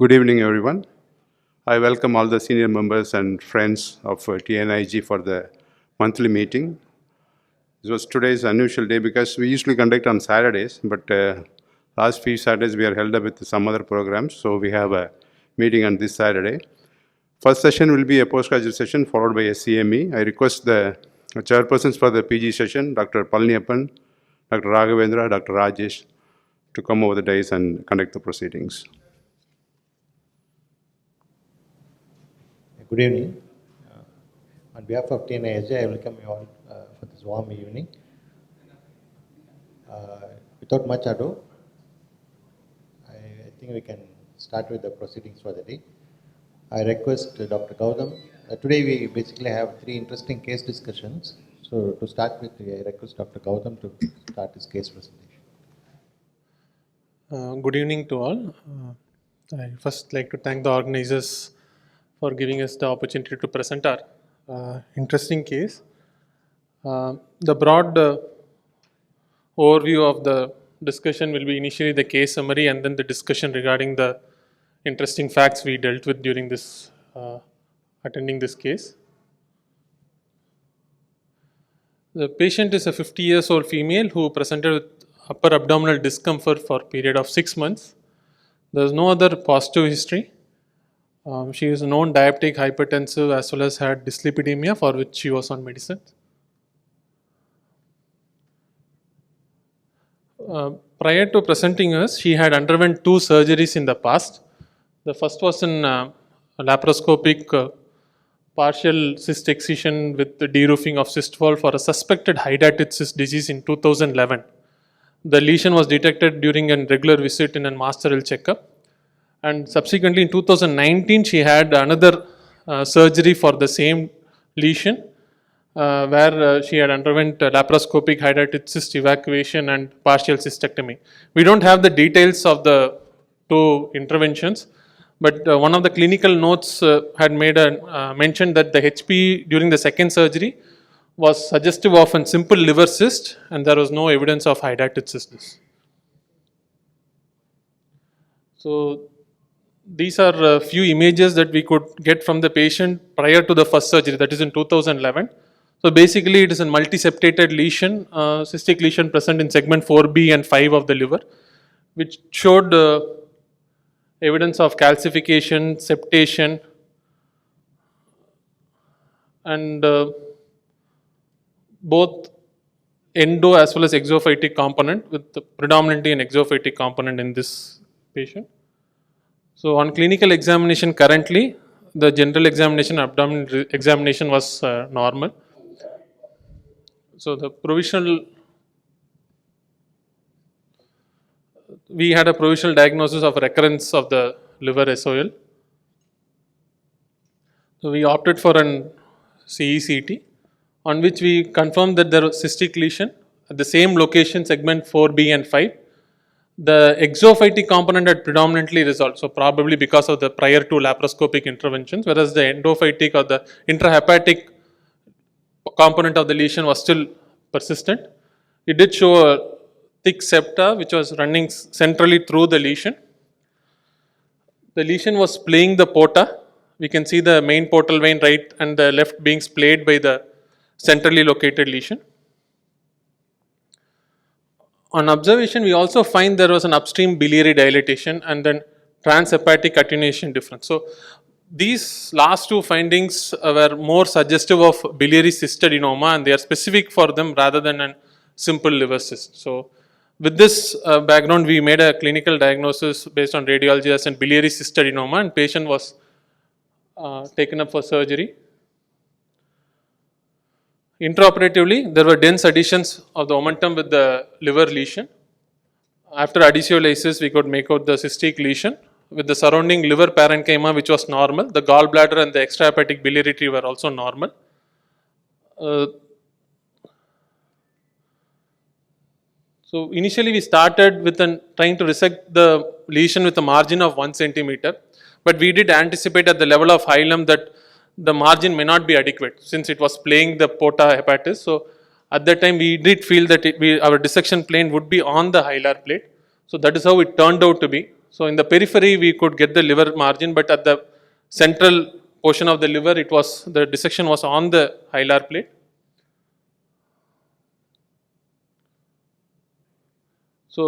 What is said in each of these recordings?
Good evening, everyone. I welcome all the senior members and friends of TNIG for the monthly meeting. This was today's unusual day because we usually conduct on Saturdays, but last few Saturdays we are held up with some other programs, so we have a meeting on this Saturday. First session will be a postgraduate session followed by a CME. I request the chairpersons for the PG session, Dr. Palniappan, Dr. Raghavendra, Dr. Rajesh, to come over the dais and conduct the proceedings. Good evening. On behalf of TNIG, I welcome you all for this warm evening. Without much ado, I think we can start with the proceedings for the day. I request Dr. Gautam. Today we basically have three interesting case discussions. So to start with, I request Dr. Gautam to start his case presentation. Good evening to all. I first like to thank the organizers for giving us the opportunity to present our interesting case. The broad overview of the discussion will be initially the case summary and then the discussion regarding the interesting facts we dealt with during this attending this case. The patient is a 50 years old female who presented with upper abdominal discomfort for a period of 6 months. There is no other positive history. She is known diabetic, hypertensive, as well as had dyslipidemia, for which she was on medicine. Prior to presenting us, she had underwent 2 surgeries in the past. The first was in laparoscopic partial cyst excision with the deroofing of cyst wall for a suspected hydatid cyst disease in 2011. The lesion was detected during a regular visit in a master health checkup. And subsequently in 2019, she had another surgery for the same lesion where she had underwent laparoscopic hydatid cyst evacuation and partial cystectomy. We don't have the details of the 2 interventions, but one of the clinical notes had made a mention that the HP during the second surgery was suggestive of a simple liver cyst and there was no evidence of hydatid cystis. So these are a few images that we could get from the patient prior to the first surgery, that is in 2011. So basically it is a multiseptated lesion, cystic lesion present in segment 4B and 5 of the liver, which showed evidence of calcification, septation, and both endo as well as exophytic component, with predominantly an exophytic component in this patient. So on clinical examination currently, the general examination, abdominal examination was normal. So the provisional, we had a provisional diagnosis of recurrence of the liver SOL. So we opted for an CECT on which we confirmed that there was cystic lesion at the same location, segment 4B and 5. The exophytic component had predominantly resolved, so probably because of the prior 2 laparoscopic interventions, whereas the endophytic or the intrahepatic component of the lesion was still persistent. It did show a thick septa which was running centrally through the lesion. The lesion was splaying the porta. We can see the main portal vein right and the left being splayed by the centrally located lesion. On observation, we also find there was an upstream biliary dilatation and then transhepatic attenuation difference. So these last 2 findings were more suggestive of biliary cystadenoma and they are specific for them rather than a simple liver cyst. So with this background, we made a clinical diagnosis based on radiology as in biliary cystadenoma and patient was taken up for surgery. Intraoperatively, there were dense adhesions of the omentum with the liver lesion. After adhesiolysis, we could make out the cystic lesion with the surrounding liver parenchyma which was normal. The gallbladder and the extrahepatic biliary tree were also normal. So initially we started with trying to resect the lesion with a margin of 1 centimeter, but we did anticipate at the level of hilum that the margin may not be adequate since it was playing the porta hepatis. So at that time we did feel that our dissection plane would be on the hilar plate. So that is how it turned out to be. So in the periphery, we could get the liver margin, but at the central portion of the liver, the dissection was on the hilar plate. So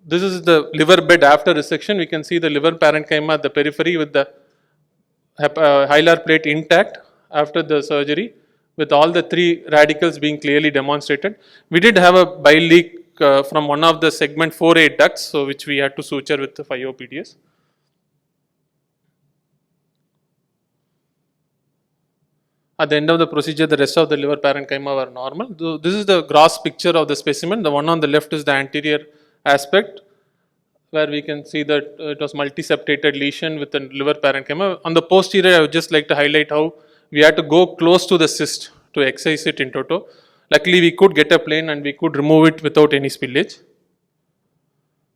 this is the liver bed after resection. We can see the liver parenchyma at the periphery with the hilar plate intact after the surgery, with all the 3 radicals being clearly demonstrated. We did have a bile leak from one of the segment 4A ducts, so which we had to suture with the 5-OPDS. At the end of the procedure, the rest of the liver parenchyma were normal. So this is the gross picture of the specimen. The one on the left is the anterior aspect, where we can see that it was multiseptated lesion with the liver parenchyma. On the posterior, I would just like to highlight how we had to go close to the cyst to excise it in toto. Luckily, we could get a plane and we could remove it without any spillage.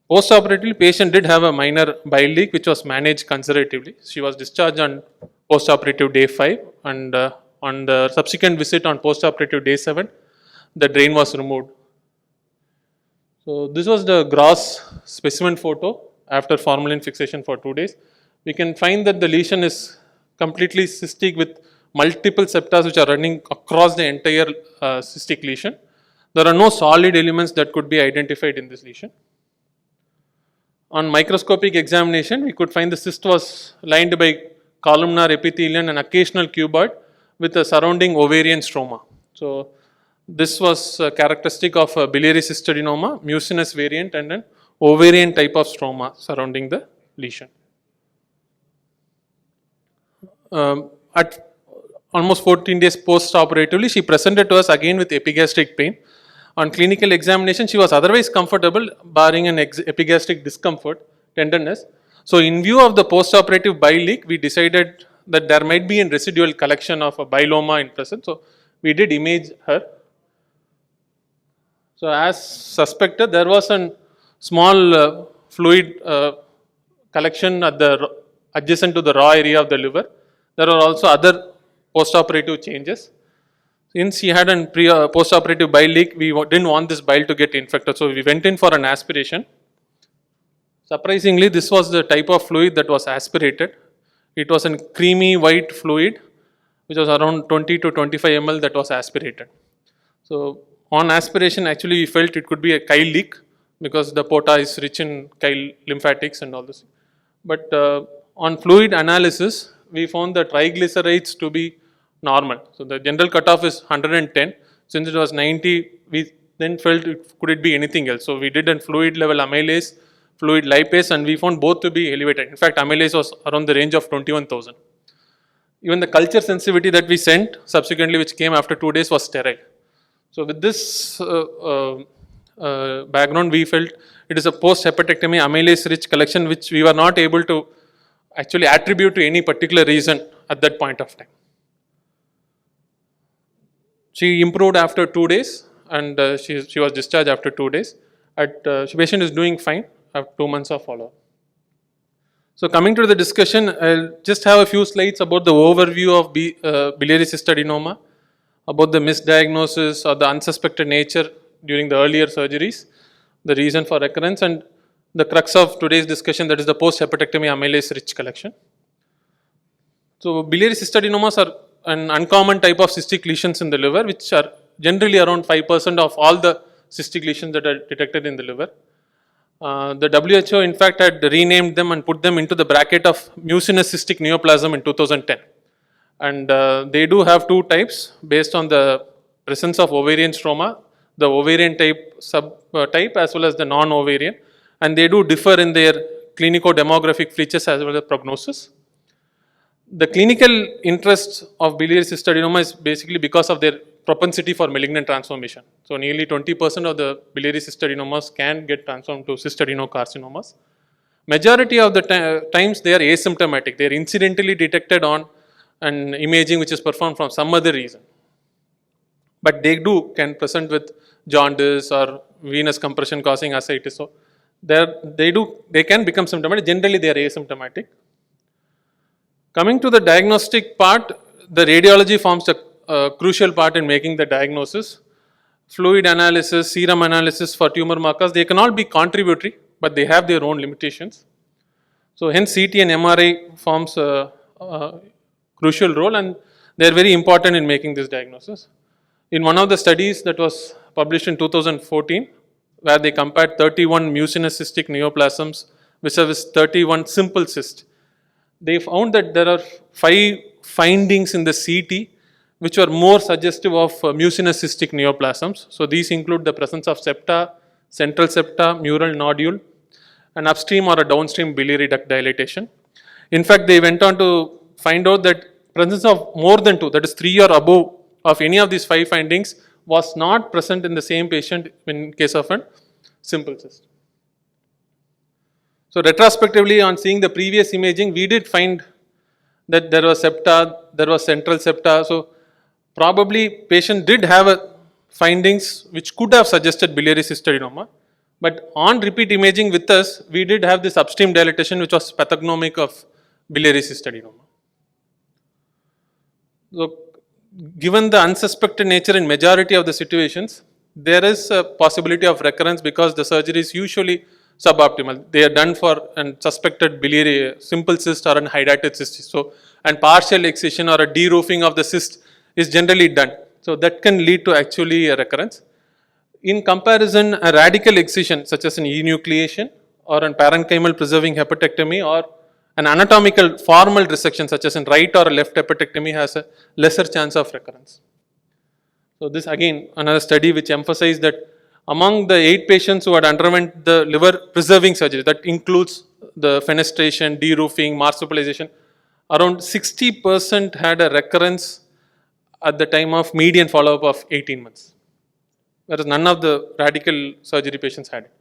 Post-operatively, patient did have a minor bile leak which was managed conservatively. She was discharged on post-operative day 5, and on the subsequent visit on post-operative day 7, the drain was removed. So this was the gross specimen photo after formalin fixation for 2 days. We can find that the lesion is completely cystic with multiple septa which are running across the entire cystic lesion. There are no solid elements that could be identified in this lesion. On microscopic examination, we could find the cyst was lined by columnar epithelium and occasional cuboid with a surrounding ovarian stroma. So this was characteristic of a biliary cystadenoma, mucinous variant, and an ovarian type of stroma surrounding the lesion. At almost 14 days post-operatively, she presented to us again with epigastric pain. On clinical examination, she was otherwise comfortable, barring an epigastric discomfort, tenderness. So in view of the post-operative bile leak, we decided that there might be a residual collection of a biloma in present. So we did image her. So as suspected, there was a small fluid collection at the adjacent to the raw area of the liver. There are also other post-operative changes. Since he had a post-operative bile leak, we didn't want this bile to get infected. So we went in for an aspiration. Surprisingly, this was the type of fluid that was aspirated. It was a creamy white fluid, which was around 20 to 25 ml that was aspirated. So on aspiration, actually we felt it could be a chyle leak because the porta is rich in chyle lymphatics and all this. But on fluid analysis, we found the triglycerides to be normal. So the general cutoff is 110. Since it was 90, we then felt could it be anything else. So we did a fluid level amylase, fluid lipase, and we found both to be elevated. In fact, amylase was around the range of 21,000. Even the culture sensitivity that we sent subsequently, which came after 2 days, was sterile. So with this background, we felt it is a post-hepatectomy amylase rich collection which we were not able to actually attribute to any particular reason at that point of time. She improved after 2 days, and she was discharged after 2 days. Patient is doing fine after 2 months of follow-up. So coming to the discussion, I'll just have a few slides about the overview of biliary cystadenoma, about the misdiagnosis or the unsuspected nature during the earlier surgeries, the reason for recurrence, and the crux of today's discussion, that is the post-hepatectomy amylase rich collection. So biliary cystadenomas are an uncommon type of cystic lesions in the liver, which are generally around 5% of all the cystic lesions that are detected in the liver. The WHO in fact had renamed them and put them into the bracket of mucinous cystic neoplasm in 2010. And they do have 2 types based on the presence of ovarian stroma, the ovarian type subtype as well as the non-ovarian, and they do differ in their clinico-demographic features as well as prognosis. The clinical interest of biliary cystadenoma is basically because of their propensity for malignant transformation. So nearly 20% of the biliary cystadenomas can get transformed to cystadenocarcinomas. Majority of the times they are asymptomatic. They are incidentally detected on an imaging which is performed from some other reason. But they can present with jaundice or venous compression causing ascites. So they can become symptomatic. Generally they are asymptomatic. Coming to the diagnostic part, the radiology forms a crucial part in making the diagnosis. Fluid analysis, serum analysis for tumor markers, they can all be contributory, but they have their own limitations. So hence CT and MRI forms a crucial role, and they are very important in making this diagnosis. In one of the studies that was published in 2014, where they compared 31 mucinous cystic neoplasms versus 31 simple cysts, they found that there are 5 findings in the CT which were more suggestive of mucinous cystic neoplasms. So these include the presence of septa, central septa, mural nodule, an upstream or a downstream biliary duct dilatation. In fact, they went on to find out that presence of more than 2, that is 3 or above, of any of these 5 findings was not present in the same patient in case of a simple cyst. So retrospectively, on seeing the previous imaging, we did find that there was septa, there was central septa. So probably patient did have findings which could have suggested biliary cystadenoma. But on repeat imaging with us, we did have this upstream dilatation which was pathognomic of biliary cystadenoma. So given the unsuspected nature in majority of the situations, there is a possibility of recurrence because the surgery is usually suboptimal. They are done for a suspected biliary simple cyst or an hydatid cyst. So, and partial excision or a de-roofing of the cyst is generally done. So that can lead to actually a recurrence. In comparison, a radical excision such as an enucleation or an parenchymal preserving hepatectomy or an anatomical formal resection such as in right or left hepatectomy has a lesser chance of recurrence. So this again another study which emphasized that among the 8 patients who had underwent the liver preserving surgery, that includes the fenestration, de-roofing, marsupialization, around 60% had a recurrence at the time of median follow-up of 18 months, whereas none of the radical surgery patients had it.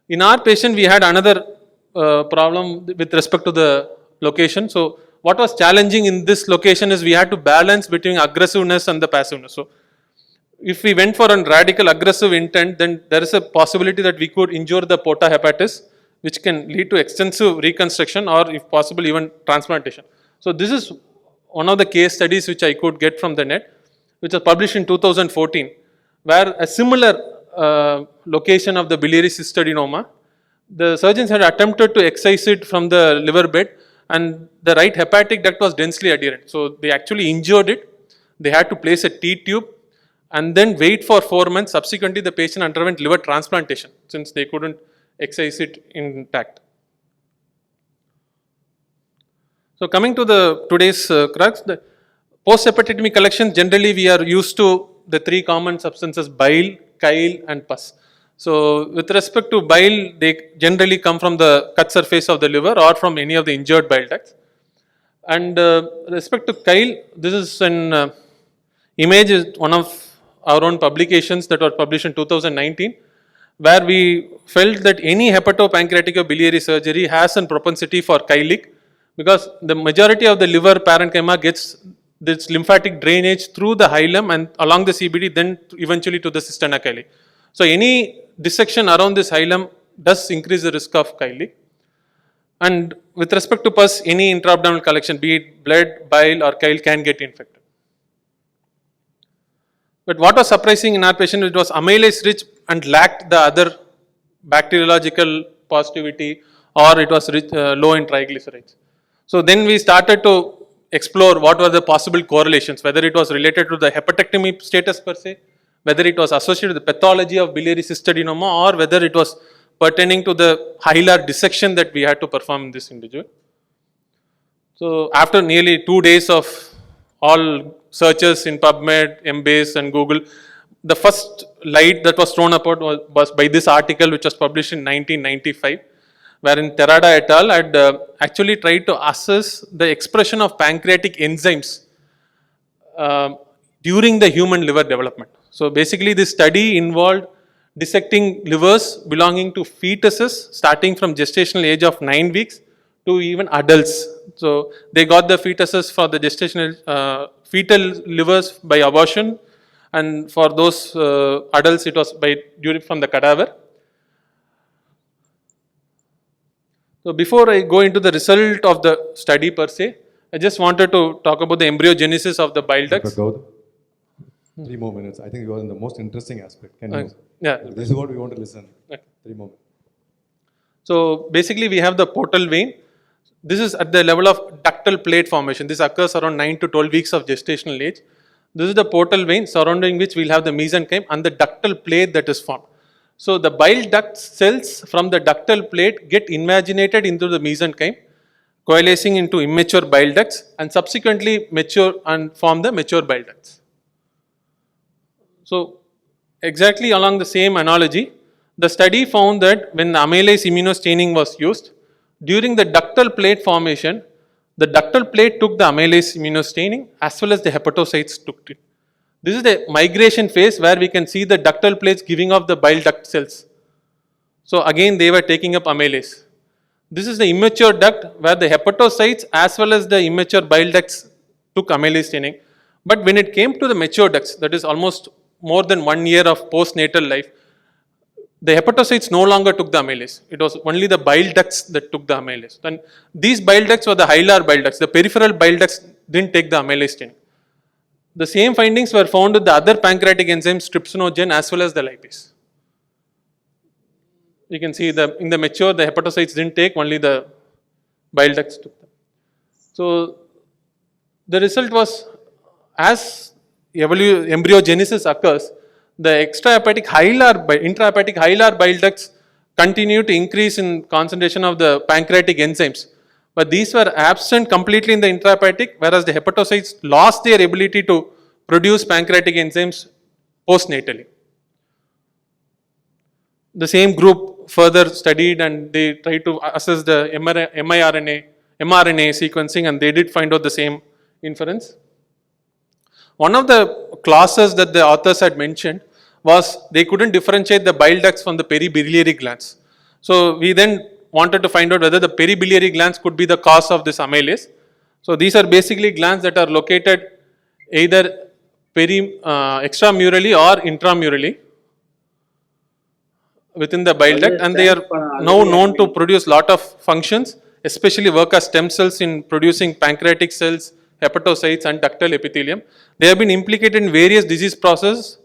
In our patient, we had another problem with respect to the location. So what was challenging in this location is we had to balance between aggressiveness and the passiveness. So if we went for a radical aggressive intent, then there is a possibility that we could injure the porta hepatis, which can lead to extensive reconstruction or if possible even transplantation. So this is one of the case studies which I could get from the net, which was published in 2014, where a similar location of the biliary cystadenoma, the surgeons had attempted to excise it from the liver bed and the right hepatic duct was densely adherent. So they actually injured it. They had to place a T-tube and then wait for 4 months. Subsequently, the patient underwent liver transplantation since they couldn't excise it intact. So coming to the today's crux, the post-hepatectomy collection, generally we are used to the 3 common substances, bile, chyle and pus. So with respect to bile, they generally come from the cut surface of the liver or from any of the injured bile ducts. And respect to chyle, this is an image, is one of our own publications that were published in 2019, where we felt that any hepatopancreatic or biliary surgery has a propensity for chylic because the majority of the liver parenchyma gets this lymphatic drainage through the hilum and along the CBD, then eventually to the cisterna chyli. So any dissection around this hilum does increase the risk of chylic. And with respect to pus, any intra-abdominal collection, be it blood, bile or chyle, can get infected. But what was surprising in our patient, it was amylase rich and lacked the other bacteriological positivity or it was rich, low in triglycerides. So then we started to explore what were the possible correlations, whether it was related to the hepatectomy status per se, whether it was associated with the pathology of biliary cystadenoma or whether it was pertaining to the hilar dissection that we had to perform in this individual. So after nearly 2 days of all searches in PubMed, Embase and Google, the first light that was thrown upon was by this article which was published in 1995, wherein Terada et al. Had actually tried to assess the expression of pancreatic enzymes during the human liver development. So basically this study involved dissecting livers belonging to fetuses starting from gestational age of 9 weeks to even adults. So they got the fetuses for the gestational fetal livers by abortion, and for those adults it was by from the cadaver. So before I go into the result of the study per se, I just wanted to talk about the embryogenesis of the bile ducts. 3 more minutes. I think you are in the most interesting aspect. Can you? Yeah. This is what we want to listen. 3 more minutes. So basically we have the portal vein This is at the level of ductal plate formation. This occurs around 9 to 12 weeks of gestational age. This is the portal vein surrounding which we'll have the mesenchyme and the ductal plate that is formed. So the bile duct cells from the ductal plate get invaginated into the mesenchyme, coalescing into immature bile ducts and subsequently mature and form the mature bile ducts. So exactly along the same analogy, the study found that when amylase immunostaining was used, during the ductal plate formation, the ductal plate took the amylase immunostaining as well as the hepatocytes took it. This is the migration phase where we can see the ductal plates giving off the bile duct cells. So again they were taking up amylase. This is the immature duct where the hepatocytes as well as the immature bile ducts took amylase staining. But when it came to the mature ducts, that is almost more than 1 year of postnatal life, the hepatocytes no longer took the amylase. It was only the bile ducts that took the amylase. And these bile ducts were the hilar bile ducts. The peripheral bile ducts didn't take the amylase staining. The same findings were found with the other pancreatic enzymes, trypsinogen as well as the lipase. You can see in the mature, the hepatocytes didn't take, only the bile ducts took them. So the result was, as embryogenesis occurs, the intrahepatic hilar bile ducts continue to increase in concentration of the pancreatic enzymes. But these were absent completely in the intrahepatic, whereas the hepatocytes lost their ability to produce pancreatic enzymes postnatally. The same group further studied and they tried to assess the mRNA sequencing, and they did find out the same inference. One of the clauses that the authors had mentioned was they couldn't differentiate the bile ducts from the peribiliary glands. So we then wanted to find out whether the peribiliary glands could be the cause of this amylase. So these are basically glands that are located either extramurally or intramurally within the bile duct, and they are now known to produce lot of functions, especially work as stem cells in producing pancreatic cells, hepatocytes and ductal epithelium. They have been implicated in various disease processes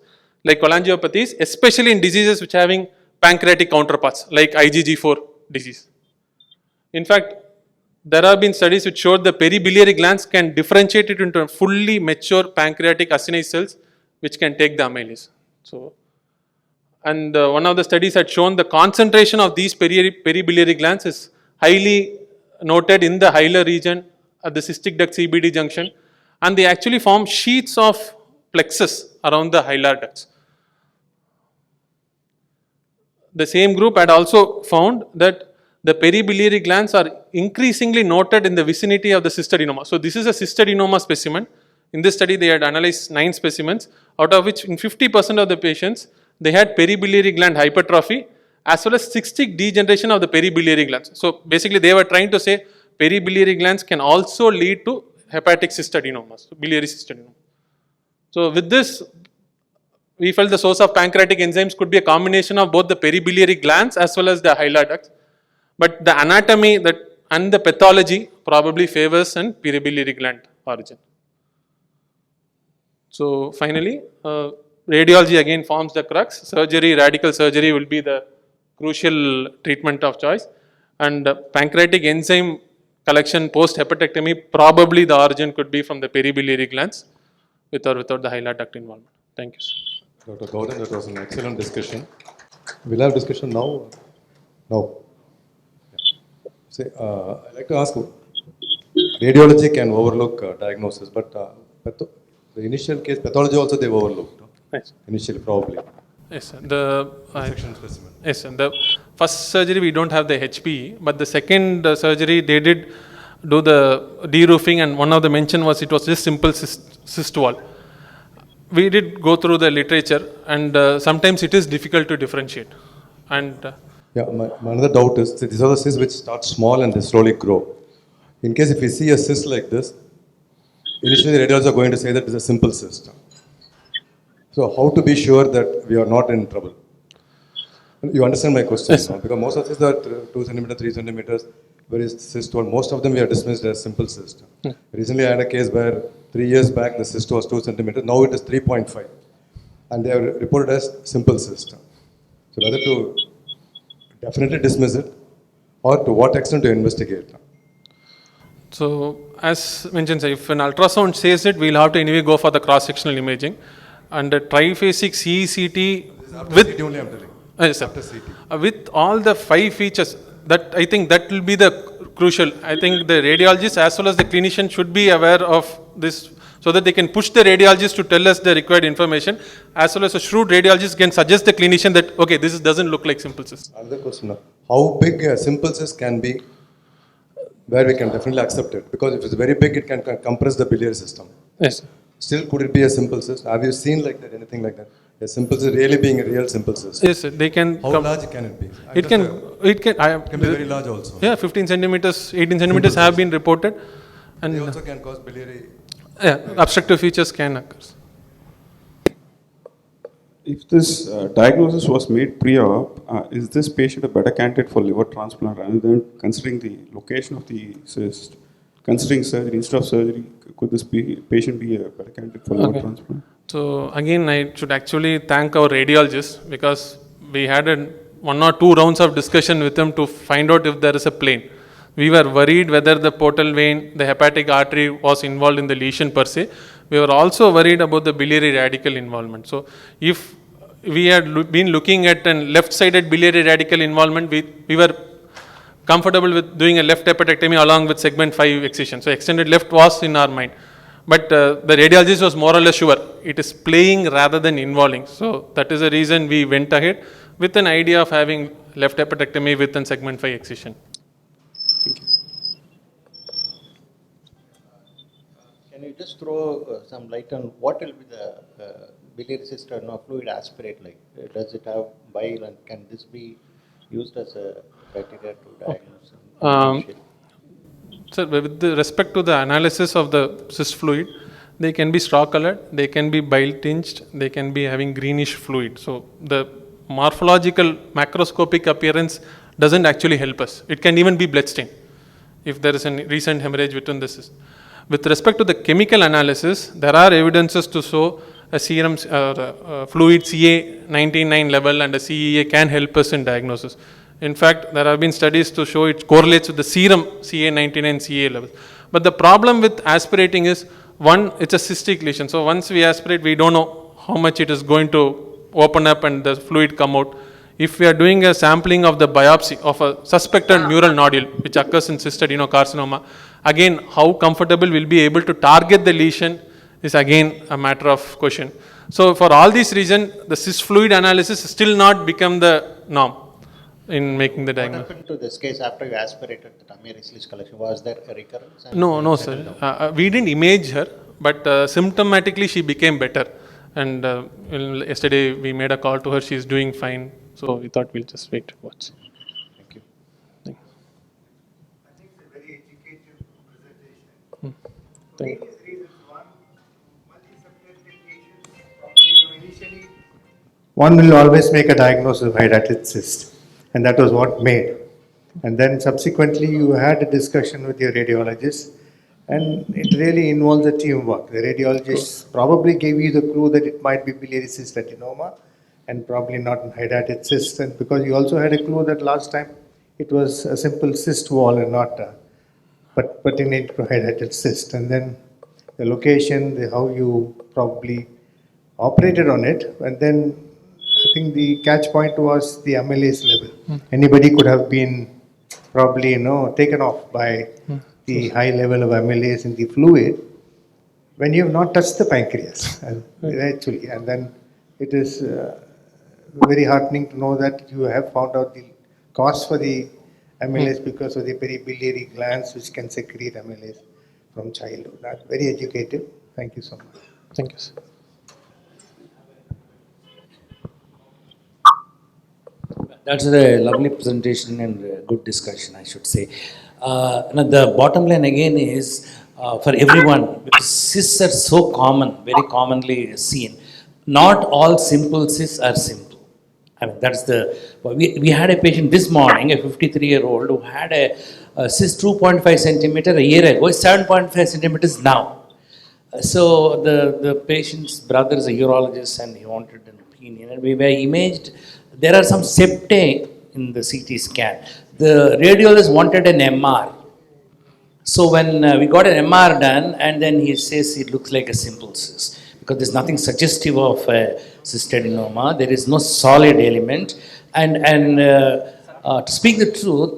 like cholangiopathies, especially in diseases which are having pancreatic counterparts like IgG4 disease. In fact, there have been studies which showed the peribiliary glands can differentiate it into fully mature pancreatic acinase cells which can take the amylase. So, and one of the studies had shown the concentration of these peribiliary glands is highly noted in the hilar region at the cystic duct CBD junction, and they actually form sheets of plexus around the hilar ducts. The same group had also found that the peribiliary glands are increasingly noted in the vicinity of the cystadenoma. So this is a cystadenoma specimen. In this study, they had analyzed 9 specimens, out of which in 50% of the patients, they had peribiliary gland hypertrophy as well as cystic degeneration of the peribiliary glands. So basically, they were trying to say peribiliary glands can also lead to hepatic cystadenomas, biliary cystadenoma. So with this, we felt the source of pancreatic enzymes could be a combination of both the peribiliary glands as well as the hilar ducts. But the anatomy and the pathology probably favors an peribiliary gland origin. So finally, radiology again forms the crux. Surgery, radical surgery will be the crucial treatment of choice. And pancreatic enzyme collection post hepatectomy, probably the origin could be from the peribiliary glands with or without the hilar duct involvement. Thank you, sir. Dr. Gautam, that was an excellent discussion. We'll have discussion now. No. Say, I'd like to ask, radiology can overlook diagnosis, but the initial case, pathology also they've overlooked. Yes. Initially, probably. Yes, sir. The Specimen. yes, sir. The first surgery we don't have the HPE, but the second surgery they did do the de-roofing, and one of the mention was it was just simple cyst wall. We did go through the literature, and sometimes it is difficult to differentiate. And yeah, my another doubt is that these are the cysts which start small and they slowly grow. In case if we see a cyst like this, initially the radiologists are going to say that it's a simple cyst. So how to be sure that we are not in trouble? You understand my question? Yes, no? Because most of these are 2 centimeters, 3 centimeters, whereas cyst one, most of them we are dismissed as simple cyst. Recently I had a case where 3 years back the cyst was 2 centimeters, now it is 3.5. And they are reported as simple cyst. So whether to definitely dismiss it or to what extent to investigate? So, as mentioned, sir, if an ultrasound says it, we'll have to anyway go for the cross-sectional imaging. And the triphasic CECT After with, CT only I'm telling. yes, sir. After CT. With all the 5 features, that I think that will be the crucial. I think the radiologist as well as the clinician should be aware of this so that they can push the radiologist to tell us the required information, as well as a shrewd radiologist can suggest the clinician that, okay, this doesn't look like simple cyst. Another question now. How big a simple cyst can be where we can definitely accept it? Because if it's very big, it can compress the biliary system. Yes. Still, could it be a simple cyst? Have you seen like that, anything like that? A simple cyst really being a real simple cyst. Yes, sir. They can. How large can it be? It can. It can. It can be very large also. Yeah, 15 centimeters, 18 centimeters have been reported, and They also can cause biliary. yeah, obstructive features can occur. If this diagnosis was made pre-op, is this patient a better candidate for liver transplant rather than considering the location of the cyst? Considering surgery instead of surgery, could this patient be a better candidate for liver transplant? So again, I should actually thank our radiologist because we had 1 or 2 rounds of discussion with him to find out if there is a plane. We were worried whether the portal vein, the hepatic artery was involved in the lesion per se. We were also worried about the biliary radical involvement. So if we had been looking at a left-sided biliary radical involvement, we were comfortable with doing a left hepatectomy along with segment 5 excision. So extended left was in our mind. But the radiologist was more or less sure it is playing rather than involving. So that is the reason we went ahead with an idea of having left hepatectomy with a segment 5 excision. Thank you. Can you just throw some light on what will be the biliary cyst or fluid aspirate like? Does it have bile and can this be used as a criteria to diagnose? So with respect to the analysis of the cyst fluid, they can be straw colored, they can be bile tinged, they can be having greenish fluid. So the morphological macroscopic appearance doesn't actually help us. It can even be blood stain if there is a recent hemorrhage within the cyst. With respect to the chemical analysis, there are evidences to show a serum fluid CA99 level and a CEA can help us in diagnosis. In fact, there have been studies to show it correlates with the serum CA99 CA level. But the problem with aspirating is, one, it's a cystic lesion. So once we aspirate, we don't know how much it is going to open up and the fluid come out. If we are doing a sampling of the biopsy of a suspected mural nodule, which occurs in cyst adenocarcinoma, again, how comfortable we'll be able to target the lesion is again a matter of question. So for all these reasons, the cyst fluid analysis still not become the norm in making the diagnosis. What happened to this case after you aspirated the tummy leach collection? Was there a recurrence? No, sir. We didn't image her, but symptomatically she became better. And yesterday we made a call to her. She's doing fine. So we thought we'll just wait and watch. Thank you. Thanks. I think it's a very educative presentation. For Thank various reasons. One, multi-subjective patients, initially, one will always make a diagnosis of hydatid cyst, and that was what made. And then subsequently, you had a discussion with your radiologist, and it really involves a teamwork. The radiologist probably gave you the clue that it might be biliary cyst adenoma, and probably not hydatid cyst. And because you also had a clue that last time it was a simple cyst wall and not pertinent to hydatid cyst. And then the location, how you probably operated on it, and then I think the catch point was the amylase level. Anybody could have been probably taken off by the high level of amylase in the fluid when you have not touched the pancreas actually, and then it is very heartening to know that you have found out the cause for the amylase because of the peribiliary glands which can secrete amylase from childhood. That's very educative. Thank you so much. Thank you, sir. That's a lovely presentation and a good discussion, I should say. Now the bottom line again is for everyone, because cysts are so common, very commonly seen. Not all simple cysts are simple. I mean, that's we had a patient this morning, a 53-year-old, who had a cyst 2.5 centimeter a year ago, 7.5 centimeters now. So the patient's brother is a urologist and he wanted an opinion, and we were imaged. There are some septae in the CT scan. The radiologist wanted an MR. So when we got an MR done, and then he says it looks like a simple cyst because there's nothing suggestive of cystadenoma. There is no solid element, and to speak the truth,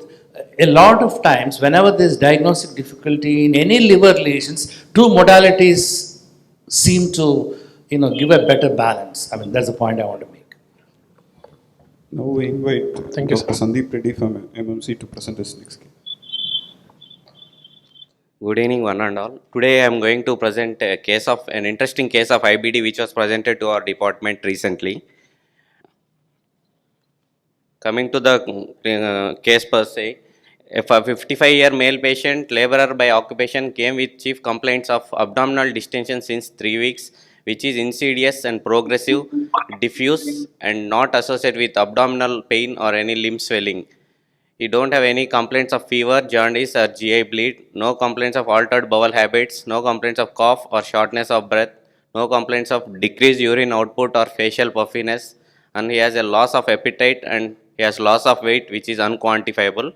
a lot of times whenever there's diagnostic difficulty in any liver lesions, two modalities seem to give a better balance. I mean, that's the point I want to make. Now we invite Thank you, Dr. Sandeep Reddy from MMC to present his next case. Good evening, one and all. Today I am going to present an interesting case of IBD which was presented to our department recently. Coming to the case per se, if a 55-year male patient, laborer by occupation, came with chief complaints of abdominal distension since 3 weeks, which is insidious and progressive, diffuse, and not associated with abdominal pain or any limb swelling. You don't have any complaints of fever, jaundice or GI bleed, no complaints of altered bowel habits, no complaints of cough or shortness of breath, no complaints of decreased urine output or facial puffiness, and he has a loss of appetite and he has loss of weight which is unquantifiable.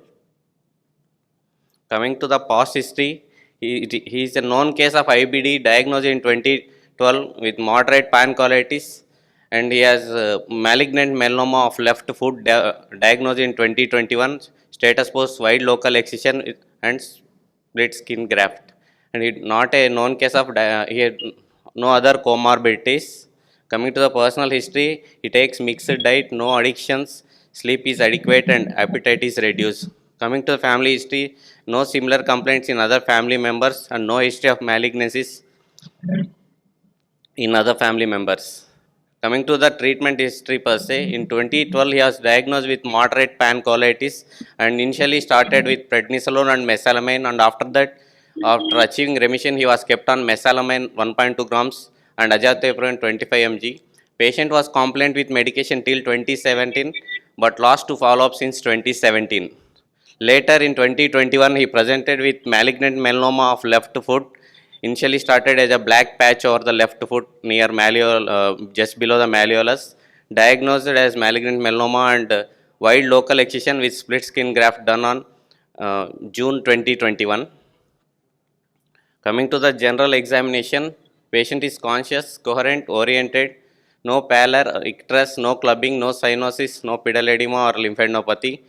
Coming to the past history, he is a known case of IBD diagnosed in 2012 with moderate pancreatitis, and he has malignant melanoma of left foot diagnosed in 2021, status post wide local excision and split skin graft, and he not a known case of he had no other comorbidities. Coming to the personal history, he takes mixed diet, no addictions, sleep is adequate and appetite is reduced. Coming to the family history, no similar complaints in other family members and no history of malignancies in other family members. Coming to the treatment history per se, in 2012 he was diagnosed with moderate pancreatitis and initially started with prednisolone and mesalamine, and after that, after achieving remission, he was kept on mesalamine 1.2 grams and azathioprine 25 mg. Patient was compliant with medication till 2017 but lost to follow-up since 2017. Later in 2021, he presented with malignant melanoma of left foot. Initially started as a black patch over the left foot near just below the malleolus. Diagnosed as malignant melanoma and wide local excision with split skin graft done on June 2021. Coming to the general examination, patient is conscious, coherent, oriented, no pallor, icterus, no clubbing, no cyanosis, no pedal edema or lymphadenopathy.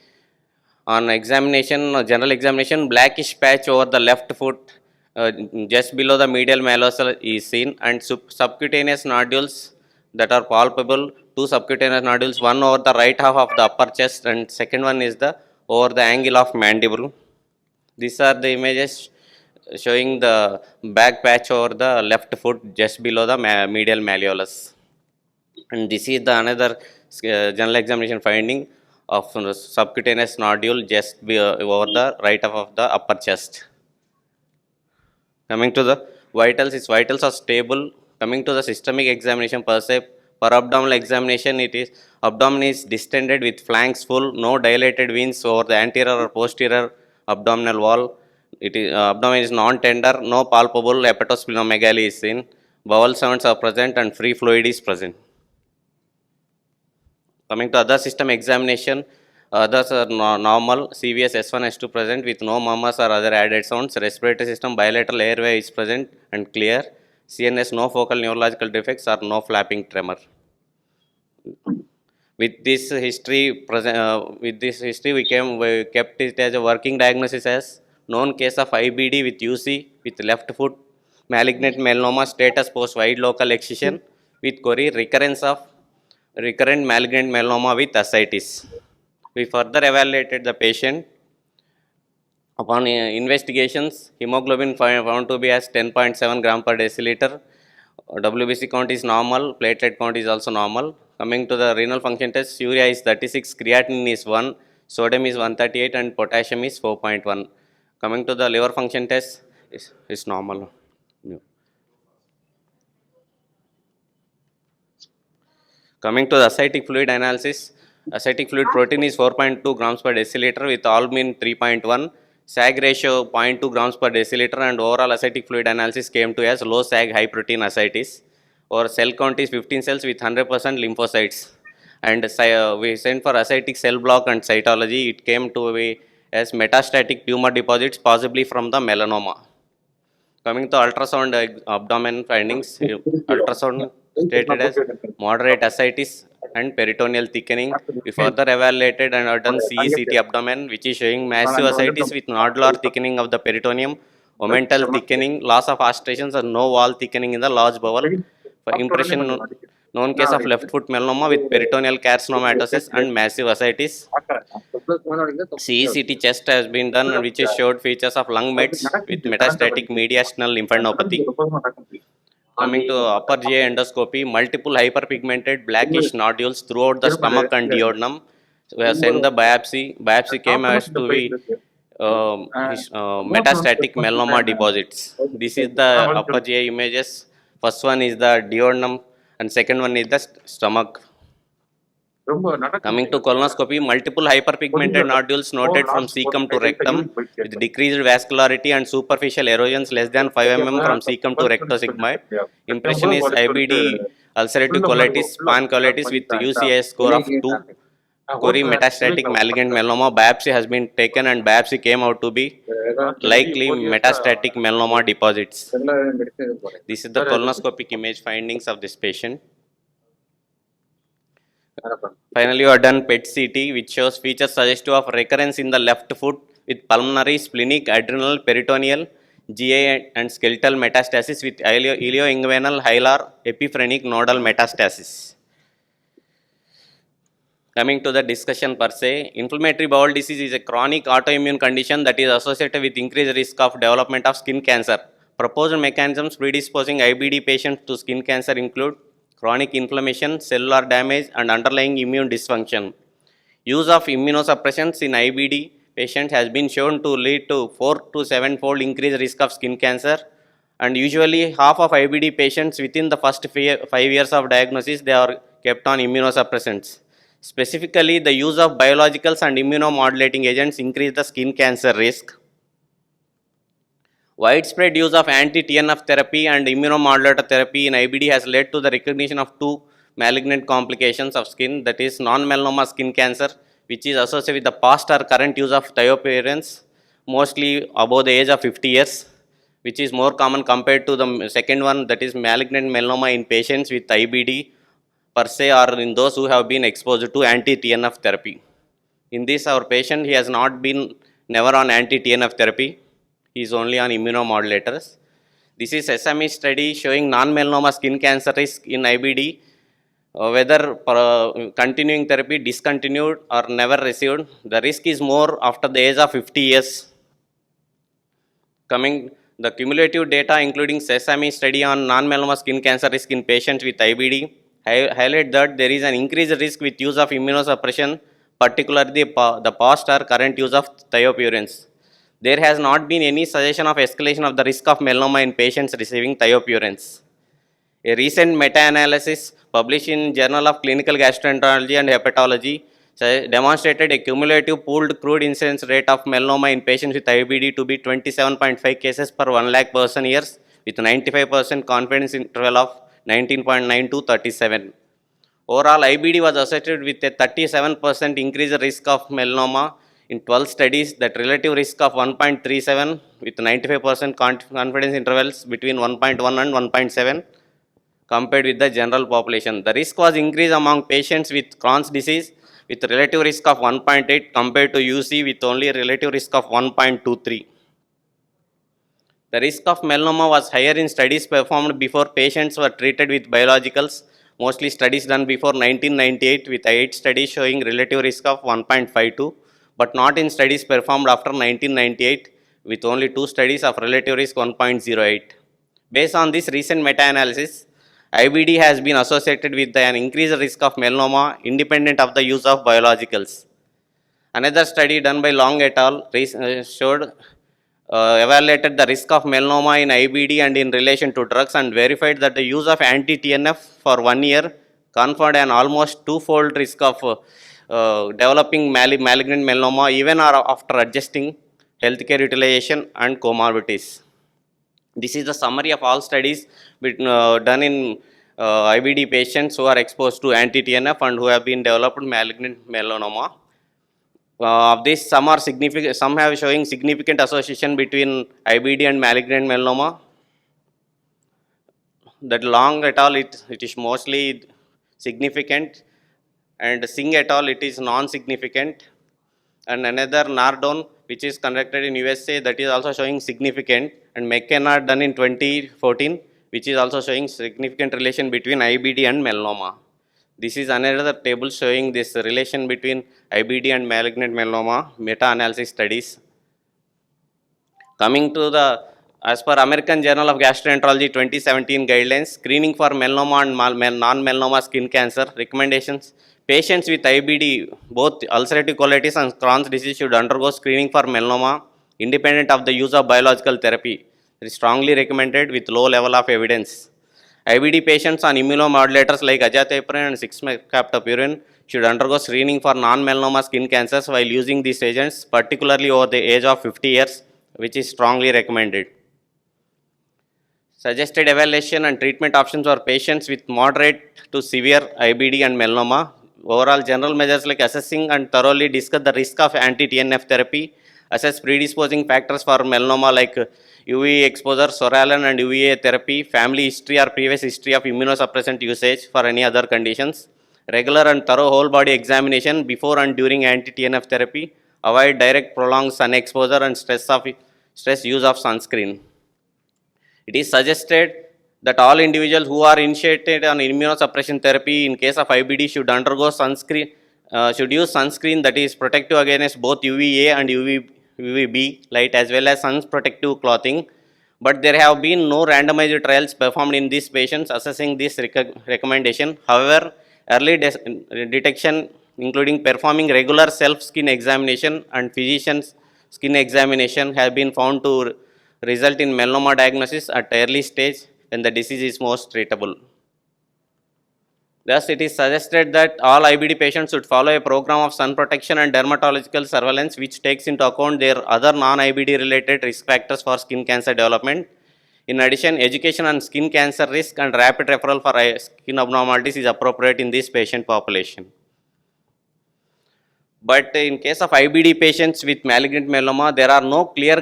On examination, general examination, blackish patch over the left foot just below the medial malleus is seen, and subcutaneous nodules that are palpable, two subcutaneous nodules, one over the right half of the upper chest and second one is the over the angle of mandible. These are the images showing the back patch over the left foot just below the medial malleolus. And this is the another general examination finding of subcutaneous nodule just over the right half of the upper chest. Coming to the vitals, its vitals are stable. Coming to the systemic examination per se, per abdominal examination, it is abdomen is distended with flanks full, no dilated veins over the anterior or posterior abdominal wall. It is abdomen is non-tender, no palpable hepatosplenomegaly is seen. Bowel sounds are present and free fluid is present. Coming to other system examination, others are normal, CVS S1, S2 present with no murmurs or other added sounds. Respiratory system, bilateral airway is present and clear. CNS, no focal neurological defects or no flapping tremor. With this history, we kept it as a working diagnosis as known case of IBD with UC with left foot, malignant melanoma, status post wide local excision with query recurrent malignant melanoma with ascites. We further evaluated the patient. Upon investigations, hemoglobin found to be as 10.7 gram per deciliter. WBC count is normal, platelet count is also normal. Coming to the renal function test, urea is 36, creatinine is 1, sodium is 138 and potassium is 4.1. Coming to the liver function test, is normal. Coming to the ascitic fluid analysis, ascitic fluid protein is 4.2 grams per deciliter with albumin 3.1, SAG ratio 0.2 grams per deciliter, and overall ascitic fluid analysis came to as low SAG high protein ascites. Our cell count is 15 cells with 100% lymphocytes. And we sent for ascitic cell block and cytology. It came to be as metastatic tumor deposits possibly from the melanoma. Coming to ultrasound abdomen findings, ultrasound stated as moderate ascites and peritoneal thickening. We further evaluated and have done CECT abdomen, which is showing massive ascites with nodular thickening of the peritoneum, omental thickening, loss of aspirations, and no wall thickening in the large bowel. For impression, known case of left foot melanoma with peritoneal carcinomatosis and massive ascites. CECT chest has been done, which is showed features of lung mets with metastatic mediastinal lymphadenopathy. Coming to upper GI endoscopy, multiple hyperpigmented blackish nodules throughout the stomach and duodenum. We have sent the biopsy. Biopsy came as to be metastatic melanoma deposits. This is the upper GI images. First one is the duodenum and second one is the stomach. Coming to colonoscopy, multiple hyperpigmented nodules noted from cecum to rectum with decreased vascularity and superficial erosions less than 5 mm from cecum to rectosigmoid. Impression is IBD, ulcerative colitis, pancolitis with UCS score of 2. Cori metastatic malignant melanoma biopsy has been taken and biopsy came out to be likely metastatic melanoma deposits. This is the colonoscopic image findings of this patient. Finally, we have done PET-CT, which shows features suggestive of recurrence in the left foot with pulmonary, splenic, adrenal, peritoneal, GI and skeletal metastasis with ilioinguinal, hilar, epiphrenic nodal metastasis. Coming to the discussion per se, inflammatory bowel disease is a chronic autoimmune condition that is associated with increased risk of development of skin cancer. Proposed mechanisms predisposing IBD patients to skin cancer include chronic inflammation, cellular damage, and underlying immune dysfunction. Use of immunosuppressants in IBD patients has been shown to lead to 4 to 7-fold increased risk of skin cancer. And usually, half of IBD patients within the first 5 years of diagnosis, they are kept on immunosuppressants. Specifically, the use of biologicals and immunomodulating agents increase the skin cancer risk. Widespread use of anti-TNF therapy and immunomodulator therapy in IBD has led to the recognition of 2 malignant complications of skin, that is non-melanoma skin cancer, which is associated with the past or current use of thiopurines, mostly above the age of 50 years, which is more common compared to the second one, that is malignant melanoma in patients with IBD per se or in those who have been exposed to anti-TNF therapy. In this, our patient, he has not been never on anti-TNF therapy. He is only on immunomodulators. This is SME study showing non-melanoma skin cancer risk in IBD, whether continuing therapy, discontinued or never received. The risk is more after the age of 50 years. Coming, the cumulative data including SESAME study on non-melanoma skin cancer risk in patients with IBD highlight that there is an increased risk with use of immunosuppression, particularly the past or current use of thiopurines. There has not been any suggestion of escalation of the risk of melanoma in patients receiving thiopurines. A recent meta-analysis published in Journal of Clinical Gastroenterology and Hepatology demonstrated a cumulative pooled crude incidence rate of melanoma in patients with IBD to be 27.5 cases per 1 lakh person years with 95% confidence interval of 19.9 to 37. Overall, IBD was associated with a 37% increased risk of melanoma in 12 studies, that relative risk of 1.37 with 95% confidence intervals between 1.1 and 1.7 compared with the general population. The risk was increased among patients with Crohn's disease with relative risk of 1.8 compared to UC with only a relative risk of 1.23. The risk of melanoma was higher in studies performed before patients were treated with biologicals, mostly studies done before 1998 with 8 studies showing relative risk of 1.52, but not in studies performed after 1998 with only 2 studies of relative risk 1.08. Based on this recent meta-analysis, IBD has been associated with an increased risk of melanoma independent of the use of biologicals. Another study done by Long et al. Showed evaluated the risk of melanoma in IBD and in relation to drugs and verified that the use of anti-TNF for 1 year conferred an almost 2-fold risk of developing malignant melanoma even after adjusting healthcare utilization and comorbidities. This is the summary of all studies done in IBD patients who are exposed to anti-TNF and who have been developed malignant melanoma. Of this, some are significant, some have showing significant association between IBD and malignant melanoma. That Long et al. It is mostly significant, and Singh et al. It is non-significant, and another Nardone which is conducted in USA, that is also showing significant, and McKenna done in 2014 which is also showing significant relation between IBD and melanoma. This is another table showing this relation between IBD and malignant melanoma meta-analysis studies. Coming to the, as per American Journal of Gastroenterology 2017 guidelines, screening for melanoma and non-melanoma skin cancer recommendations. Patients with IBD, both ulcerative colitis and Crohn's disease, should undergo screening for melanoma independent of the use of biological therapy. It is strongly recommended with low level of evidence. IBD patients on immunomodulators like azathioprine and 6-mecaptopurine should undergo screening for non-melanoma skin cancers while using these agents, particularly over the age of 50 years, which is strongly recommended. Suggested evaluation and treatment options for patients with moderate to severe IBD and melanoma. Overall general measures like assessing and thoroughly discuss the risk of anti-TNF therapy, assess predisposing factors for melanoma like UV exposure, psoralen and UVA therapy, family history or previous history of immunosuppressant usage for any other conditions, regular and thorough whole body examination before and during anti-TNF therapy, avoid direct prolonged sun exposure and stress use of sunscreen. It is suggested that all individuals who are initiated on immunosuppression therapy in case of IBD should undergo sunscreen, should use sunscreen that is protective against both UVA and UVB light as well as sun protective clothing. But there have been no randomized trials performed in these patients assessing this recommendation. However, early detection, including performing regular self-skin examination and physician's skin examination, have been found to result in melanoma diagnosis at early stage when the disease is most treatable. Thus, it is suggested that all IBD patients should follow a program of sun protection and dermatological surveillance which takes into account their other non-IBD related risk factors for skin cancer development. In addition, education on skin cancer risk and rapid referral for skin abnormalities is appropriate in this patient population. But in case of IBD patients with malignant melanoma, there are no clear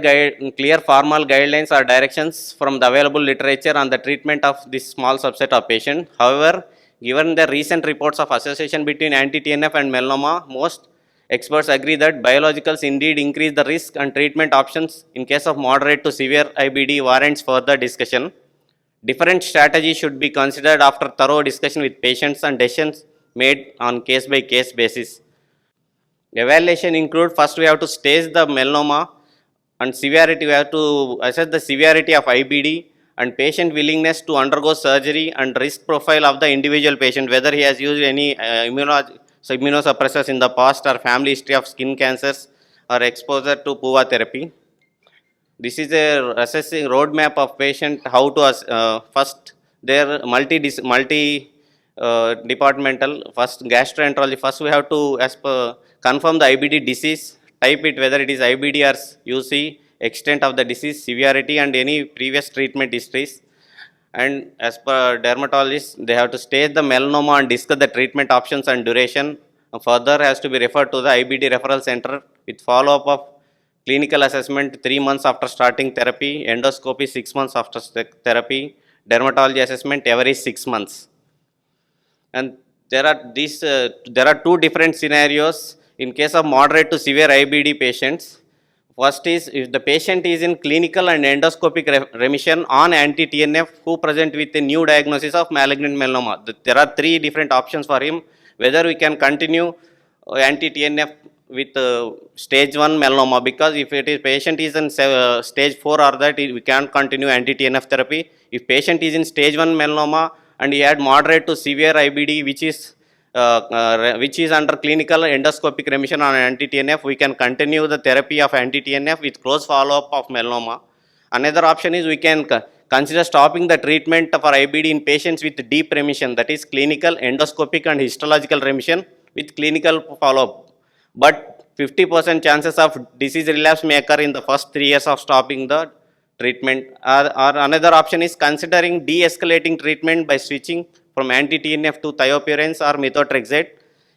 formal guidelines or directions from the available literature on the treatment of this small subset of patients. However, given the recent reports of association between anti-TNF and melanoma, most experts agree that biologicals indeed increase the risk, and treatment options in case of moderate to severe IBD warrants further discussion. Different strategies should be considered after thorough discussion with patients and decisions made on case-by-case basis. Evaluation include, first we have to stage the melanoma and severity. We have to assess the severity of IBD and patient willingness to undergo surgery and risk profile of the individual patient, whether he has used any immunosuppressors in the past or family history of skin cancers or exposure to PUVA therapy. This is a assessing roadmap of patient how to first their departmental, first gastroenterology. First we have to confirm the IBD disease, type it whether it is IBD or UC, extent of the disease, severity and any previous treatment histories. And as per dermatologists, they have to stage the melanoma and discuss the treatment options and duration. Further has to be referred to the IBD referral center with follow-up of clinical assessment 3 months after starting therapy, endoscopy 6 months after therapy, dermatology assessment every 6 months. And there are two different scenarios in case of moderate to severe IBD patients. First is if the patient is in clinical and endoscopic remission on anti-TNF who present with a new diagnosis of malignant melanoma. There are 3 different options for him, whether we can continue anti-TNF with stage 1 melanoma, because if it is patient is in stage 4 or that, we can't continue anti-TNF therapy. If patient is in stage 1 melanoma and he had moderate to severe IBD which is under clinical endoscopic remission on anti-TNF, we can continue the therapy of anti-TNF with close follow-up of melanoma. Another option is we can consider stopping the treatment for IBD in patients with deep remission, that is clinical, endoscopic and histological remission with clinical follow-up. But 50% chances of disease relapse may occur in the first 3 years of stopping the treatment. Or another option is considering de-escalating treatment by switching from anti-TNF to thiopurines or methotrexate.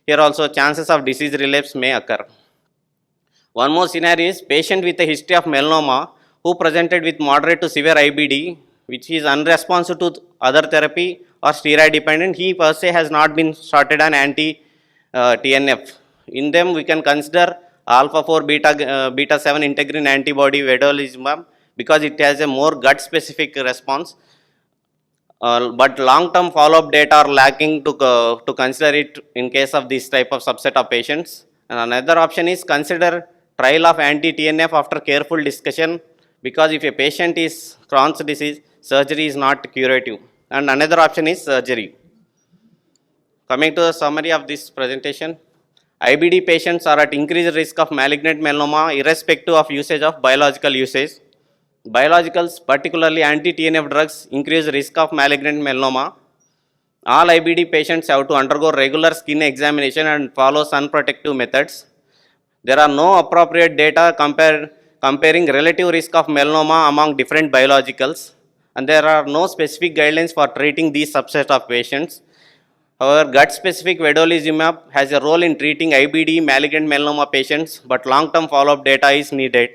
Here also chances of disease relapse may occur. One more scenario is patient with a history of melanoma who presented with moderate to severe IBD, which is unresponsive to other therapy or steroid dependent. He per se has not been started on anti-TNF. In them, we can consider alpha 4 beta 7 integrin antibody vedolizumab because it has a more gut specific response. But long-term follow-up data are lacking to consider it in case of this type of subset of patients. And another option is consider trial of anti-TNF after careful discussion, because if a patient is Crohn's disease, surgery is not curative. And another option is surgery. Coming to the summary of this presentation, IBD patients are at increased risk of malignant melanoma irrespective of usage of biological usage. Biologicals, particularly anti-TNF drugs, increase risk of malignant melanoma. All IBD patients have to undergo regular skin examination and follow sun protective methods. There are no appropriate data comparing relative risk of melanoma among different biologicals, and there are no specific guidelines for treating these subset of patients. However, gut-specific vedolizumab has a role in treating IBD malignant melanoma patients, but long-term follow-up data is needed.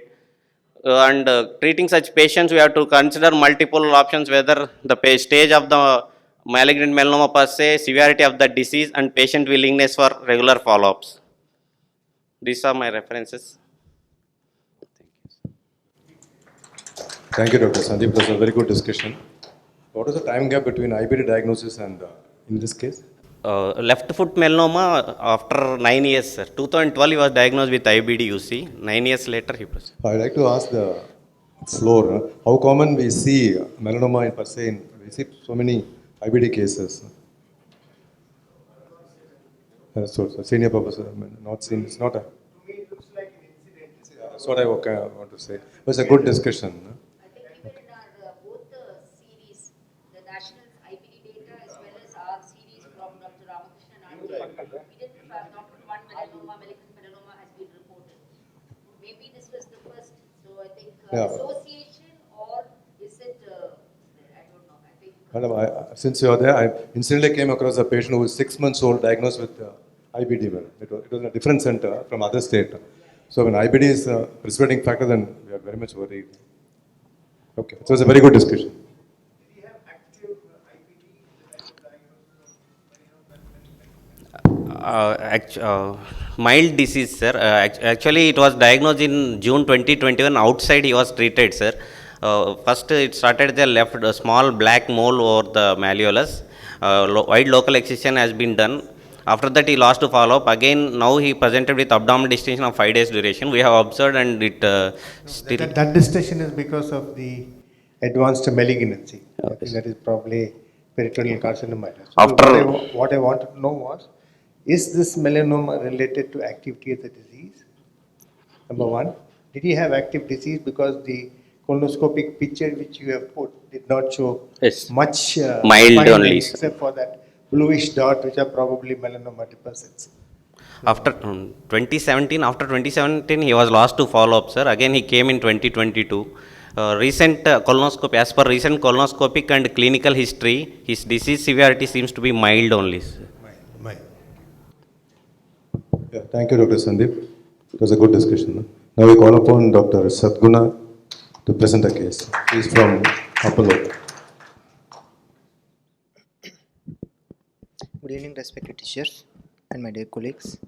Treating such patients, we have to consider multiple options, whether the stage of the malignant melanoma per se, severity of the disease, and patient willingness for regular follow-ups. These are my references. Thank you, Dr. Sandeep. It was a very good discussion. What is the time gap between IBD diagnosis and in this case? Left foot melanoma after 9 years, sir. 2012 he was diagnosed with IBD, you see. 9 years later he was. I'd like to ask the floor, how common we see melanoma in per se, we see so many IBD cases. So senior professor, not seen, it's not a... That's what I want to say. It was a good discussion. I think even in our both the series, the national IBD data as well as our series from Dr. Ramakrishnan and we didn't have not one malignant melanoma has been reported. Maybe this was the first. So I think association, or is it? I don't know. I think. Madam, since you are there, I instantly came across a patient who was 6 months old diagnosed with IBD. It was in a different center from other state. So when IBD is a precipitating factor, then we are very much worried. Okay, so it was a very good discussion. Do you have active IBD? Mild disease, sir. Actually, it was diagnosed in June 2021. Outside, he was treated, sir. First, it started the left, a small black mole over the malleolus. Wide local excision has been done. After that, he lost to follow up. Again, now he presented with abdominal distension of 5 days duration. We have observed, and it still. That distension is because of the advanced malignancy. I think that is probably peritoneal carcinoma. So what I wanted to know was, is this melanoma related to activity of the disease? Number one, did he have active disease? Because the colonoscopic picture which you have put did not show much mild finding, only, except for that bluish dot, which are probably melanoma deposits. After 2017, he was lost to follow up, sir. Again, he came in 2022. Recent colonoscopy, as per recent colonoscopic and clinical history, his disease severity seems to be mild only, sir. Mild. Yeah, thank you, Dr. Sandeep. It was a good discussion. Now we call upon Dr. Sadguna to present a case. He is from Apollo. Good evening, respected teachers and my dear colleagues.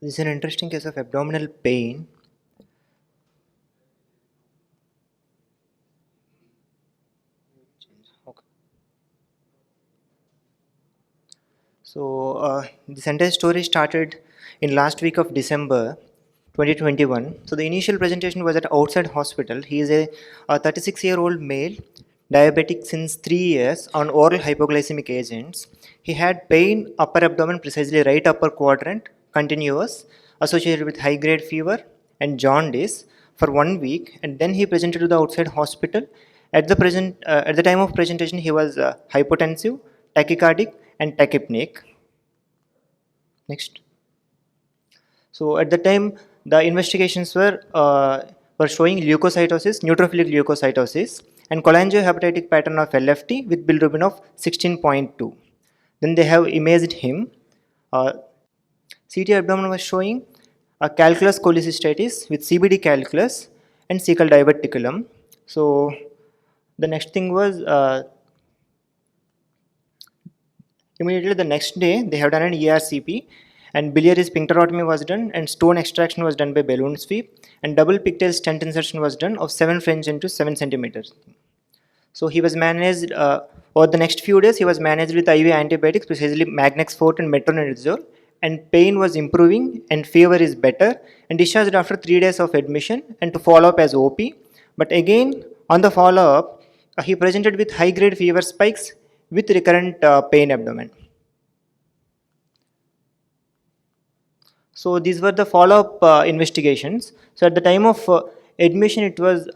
This is an interesting case of abdominal pain. So this entire story started in last week of December 2021. So the initial presentation was at outside hospital. He is a 36-year-old male, diabetic since 3 years on oral hypoglycemic agents. He had pain upper abdomen, precisely right upper quadrant, continuous, associated with high-grade fever and jaundice for 1 week, and then he presented to the outside hospital. At the time of presentation, he was hypotensive, tachycardic, and tachypneic. Next. So at the time, the investigations were showing leukocytosis, neutrophilic leukocytosis, and cholangiohepatitic pattern of LFT with bilirubin of 16.2. Then they have imaged him. CT abdomen was showing a calculus cholecystitis with CBD calculus and cecal diverticulum. So the next thing was immediately the next day they have done an ERCP, and biliary sphincterotomy was done and stone extraction was done by balloon sweep, and double pigtail stent insertion was done of 7 French into 7 centimeters. So he was managed over the next few days. He was managed with IV antibiotics, precisely Magnex Forte and metronidazole, and pain was improving and fever is better, and discharged after 3 days of admission and to follow up as OP. But again, on the follow up, he presented with high grade fever spikes with recurrent pain abdomen. So these were the follow up investigations. So at the time of admission, it was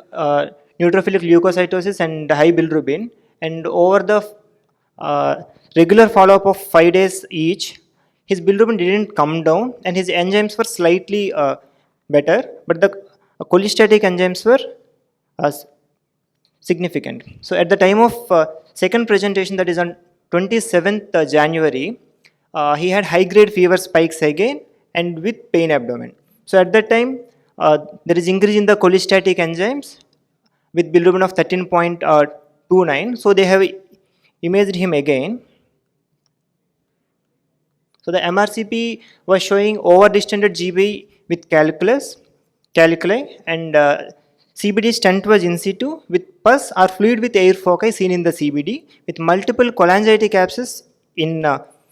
neutrophilic leukocytosis and high bilirubin, and over the regular follow up of 5 days each, his bilirubin didn't come down and his enzymes were slightly better, but the cholestatic enzymes were significant. So at the time of second presentation, that is on 27th January, he had high grade fever spikes again and with pain abdomen. So at that time, there is increase in the cholestatic enzymes with bilirubin of 13.29. So they have imaged him again. So the MRCP was showing over-distended GB with calculi, and CBD stent was in situ with pus or fluid with air foci seen in the CBD with multiple cholangitic abscess in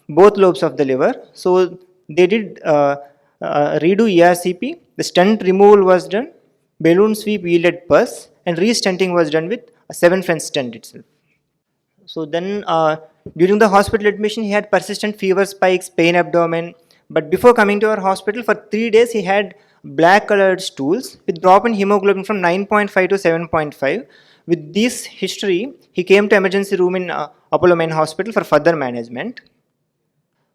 both lobes of the liver. So they did redo ERCP, the stent removal was done, balloon sweep yielded pus, and re-stenting was done with a 7 French stent itself. So then during the hospital admission, he had persistent fever spikes, pain abdomen, but before coming to our hospital for 3 days, he had black colored stools with drop in hemoglobin from 9.5 to 7.5. With this history, he came to emergency room in Apollo Main Hospital for further management.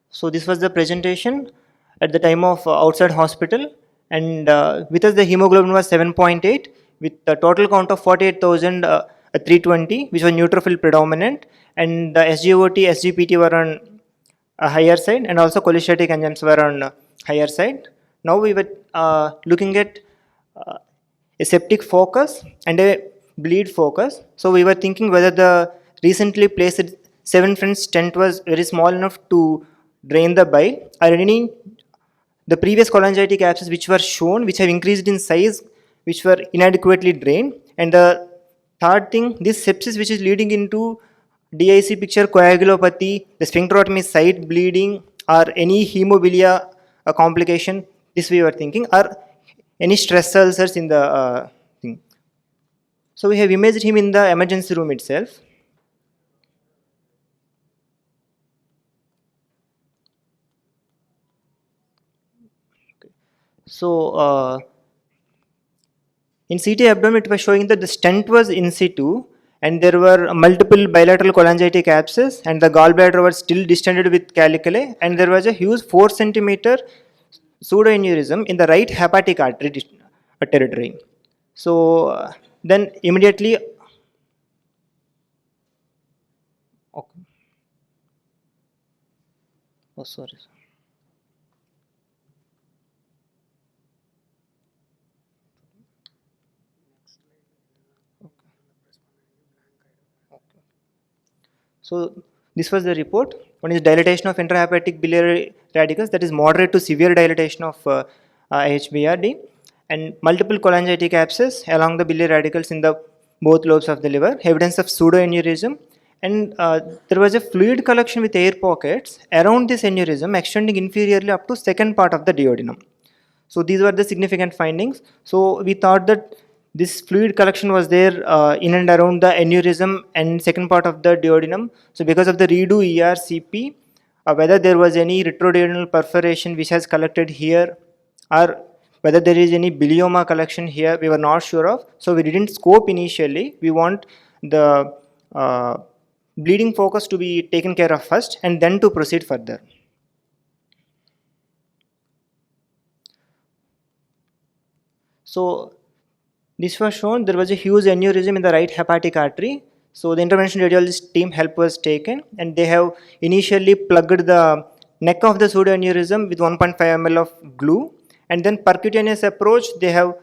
So this was the presentation at the time of outside hospital, and with us the hemoglobin was 7.8 with a total count of 48,320, which was neutrophil predominant, and the SGOT, SGPT were on a higher side, and also cholestatic enzymes were on a higher side. Now we were looking at a septic focus and a bleed focus. So we were thinking whether the recently placed 7 French stent was very small enough to drain the bile, or any the previous cholangitic abscess which were shown, which have increased in size, which were inadequately drained. And the third thing, this sepsis which is leading into DIC picture, coagulopathy, the sphincterotomy site bleeding, or any hemobilia complication, this we were thinking, or any stress ulcers in the thing. So we have imaged him in the emergency room itself. So in CT abdomen, it was showing that the stent was in situ, and there were multiple bilateral cholangitic abscess, and the gallbladder was still distended with calculi, and there was a huge 4 centimeter pseudoaneurysm in the right hepatic artery territory. So then immediately, okay. Oh, sorry. So this was the report. One is dilatation of intrahepatic biliary radicals, that is moderate to severe dilatation of IHBRD, and multiple cholangitic abscess along the biliary radicals in the both lobes of the liver, evidence of pseudoaneurysm, and there was a fluid collection with air pockets around this aneurysm extending inferiorly up to second part of the duodenum. So these were the significant findings. So we thought that this fluid collection was there in and around the aneurysm and second part of the duodenum. So because of the redo ERCP, whether there was any retroduodenal perforation which has collected here, or whether there is any bilioma collection here, we were not sure of. So we didn't scope initially. We want the bleeding focus to be taken care of first and then to proceed further. So this was shown, there was a huge aneurysm in the right hepatic artery. So the intervention radiologist team help was taken, and they have initially plugged the neck of the pseudoaneurysm with 1.5 ml of glue, and then percutaneous approach they have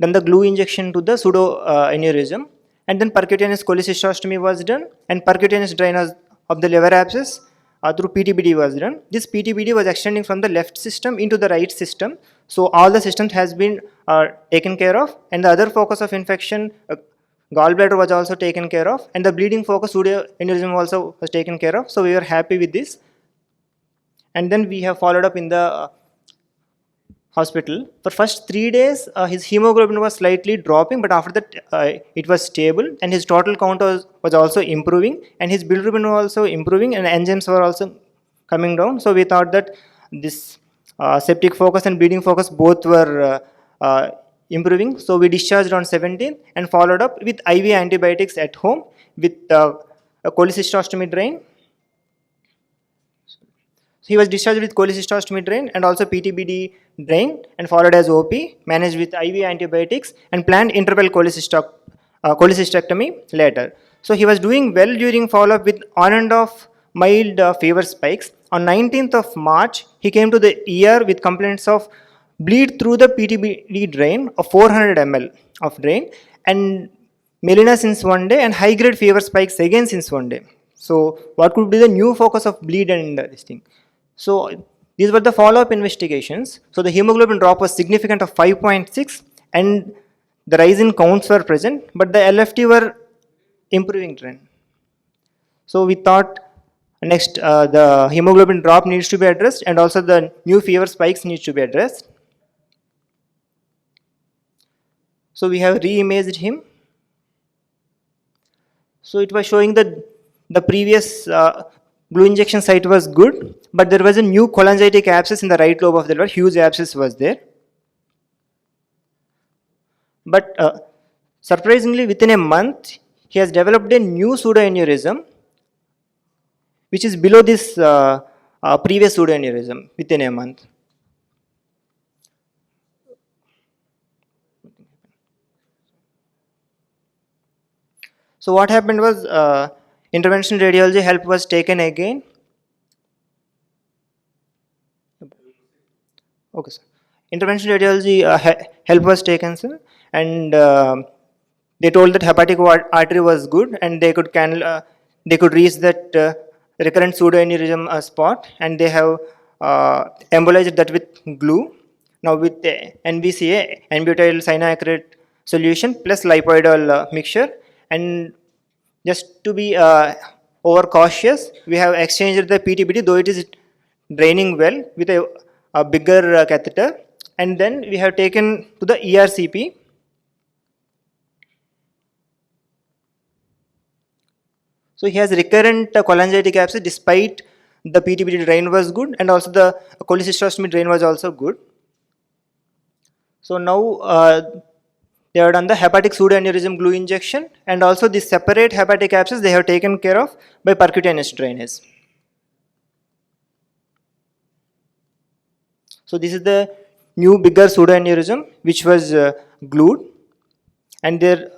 done the glue injection to the pseudo aneurysm, and then percutaneous cholecystostomy was done, and percutaneous drainage of the liver abscess through PTBD was done. This PTBD was extending from the left system into the right system, so all the systems has been taken care of, and the other focus of infection, gallbladder was also taken care of, and the bleeding focus pseudo aneurysm also was taken care of. So we were happy with this, and then we have followed up in the hospital. For first 3 days, his hemoglobin was slightly dropping, but after that it was stable, and his total count was also improving, and his bilirubin was also improving, and enzymes were also coming down. So we thought that this septic focus and bleeding focus both were improving. So we discharged on 17th and followed up with IV antibiotics at home with a cholecystostomy drain. So he was discharged with cholecystostomy drain and also PTBD drain, and followed as OP, managed with IV antibiotics, and planned interval cholecystectomy later. So he was doing well during follow-up with on and off mild fever spikes. On 19th of March, he came to the ER with complaints of bleed through the PTBD drain of 400 ml of drain, and melena since 1 day, and high-grade fever spikes again since 1 day. So what could be the new focus of bleed and this thing? So these were the follow-up investigations. So the hemoglobin drop was significant of 5.6, and the rise in counts were present, but the LFT were improving trend. So we thought next the hemoglobin drop needs to be addressed, and also the new fever spikes needs to be addressed. So we have re-imaged him. So it was showing that the previous glue injection site was good, but there was a new cholangitic abscess in the right lobe of the liver. Huge abscess was there. But surprisingly, within a month, he has developed a new pseudoaneurysm, which is below this previous pseudoaneurysm within a month. So what happened was intervention radiology help was taken again. Okay, sir. Intervention radiology help was taken, sir, and they told that hepatic artery was good, and they could reach that recurrent pseudoaneurysm spot, and they have embolized that with glue. Now with the NBCA, n-butyl cyanoacrylate solution plus lipoidal mixture, and just to be overcautious, we have exchanged the PTBD, though it is draining well, with a bigger catheter, and then we have taken to the ERCP. So he has recurrent cholangitic abscess despite the PTBD drain was good, and also the cholecystostomy drain was also good. So now they have done the hepatic pseudoaneurysm glue injection, and also the separate hepatic abscess they have taken care of by percutaneous drainage. So this is the new bigger pseudoaneurysm which was glued, and there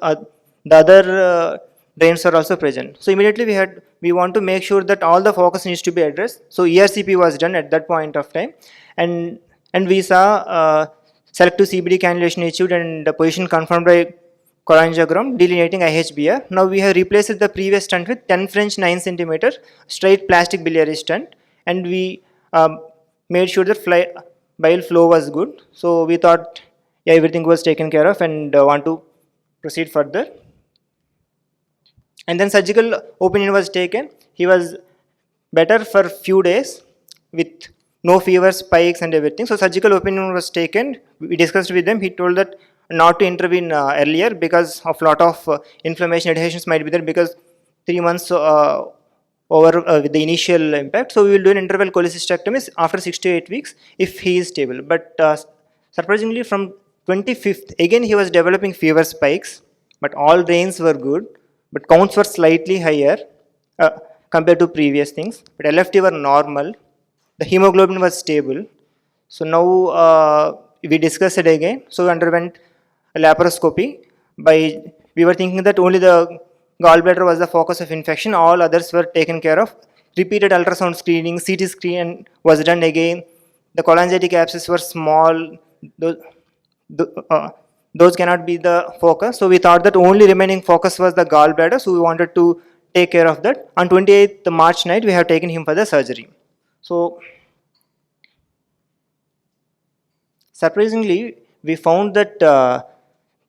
the other drains are also present. So immediately we want to make sure that all the focus needs to be addressed. So ERCP was done at that point of time, and we saw selective CBD cannulation achieved and the position confirmed by cholangiogram delineating IHBR. Now we have replaced the previous stent with 10 French 9 cm straight plastic biliary stent, and we made sure that bile flow was good. So we thought everything was taken care of, and want to proceed further. And then surgical opinion was taken. He was better for few days with no fever spikes and everything. So surgical opinion was taken. We discussed with them. He told that not to intervene earlier because of lot of inflammation, adhesions might be there, because 3 months over with the initial impact. So we will do an interval cholecystectomy after 6 to 8 weeks if he is stable. But surprisingly, from 25th, again he was developing fever spikes, but all drains were good, but counts were slightly higher compared to previous things. But LFT were normal. The hemoglobin was stable. So now we discussed it again. So we underwent a laparoscopy. We were thinking that only the gallbladder was the focus of infection. All others were taken care of. Repeated ultrasound screening, CT screen was done again. The cholangitic abscesses were small. Those cannot be the focus. So we thought that only remaining focus was the gallbladder. So we wanted to take care of that. On 28th March night, we have taken him for the surgery. So surprisingly, we found that the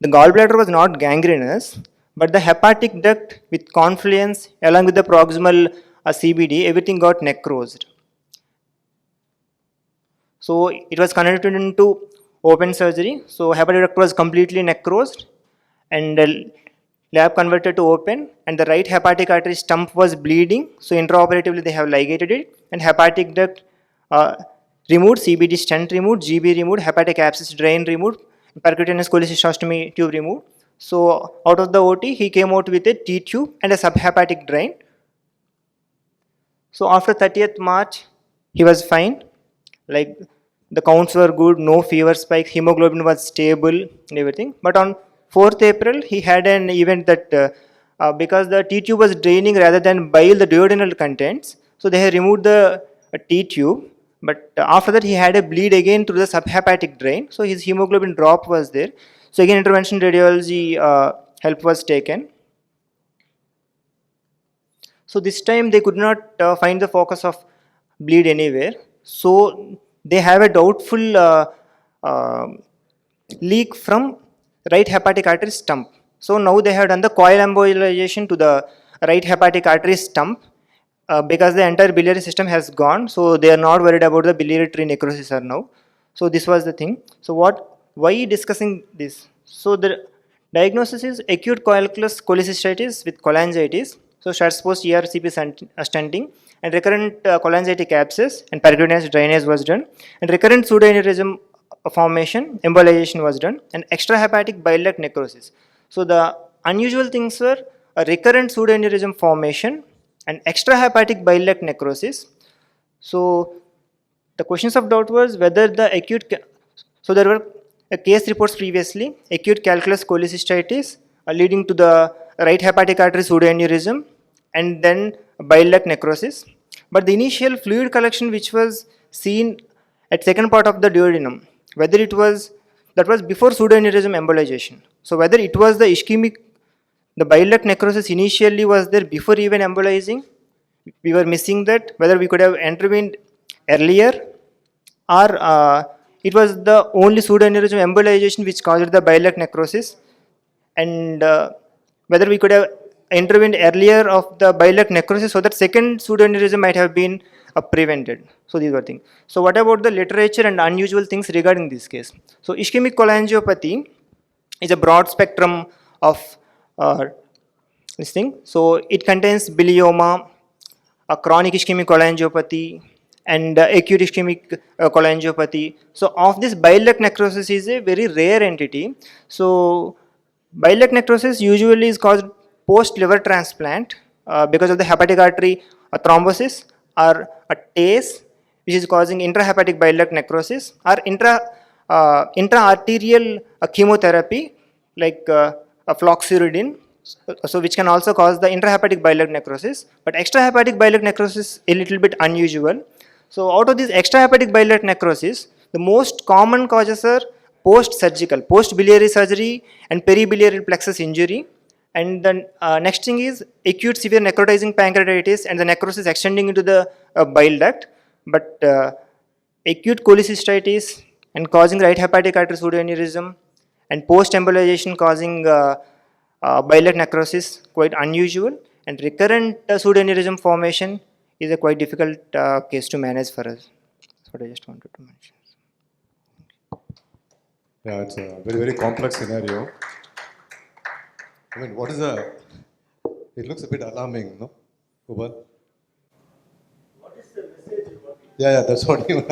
gallbladder was not gangrenous, but the hepatic duct with confluence along with the proximal CBD, everything got necrosed. So it was converted into open surgery. So hepatic duct was completely necrosed and lab converted to open, and the right hepatic artery stump was bleeding. So intraoperatively they have ligated it, and hepatic duct removed, CBD stent removed, GB removed, hepatic abscess drain removed, percutaneous cholecystostomy tube removed. So out of the OT, he came out with a T tube and a subhepatic drain. So after 30th March, he was fine. Like the counts were good, no fever spike, hemoglobin was stable and everything. But on 4th April, he had an event that because the T tube was draining rather than bile, the duodenal contents, so they had removed the T tube. But after that, he had a bleed again through the subhepatic drain. So his hemoglobin drop was there. So again, intervention radiology help was taken. So this time they could not find the focus of bleed anywhere. So they have a doubtful leak from right hepatic artery stump. So now they have done the coil embolization to the right hepatic artery stump because the entire biliary system has gone. So they are not worried about the biliary tree necrosis now. So this was the thing. So why discussing this? So the diagnosis is acute coiloculous cholecystitis with cholangitis. So Schatz's post ERCP stenting and recurrent cholangitic abscess and percutaneous drainage was done, and recurrent pseudoaneurysm formation, embolization was done, and extrahepatic bile duct necrosis. So the unusual things were a recurrent pseudoaneurysm formation and extrahepatic bile duct necrosis. So the questions of doubt was whether the acute, so there were case reports previously, acute calculus cholecystitis leading to the right hepatic artery pseudoaneurysm and then bile duct necrosis. But the initial fluid collection which was seen at second part of the duodenum, whether it was, that was before pseudoaneurysm embolization. So whether it was the ischemic, the bile duct necrosis initially was there before even embolizing, we were missing that, whether we could have intervened earlier, or it was the only pseudoaneurysm embolization which caused the bile duct necrosis, and whether we could have intervened earlier of the bile duct necrosis so that second pseudoaneurysm might have been prevented. So these were things. So what about the literature and unusual things regarding this case? So ischemic cholangiopathy is a broad spectrum of this thing. So it contains bilioma, a chronic ischemic cholangiopathy, and acute ischemic cholangiopathy. So of this, bile duct necrosis is a very rare entity. So bile duct necrosis usually is caused post liver transplant because of the hepatic artery thrombosis, or a TACE, which is causing intrahepatic bile duct necrosis, or intra-arterial chemotherapy like floxuridine, so which can also cause the intrahepatic bile duct necrosis. But extrahepatic bile duct necrosis is a little bit unusual. So out of this extrahepatic bile duct necrosis, the most common causes are post-surgical, post-biliary surgery and peribiliary plexus injury. And then next thing is acute severe necrotizing pancreatitis and the necrosis extending into the bile duct. But acute cholecystitis and causing right hepatic artery pseudoaneurysm and post-embolization causing bile duct necrosis quite unusual, and recurrent pseudoaneurysm formation is a quite difficult case to manage for us. That's what I just wanted to mention. Yeah, it's a very, very complex scenario. I mean, what is the, it looks a bit alarming, no? Ubal? What is the message? Yeah, that's what you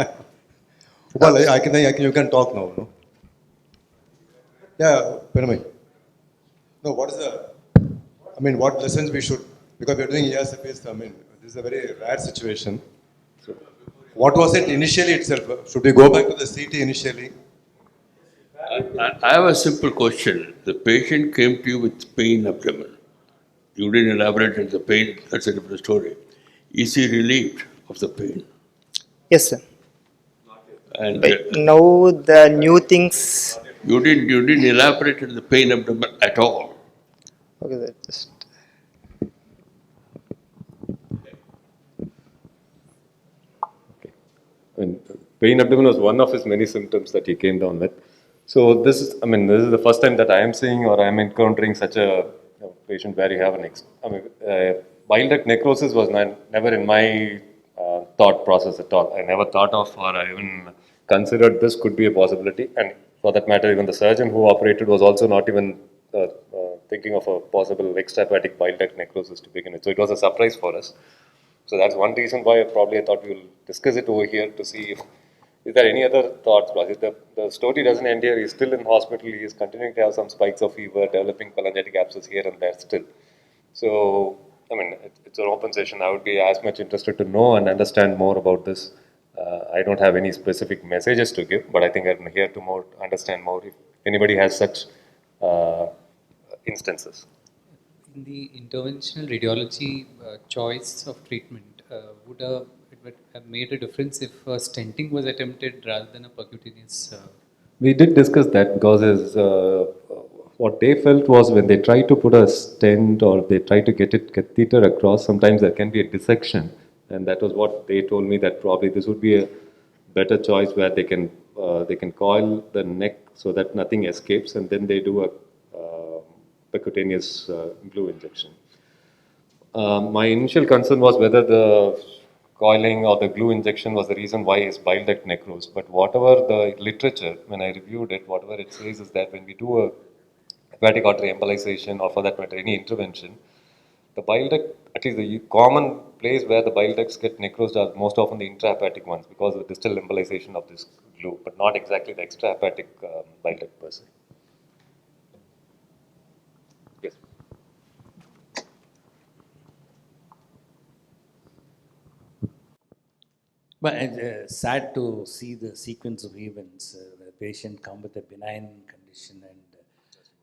Ubal, you can talk now, no? Yeah, Peramai. No, what is the, I mean, what lessons we should, because we're doing years based, I mean, this is a very rare situation. So, what was it initially itself? Should we go back to the CT initially? I have a simple question. The patient came to you with pain abdomen. You didn't elaborate on the pain, that's a different story. Is he relieved of the pain? Yes, sir. And Now the new things. you didn't elaborate on the pain abdomen at all. Okay, sir. Just And pain abdomen was one of his many symptoms that he came down with. So this is, I mean, this is the first time that I am seeing or I am encountering such a patient where you have bile duct necrosis was never in my thought process at all. I never thought of or I even considered this could be a possibility. And for that matter, even the surgeon who operated was also not even thinking of a possible extrahepatic bile duct necrosis to begin with. So it was a surprise for us. So that's one reason why I thought we will discuss it over here to see if is there any other thoughts. The story doesn't end here. He's still in hospital. He is continuing to have some spikes of fever, developing cholangitic abscess here and there still. So, I mean, it's an open session. I would be as much interested to know and understand more about this. I don't have any specific messages to give, but I think I'm here to understand more if anybody has such instances. In the interventional radiology choice of treatment, it would have made a difference if stenting was attempted rather than a percutaneous? We did discuss that because what they felt was when they try to put a stent or they try to get it catheter across, sometimes there can be a dissection, and that was what they told me that probably this would be a better choice where they can coil the neck so that nothing escapes, and then they do a percutaneous glue injection. My initial concern was whether the coiling or the glue injection was the reason why his bile duct necrosed. But whatever the literature, when I reviewed it, whatever it says is that when we do a hepatic artery embolization or for that matter any intervention, the bile duct, at least the common place where the bile ducts get necrosed are most often the intrahepatic ones because of the distal embolization of this glue, but not exactly the extrahepatic bile duct per se. Yes. But it's sad to see the sequence of events. The patient come with a benign condition,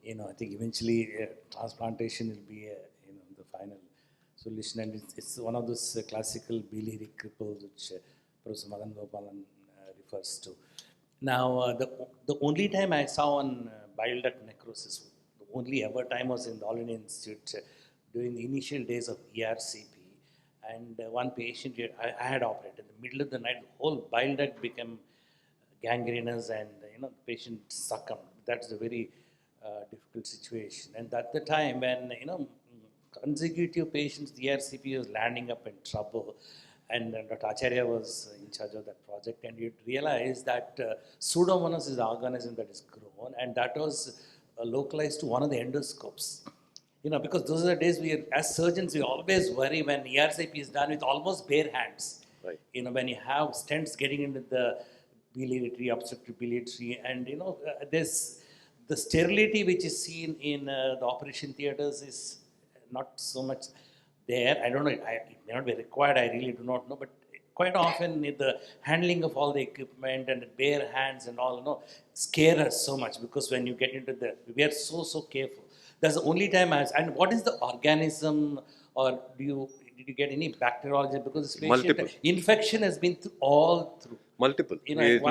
and I think eventually transplantation will be the final solution. And it's one of those classical biliary cripples which Professor Madan Gopalan refers to. Now, the only time I saw on bile duct necrosis, the only ever time was in the All India Institute during the initial days of ERCP. And one patient here, I had operated in the middle of the night, the whole bile duct became gangrenous, and the patient succumbed. That's a very difficult situation. And at the time when consecutive patients, the ERCP was landing up in trouble, and Dr. Acharya was in charge of that project, and you'd realize that Pseudomonas is the organism that is grown, and that was localized to one of the endoscopes. Because those are the days as surgeons, we always worry when ERCP is done with almost bare hands. Right. When you have stents getting into the biliary tree, obstructive biliary tree, and there's the sterility which is seen in the operation theaters is not so much there. I don't know, it may not be required, I really do not know, but quite often the handling of all the equipment and the bare hands and all, scare us so much, because when you get into we are so careful. That's the only time and what is the organism, or did you get any bacteriology? Because this patient, Multiple. Infection has been all through. Multiple. It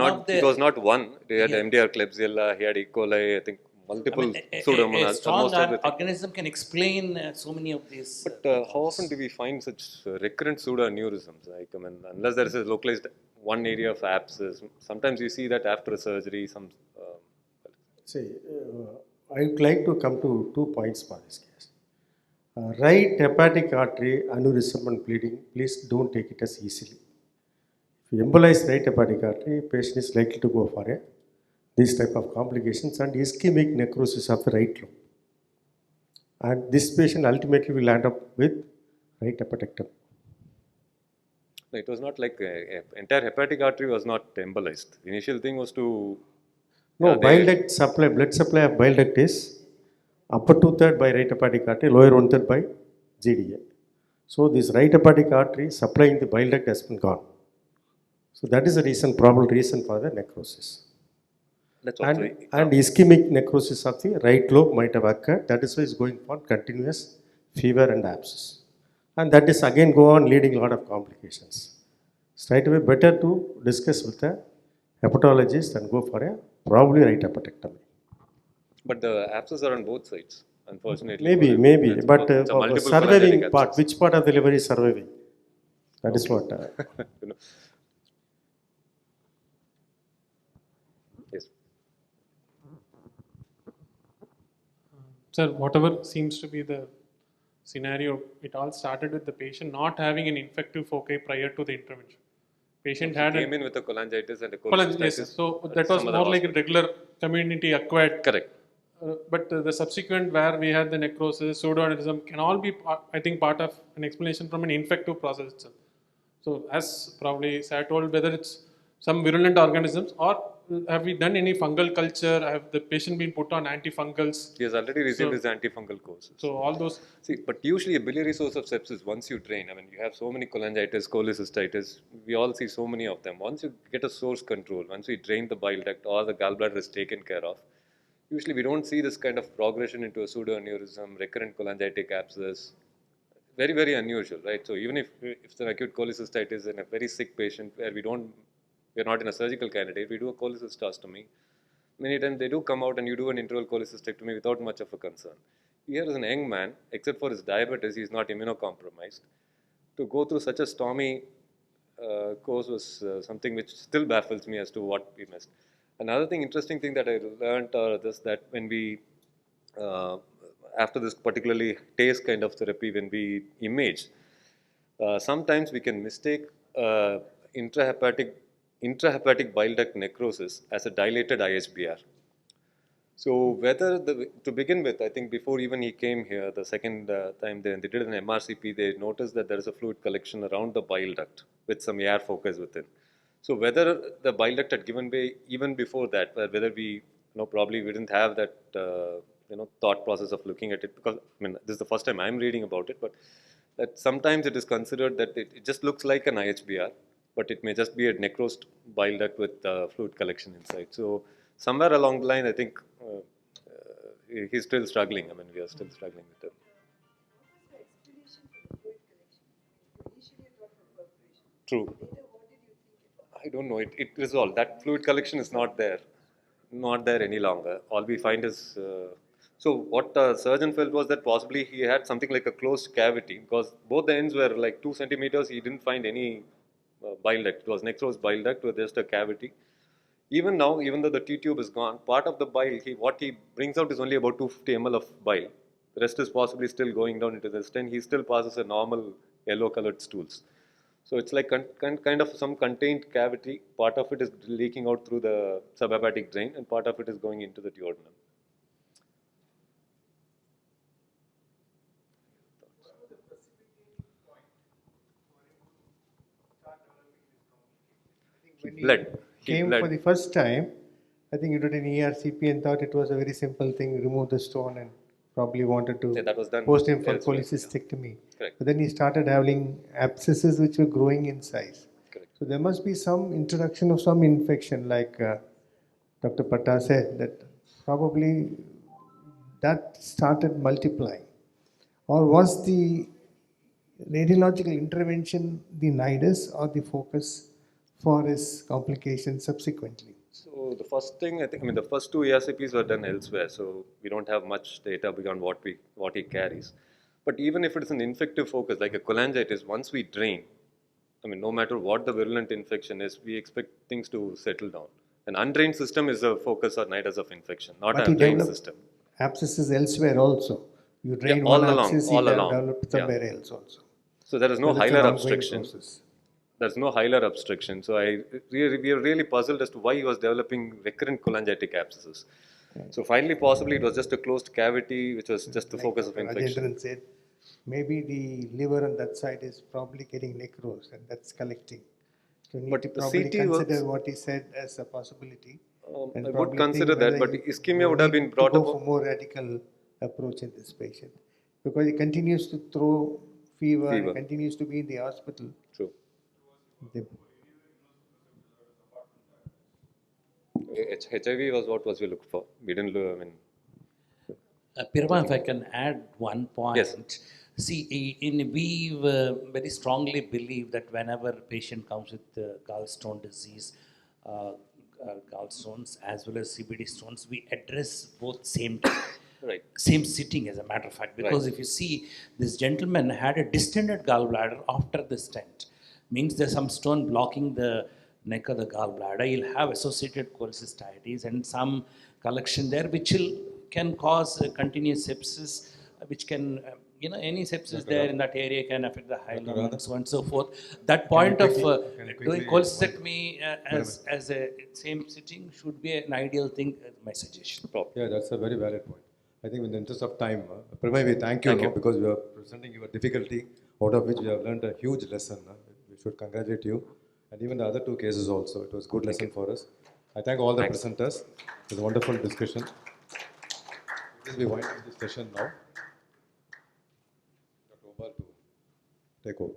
was not one. They had MDR Klebsiella, he had E. coli, I think multiple Pseudomonas. A strong organism can explain so many of these. But how often do we find such recurrent pseudoaneurysms? Unless there is a localized one area of abscess, sometimes you see that after a surgery, I would like to come to 2 points for this case. Right hepatic artery aneurysm and bleeding, please don't take it as easily. If you embolize right hepatic artery, patient is likely to go for these type of complications and ischemic necrosis of the right lobe. And this patient ultimately will end up with right hepatectomy. No, it was not like entire hepatic artery was not embolized. The initial thing was to No, bile duct supply, blood supply of bile duct is upper 2/3 by right hepatic artery, lower 1/3 by GDA. So this right hepatic artery supplying the bile duct has been gone. So that is the reason, probable reason for the necrosis. And ischemic necrosis of the right lobe might have occurred. That is why it's going for continuous fever and abscess. And that is again go on leading a lot of complications. Straight away better to discuss with a hepatologist and go for a probably right hepatectomy. But the abscesses are on both sides, unfortunately. Maybe. But surviving abscess. part, which part of the liver is surviving? That is what. You know. Yes. Sir, whatever seems to be the scenario, it all started with the patient not having an infective foci prior to the intervention. Patient came in with a cholangitis and a cholecystitis. Yes, so that was more like a regular community acquired. Correct. But the subsequent where we had the necrosis, pseudoaneurysm can all be, I think, part of an explanation from an infective process itself. So as probably Sir told, whether it's some virulent organisms or have we done any fungal culture? Have the patient been put on antifungals? He has already received his antifungal courses. So all those. See, but usually a biliary source of sepsis, once you drain, I mean, you have so many cholangitis, cholecystitis, we all see so many of them. Once you get a source control, once we drain the bile duct or the gallbladder is taken care of, usually we don't see this kind of progression into a pseudoaneurysm, recurrent cholangitic abscess. Very, very unusual, right? So even if it's an acute cholecystitis in a very sick patient where we're not in a surgical candidate, we do a cholecystostomy. Many times they do come out and you do an intraoral cholecystectomy without much of a concern. Here is a young man, except for his diabetes, he is not immunocompromised. To go through such a stormy course was something which still baffles me as to what we missed. Another interesting thing that I learned is that when we, after this particularly TACE kind of therapy, when we image, sometimes we can mistake intrahepatic bile duct necrosis as a dilated ISBR. So whether, to begin with, I think before even he came here, the second time they did an MRCP, they noticed that there is a fluid collection around the bile duct with some air focus within. So whether the bile duct had given way even before that, whether we, probably we didn't have that, thought process of looking at it, because, I mean, this is the first time I'm reading about it, but that sometimes it is considered that it just looks like an IHBR, but it may just be a necrosed bile duct with fluid collection inside. So somewhere along the line, I think he's still struggling. I mean, we are still struggling with him. True. I don't know. It resolved. That fluid collection is not there any longer. All we find is so what the surgeon felt was that possibly he had something like a closed cavity, because both the ends were like 2 centimeters. He didn't find any bile duct. It was necrosed bile duct with just a cavity. Even now, even though the T-tube is gone, part of the bile, what he brings out is only about 250 ml of bile. The rest is possibly still going down into the stent. He still passes a normal yellow-colored stools. So it's like kind of some contained cavity. Part of it is leaking out through the subhepatic drain, and part of it is going into the duodenum. Blood. Came for the first time, I think you did an ERCP and thought it was a very simple thing, remove the stone and probably wanted to post him for cholecystectomy. Correct. But then he started having abscesses which were growing in size. Correct. So there must be some introduction of some infection, like Dr. Patta said, that probably that started multiplying. Or was the radiological intervention the nidus or the focus for his complications subsequently? So the first thing, the first 2 ERCPs were done elsewhere, so we don't have much data beyond what he carries. But even if it is an infective focus, like a cholangitis, once we drain, no matter what the virulent infection is, we expect things to settle down. An undrained system is a focus or nidus of infection, not a drained system. Abscesses elsewhere also. You drain one abscess, you develop somewhere else also. So there is no hilar obstruction. There's no hilar obstruction. So we are really puzzled as to why he was developing recurrent cholangitic abscesses. So finally, possibly it was just a closed cavity, which was just the focus of infection. Rajendran said, maybe the liver on that side is probably getting necrosed and that's collecting. So you need to probably consider what he said as a possibility. And I would probably consider think that, whether but you ischemia would have need been to brought go about. for more radical approach in this patient, because he continues to throw fever, he Fever. continues to be in the hospital. True. The- HIV was what was we looked for. We didn't look, I mean. Pirma, if I can add one point. Yes. See, we very strongly believe that whenever a patient comes with gallstone disease, gallstones as well as CBD stones, we address both same time. Right. Same sitting, as a matter of fact, because if you see, this gentleman had a distended gallbladder after the stent, means there's some stone blocking the neck of the gallbladder. He'll have associated cholecystitis and some collection there, which can cause continuous sepsis, which can, any sepsis there in that area can affect the hilum and so on and so forth. That point of doing cholecystectomy as a same sitting should be an ideal thing, my suggestion. Yeah, that's a very valid point. I think in the interest of time, Pramay, we thank you, because we are presenting your difficulty, out of which we have learned a huge lesson. We should congratulate you. And even the other two cases also, it was a good lesson for us. I thank all the presenters. It was a wonderful discussion. We'll be winding this session now. Dr. Gopal to take over.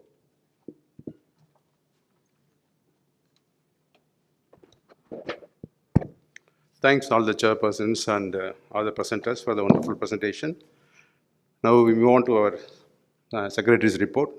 Thanks all the chairpersons and all the presenters for the wonderful presentation. Now we move on to our secretary's report.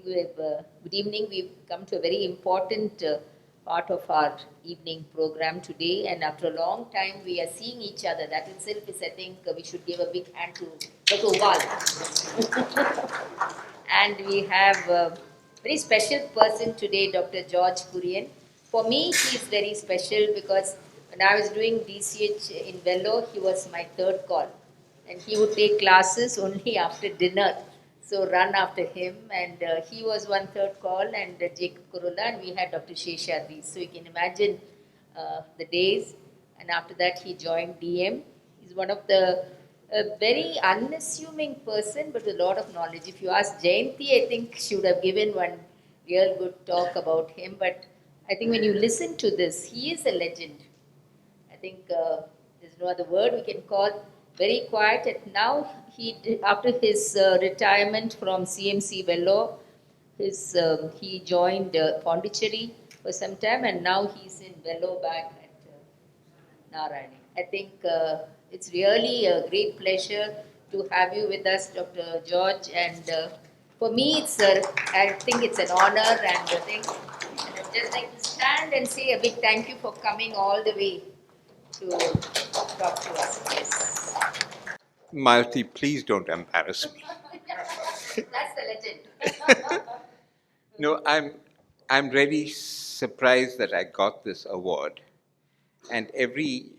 think good evening. We've come to a very important part of our evening program today, and after a long time, we are seeing each other. That itself is, I think, we should give a big hand to Dr. Wal. And we have a very special person today, Dr. George Kurian. For me, he is very special because when I was doing DCH in Vellore, he was my third call. And he would take classes only after dinner. So run after him. And he was one third call, and Jacob Kurula, and we had Dr. Sheshadri. So you can imagine the days. And after that, he joined DM. He's one of the a very unassuming person, but with a lot of knowledge. If you ask Jayanti, I think she would have given one real good talk about him. But I think when you listen to this, he is a legend. I think there's no other word we can call. Very quiet. And now after his retirement from CMC Vellore, he joined Pondicherry for some time, and now he's in Vellore back at Narayani. I think it's really a great pleasure to have you with us, Dr. George. And for me, I think it's an honor and a thing. And I'd just like to stand and say a big thank you for coming all the way to talk to us. Yes. Malti, please don't embarrass me. That's the legend. No, I'm really surprised that I got this award. And every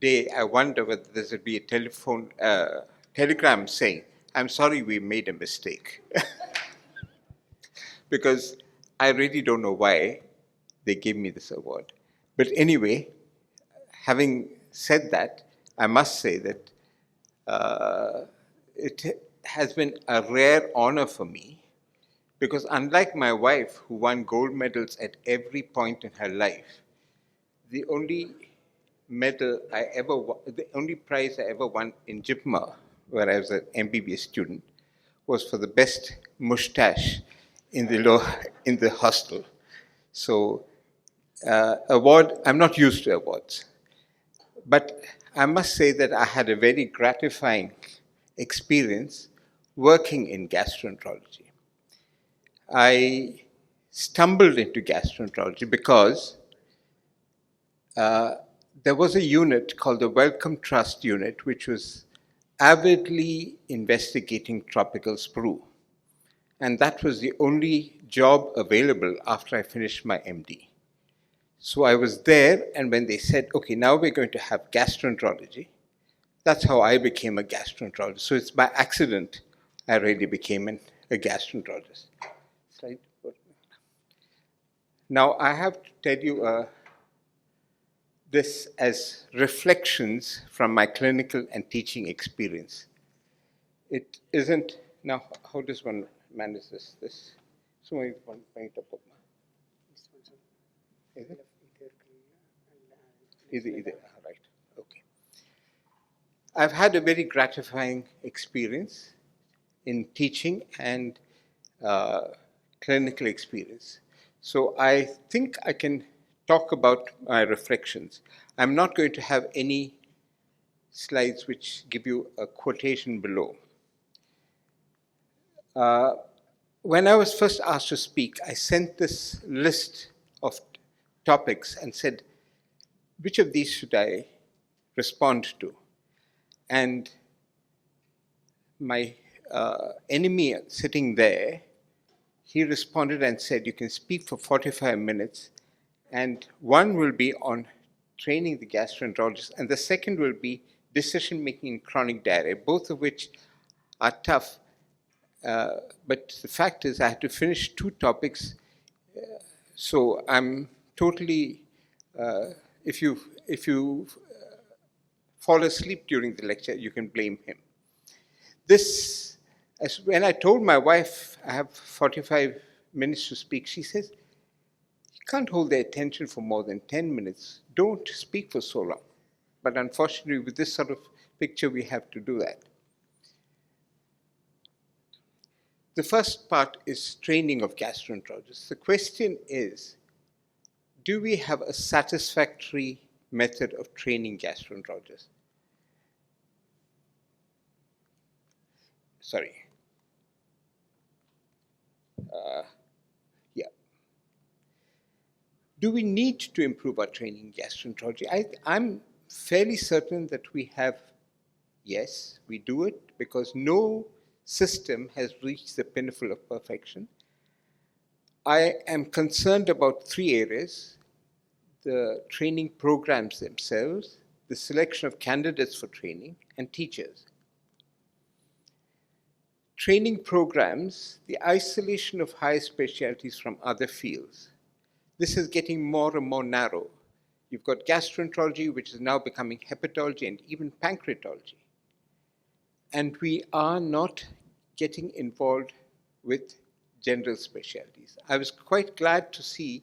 day I wonder whether there would be a telegram saying, "I'm sorry, we made a mistake." Because I really don't know why they gave me this award. But anyway, having said that, I must say that it has been a rare honor for me, because unlike my wife, who won gold medals at every point in her life, the only the only prize I ever won in JIPMA, where I was an MBBS student, was for the best mustache in the hostel. So, I'm not used to awards. But I must say that I had a very gratifying experience working in gastroenterology. I stumbled into gastroenterology because there was a unit called the Wellcome Trust Unit, which was avidly investigating tropical sprue. And that was the only job available after I finished my MD. So I was there, and when they said, okay, now we're going to have gastroenterology, that's how I became a gastroenterologist. So it's by accident I really became a gastroenterologist. Now I have to tell you this as reflections from my clinical and teaching experience. It isn't, now how does one manage this? So I want to paint up. Is it? Right, okay. I've had a very gratifying experience in teaching and clinical experience. So I think I can talk about my reflections. I'm not going to have any slides which give you a quotation below. When I was first asked to speak, I sent this list of topics and said, which of these should I respond to? And my enemy sitting there, he responded and said, you can speak for 45 minutes, and one will be on training the gastroenterologist, and the second will be decision-making in chronic diarrhea, both of which are tough. But the fact is I had to finish two topics, so I'm totally, if you fall asleep during the lecture, you can blame him. When I told my wife I have 45 minutes to speak, she says, you can't hold their attention for more than 10 minutes. Don't speak for so long. But unfortunately, with this sort of picture, we have to do that. The first part is training of gastroenterologists. The question is, do we have a satisfactory method of training gastroenterologists? Sorry. Yeah. Do we need to improve our training in gastroenterology? I'm fairly certain that we have, yes, we do it because no system has reached the pinnacle of perfection. I am concerned about three areas: the training programs themselves, the selection of candidates for training, and teachers. Training programs, the isolation of higher specialties from other fields. This is getting more and more narrow. You've got gastroenterology, which is now becoming hepatology and even pancreatology. And we are not getting involved with general specialties. I was quite glad to see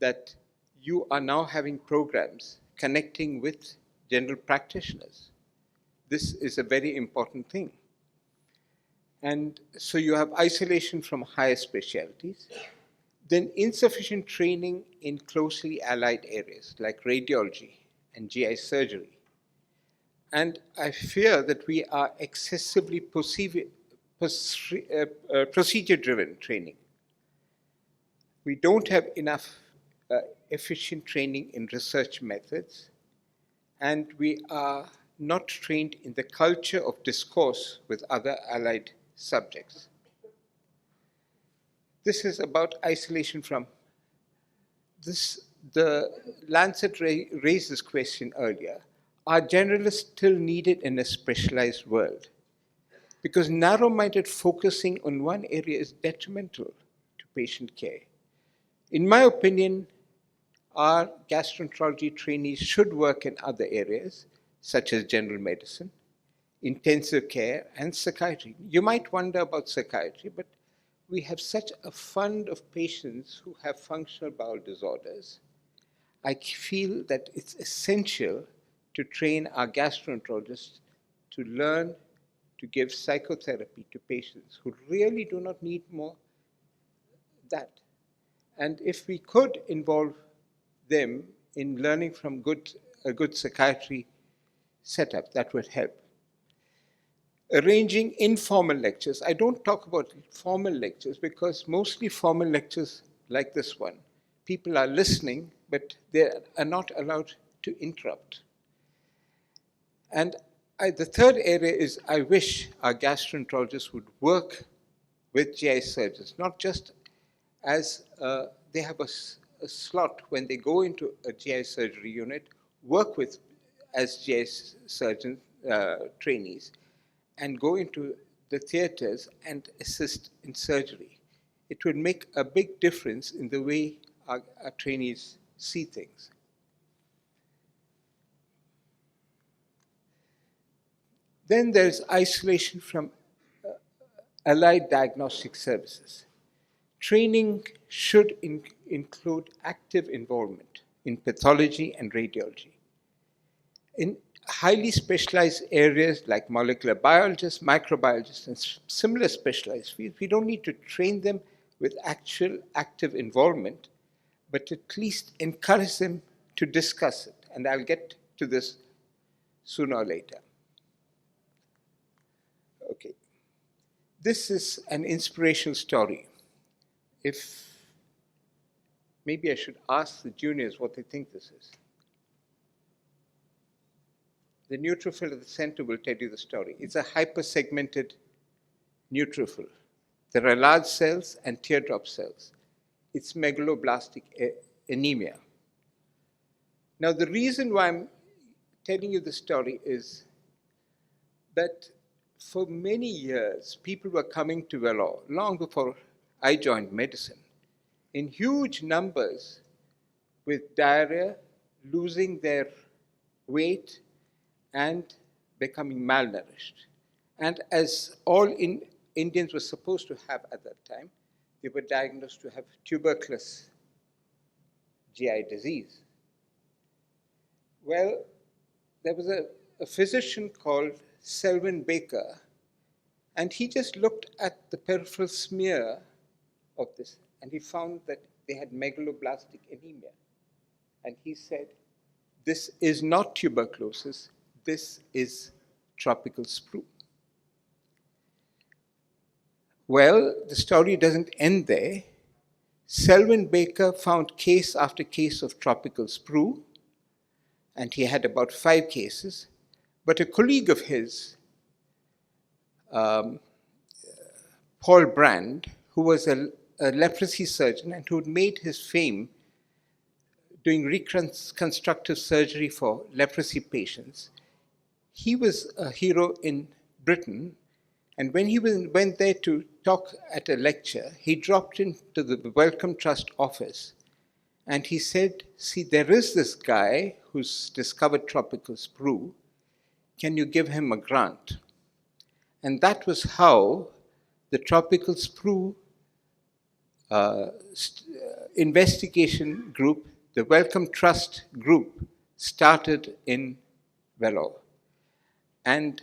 that you are now having programs connecting with general practitioners. This is a very important thing. And so you have isolation from higher specialties, then insufficient training in closely allied areas like radiology and GI surgery. And I fear that we are excessively procedure-driven training. We don't have enough efficient training in research methods, and we are not trained in the culture of discourse with other allied subjects. This is about isolation from this. The Lancet raised this question earlier. Are generalists still needed in a specialized world? Because narrow-minded focusing on one area is detrimental to patient care. In my opinion, our gastroenterology trainees should work in other areas, such as general medicine, intensive care, and psychiatry. You might wonder about psychiatry, but we have such a fund of patients who have functional bowel disorders. I feel that it's essential to train our gastroenterologists to learn to give psychotherapy to patients who really do not need more that. And if we could involve them in learning from a good psychiatry setup, that would help. Arranging informal lectures. I don't talk about formal lectures because mostly formal lectures like this one, people are listening, but they are not allowed to interrupt. And the third area is I wish our gastroenterologists would work with GI surgeons, not just as they have a slot when they go into a GI surgery unit, work with as GI surgeon trainees, and go into the theaters and assist in surgery. It would make a big difference in the way our trainees see things. Then there's isolation from allied diagnostic services. Training should include active involvement in pathology and radiology. In highly specialized areas like molecular biologists, microbiologists, and similar specialized fields, we don't need to train them with actual active involvement, but at least encourage them to discuss it. And I'll get to this sooner or later. Okay. This is an inspirational story. Maybe I should ask the juniors what they think this is. The neutrophil at the center will tell you the story. It's a hypersegmented neutrophil. There are large cells and teardrop cells. It's megaloblastic anemia. Now, the reason why I'm telling you the story is that for many years, people were coming to Vellore, long before I joined medicine, in huge numbers with diarrhea, losing their weight, and becoming malnourished. And as all Indians were supposed to have at that time, they were diagnosed to have tuberculous GI disease. Well, there was a physician called Selwyn Baker, and he just looked at the peripheral smear of this, and he found that they had megaloblastic anemia. And he said, this is not tuberculosis, this is tropical sprue. Well, the story doesn't end there. Selwyn Baker found case after case of tropical sprue, and he had about 5 cases. But a colleague of his, Paul Brand, who was a leprosy surgeon and who had made his fame doing reconstructive surgery for leprosy patients, he was a hero in Britain. And when he went there to talk at a lecture, he dropped into the Wellcome Trust office and he said, see, there is this guy who's discovered tropical sprue. Can you give him a grant? And that was how the tropical sprue investigation group, the Wellcome Trust group, started in Vellore. And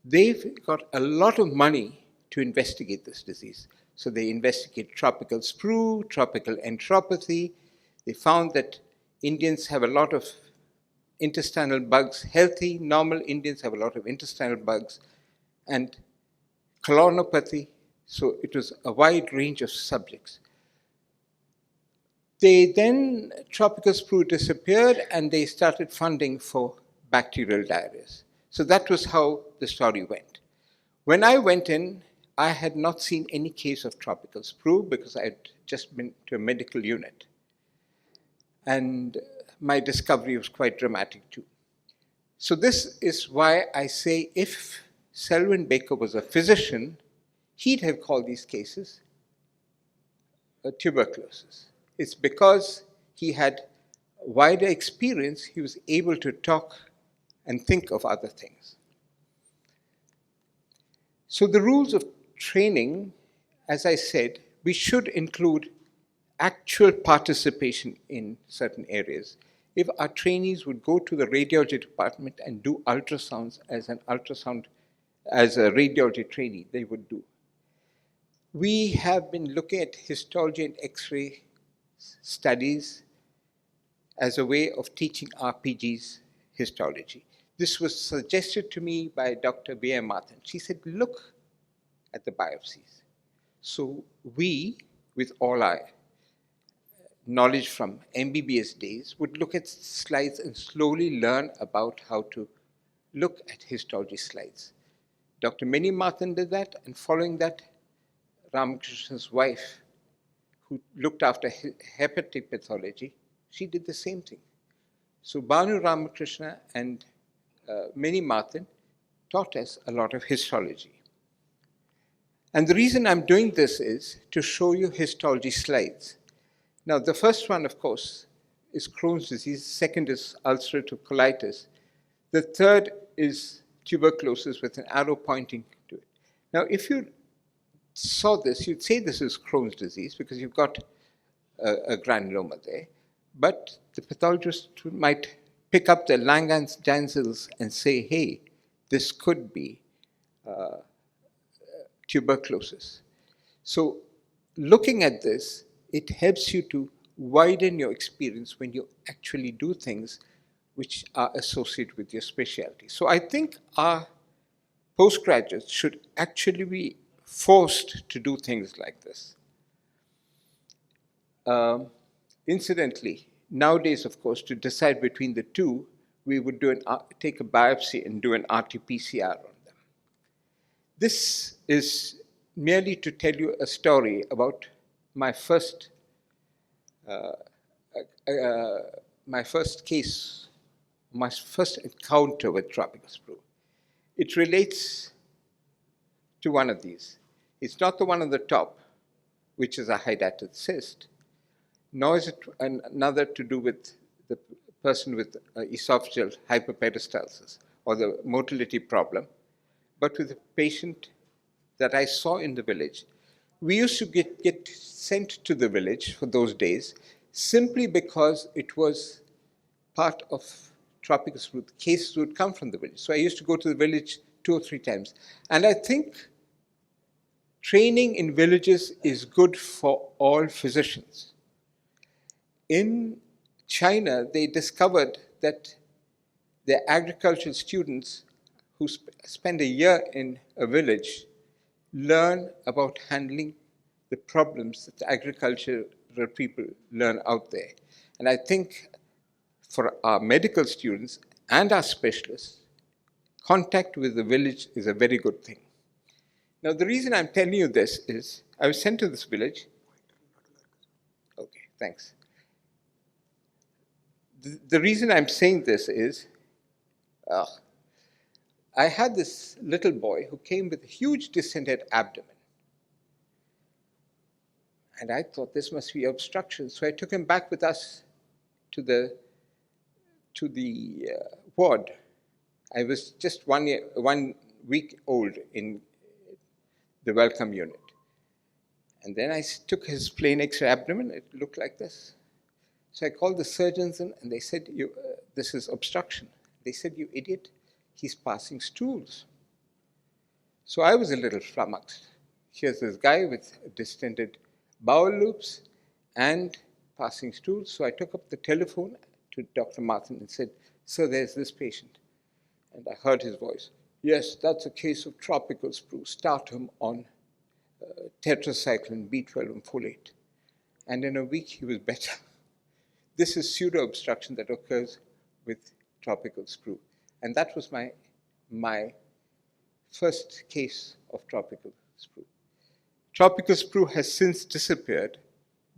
they've got a lot of money to investigate this disease. So they investigate tropical sprue, tropical enteropathy. They found that Indians have a lot of intestinal bugs. Healthy, normal Indians have a lot of intestinal bugs. And colonopathy. So it was a wide range of subjects. Tropical sprue disappeared and they started funding for bacterial diarrheas. So that was how the story went. When I went in, I had not seen any case of tropical sprue because I had just been to a medical unit. And my discovery was quite dramatic too. So this is why I say if Selwyn Baker was a physician, he'd have called these cases tuberculosis. It's because he had wider experience, he was able to talk and think of other things. So the rules of training, as I said, we should include actual participation in certain areas. If our trainees would go to the radiology department and do ultrasounds as a radiology trainee, they would do. We have been looking at histology and X-ray studies as a way of teaching RPGs histology. This was suggested to me by Dr. B.M. Martin. She said, look at the biopsies. So we, with all our knowledge from MBBS days, would look at slides and slowly learn about how to look at histology slides. Dr. Mini Martin did that, and following that, Ramakrishna's wife, who looked after hepatic pathology, she did the same thing. So Banu Ramakrishna and Mini Martin taught us a lot of histology. And the reason I'm doing this is to show you histology slides. Now, the first one, of course, is Crohn's disease. Second is ulcerative colitis. The third is tuberculosis with an arrow pointing to it. Now, if you saw this, you'd say this is Crohn's disease because you've got a granuloma there. But the pathologist might pick up the Langerhans-Janzels and say, hey, this could be tuberculosis. So looking at this, it helps you to widen your experience when you actually do things which are associated with your specialty. So I think our postgraduates should actually be forced to do things like this. Incidentally, nowadays, of course, to decide between the two, we would take a biopsy and do an RT-PCR on them. This is merely to tell you a story about my first case, my first encounter with tropical sprue. It relates to one of these. It's not the one on the top, which is a hydatid cyst, nor is it another to do with the person with esophageal hyperperistalsis or the motility problem, but with a patient that I saw in the village. We used to get sent to the village for those days simply because it was part of tropical sprue. The cases would come from the village. So I used to go to the village 2 or 3 times. And I think training in villages is good for all physicians. In China, they discovered that their agricultural students who spend a year in a village learn about handling the problems that agricultural people learn out there. And I think for our medical students and our specialists, contact with the village is a very good thing. Now, the reason I'm telling you this is I was sent to this village. Okay, thanks. The reason I'm saying this is I had this little boy who came with a huge distended abdomen. And I thought this must be obstruction. So I took him back with us to the ward. I was just 1 week old in the welcome unit. And then I took his plain X-ray abdomen. It looked like this. So I called the surgeons in, and they said, this is obstruction. They said, you idiot, he's passing stools. So I was a little flummoxed. Here's this guy with distended bowel loops and passing stools. So I took up the telephone to Dr. Martin and said, sir, there's this patient. And I heard his voice. Yes, that's a case of tropical sprue. Start him on tetracycline, B12 and folate. And in a week, he was better. This is pseudo-obstruction that occurs with tropical sprue. And that was my first case of tropical sprue. Tropical sprue has since disappeared,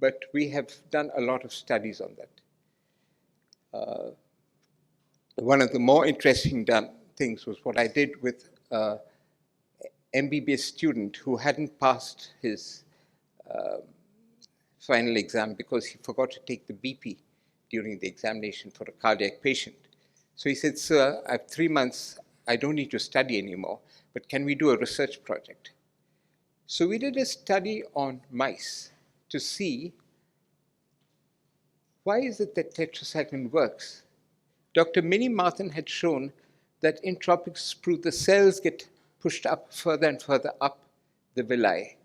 but we have done a lot of studies on that. One of the more interesting things was what I did with an MBBS student who hadn't passed his final exam because he forgot to take the BP during the examination for a cardiac patient. So he said, sir, I have 3 months, I don't need to study anymore, but can we do a research project? So we did a study on mice to see why is it that tetracycline works. Dr. Minnie Martin had shown that in tropical sprue, the cells get pushed up further and further up the villi.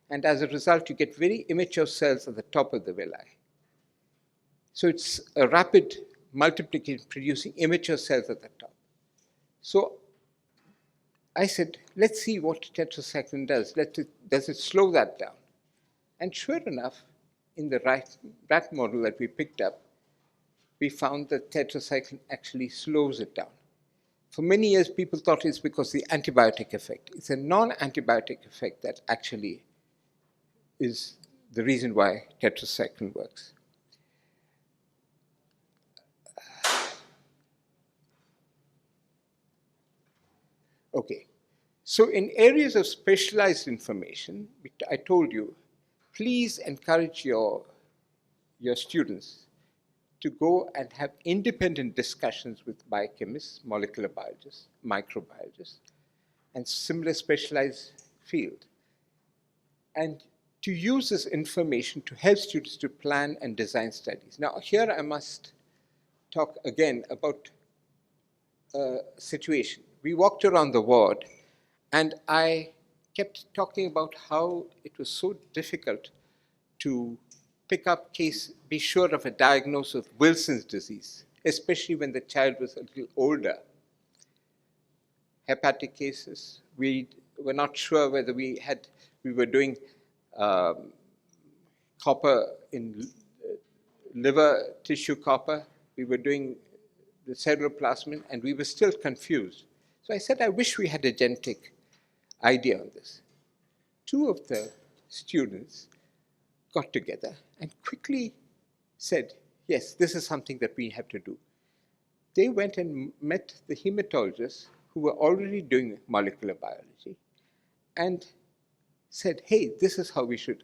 And as a result, you get very immature cells at the top of the villi. So it's a rapid multiplication producing immature cells at the top. So I said, let's see what tetracycline does. Does it slow that down? And sure enough, in the rat model that we picked up, we found that tetracycline actually slows it down. For many years, people thought it's because of the antibiotic effect. It's a non-antibiotic effect that actually is the reason why tetracycline works. Okay, so in areas of specialized information, I told you, please encourage your students to go and have independent discussions with biochemists, molecular biologists, microbiologists, and similar specialized field. And to use this information to help students to plan and design studies. Now, here I must talk again about a situation. We walked around the ward, and I kept talking about how it was so difficult to pick up be sure of a diagnosis of Wilson's disease, especially when the child was a little older. Hepatic cases, we were not sure whether we were doing copper in liver tissue copper, we were doing the cerebroplasmin, and we were still confused. So I said, I wish we had a genetic idea on this. 2 of the students got together and quickly said, yes, this is something that we have to do. They went and met the hematologists who were already doing molecular biology and said, hey, this is how we should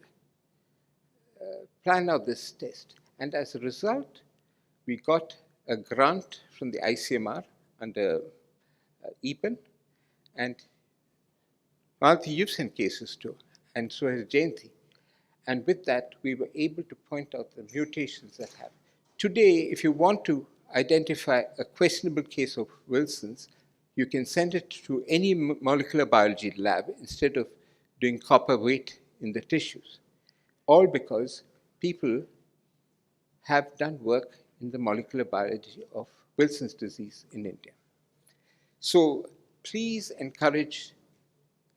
plan out this test. And as a result, we got a grant from the ICMR under EPEN, and Malti, you've sent cases too, and so has Jayanti. And with that, we were able to point out the mutations that have. Today, if you want to identify a questionable case of Wilson's, you can send it to any molecular biology lab instead of doing copper weight in the tissues. All because people have done work in the molecular biology of Wilson's disease in India. So please encourage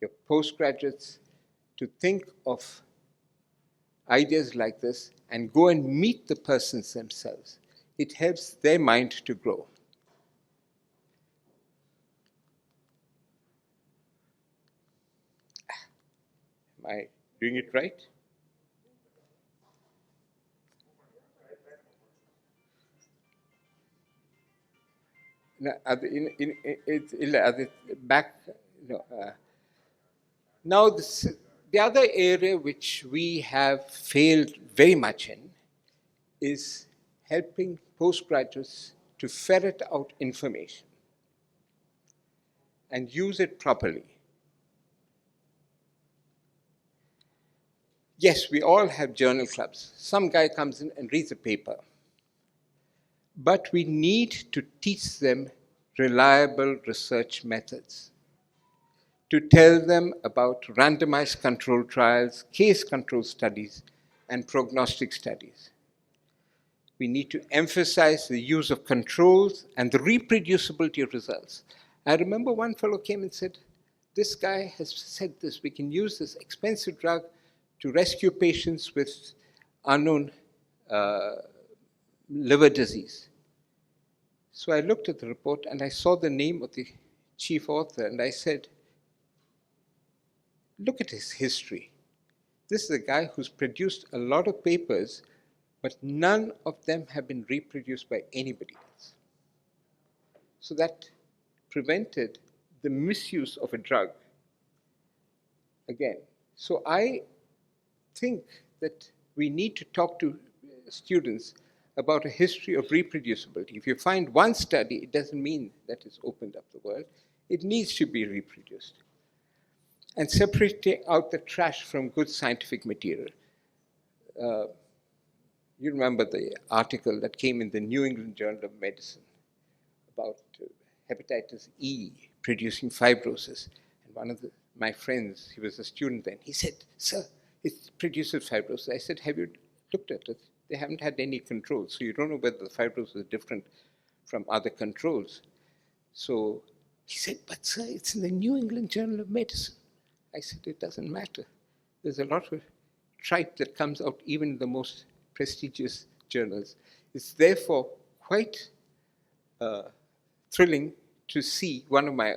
your postgraduates to think of ideas like this and go and meet the persons themselves. It helps their mind to grow. Am I doing it right? No, back, no, now, the other area which we have failed very much in is helping postgraduates to ferret out information and use it properly. Yes, we all have journal clubs. Some guy comes in and reads a paper. But we need to teach them reliable research methods, to tell them about randomized controlled trials, case control studies, and prognostic studies. We need to emphasize the use of controls and the reproducibility of results. I remember one fellow came and said, this guy has said this, we can use this expensive drug to rescue patients with unknown liver disease. So I looked at the report and I saw the name of the chief author and I said, look at his history. This is a guy who's produced a lot of papers, but none of them have been reproduced by anybody else. So that prevented the misuse of a drug again. So I think that we need to talk to students about a history of reproducibility. If you find one study, it doesn't mean that it's opened up the world. It needs to be reproduced. And separating out the trash from good scientific material. You remember the article that came in the New England Journal of Medicine about hepatitis E producing fibrosis. And one of my friends, he was a student then, he said, sir, it produces fibrosis. I said, have you looked at it? They haven't had any controls, so you don't know whether the fibrosis is different from other controls. So he said, but sir, it's in the New England Journal of Medicine. I said, it doesn't matter. There's a lot of tripe that comes out even in the most prestigious journals. It's therefore quite thrilling to see one of my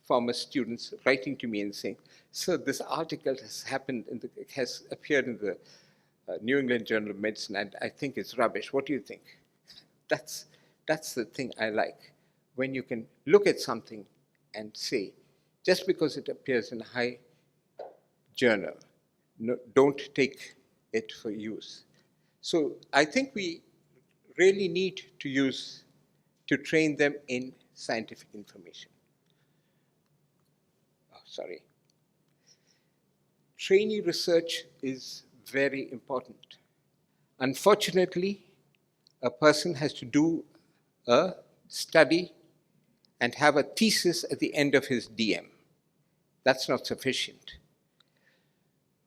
former students writing to me and saying, sir, this article has appeared in the New England Journal of Medicine, and I think it's rubbish. What do you think? That's the thing I like. When you can look at something and say, just because it appears in a high journal, no, don't take it for use. So I think we really need to train them in scientific information. Oh, sorry. Trainee research is very important. Unfortunately, a person has to do a study and have a thesis at the end of his DM. That's not sufficient.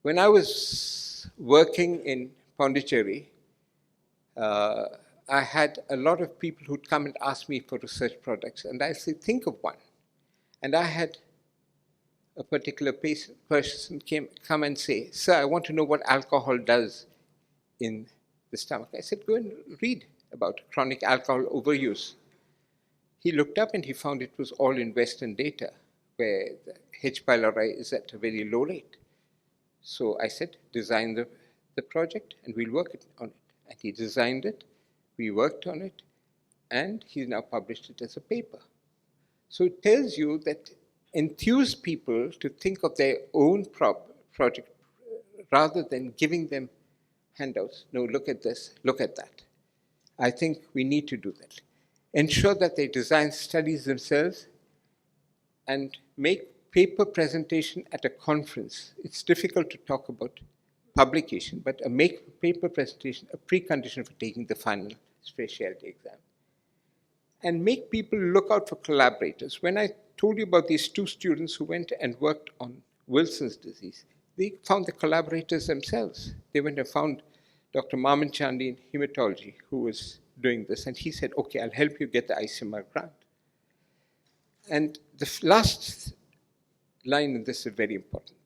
When I was working in Pondicherry, I had a lot of people who'd come and ask me for research projects, and I said, think of one. And I had a particular person come and say, sir, I want to know what alcohol does in the stomach. I said, go and read about chronic alcohol overuse. He looked up and he found it was all in Western data, where the H. pylori is at a very low rate. So I said, design the project and we'll work on it. And he designed it, we worked on it, and he's now published it as a paper. So it tells you that enthuse people to think of their own project rather than giving them handouts. No, look at this, look at that. I think we need to do that. Ensure that they design studies themselves and make paper presentation at a conference. It's difficult to talk about publication, but a paper presentation, a precondition for taking the final specialty exam. And make people look out for collaborators. When I told you about these two students who went and worked on Wilson's disease, they found the collaborators themselves. They went and found Dr. Maman Chandi in hematology, who was doing this, and he said, okay, I'll help you get the ICMR grant. And the last line in this is very important.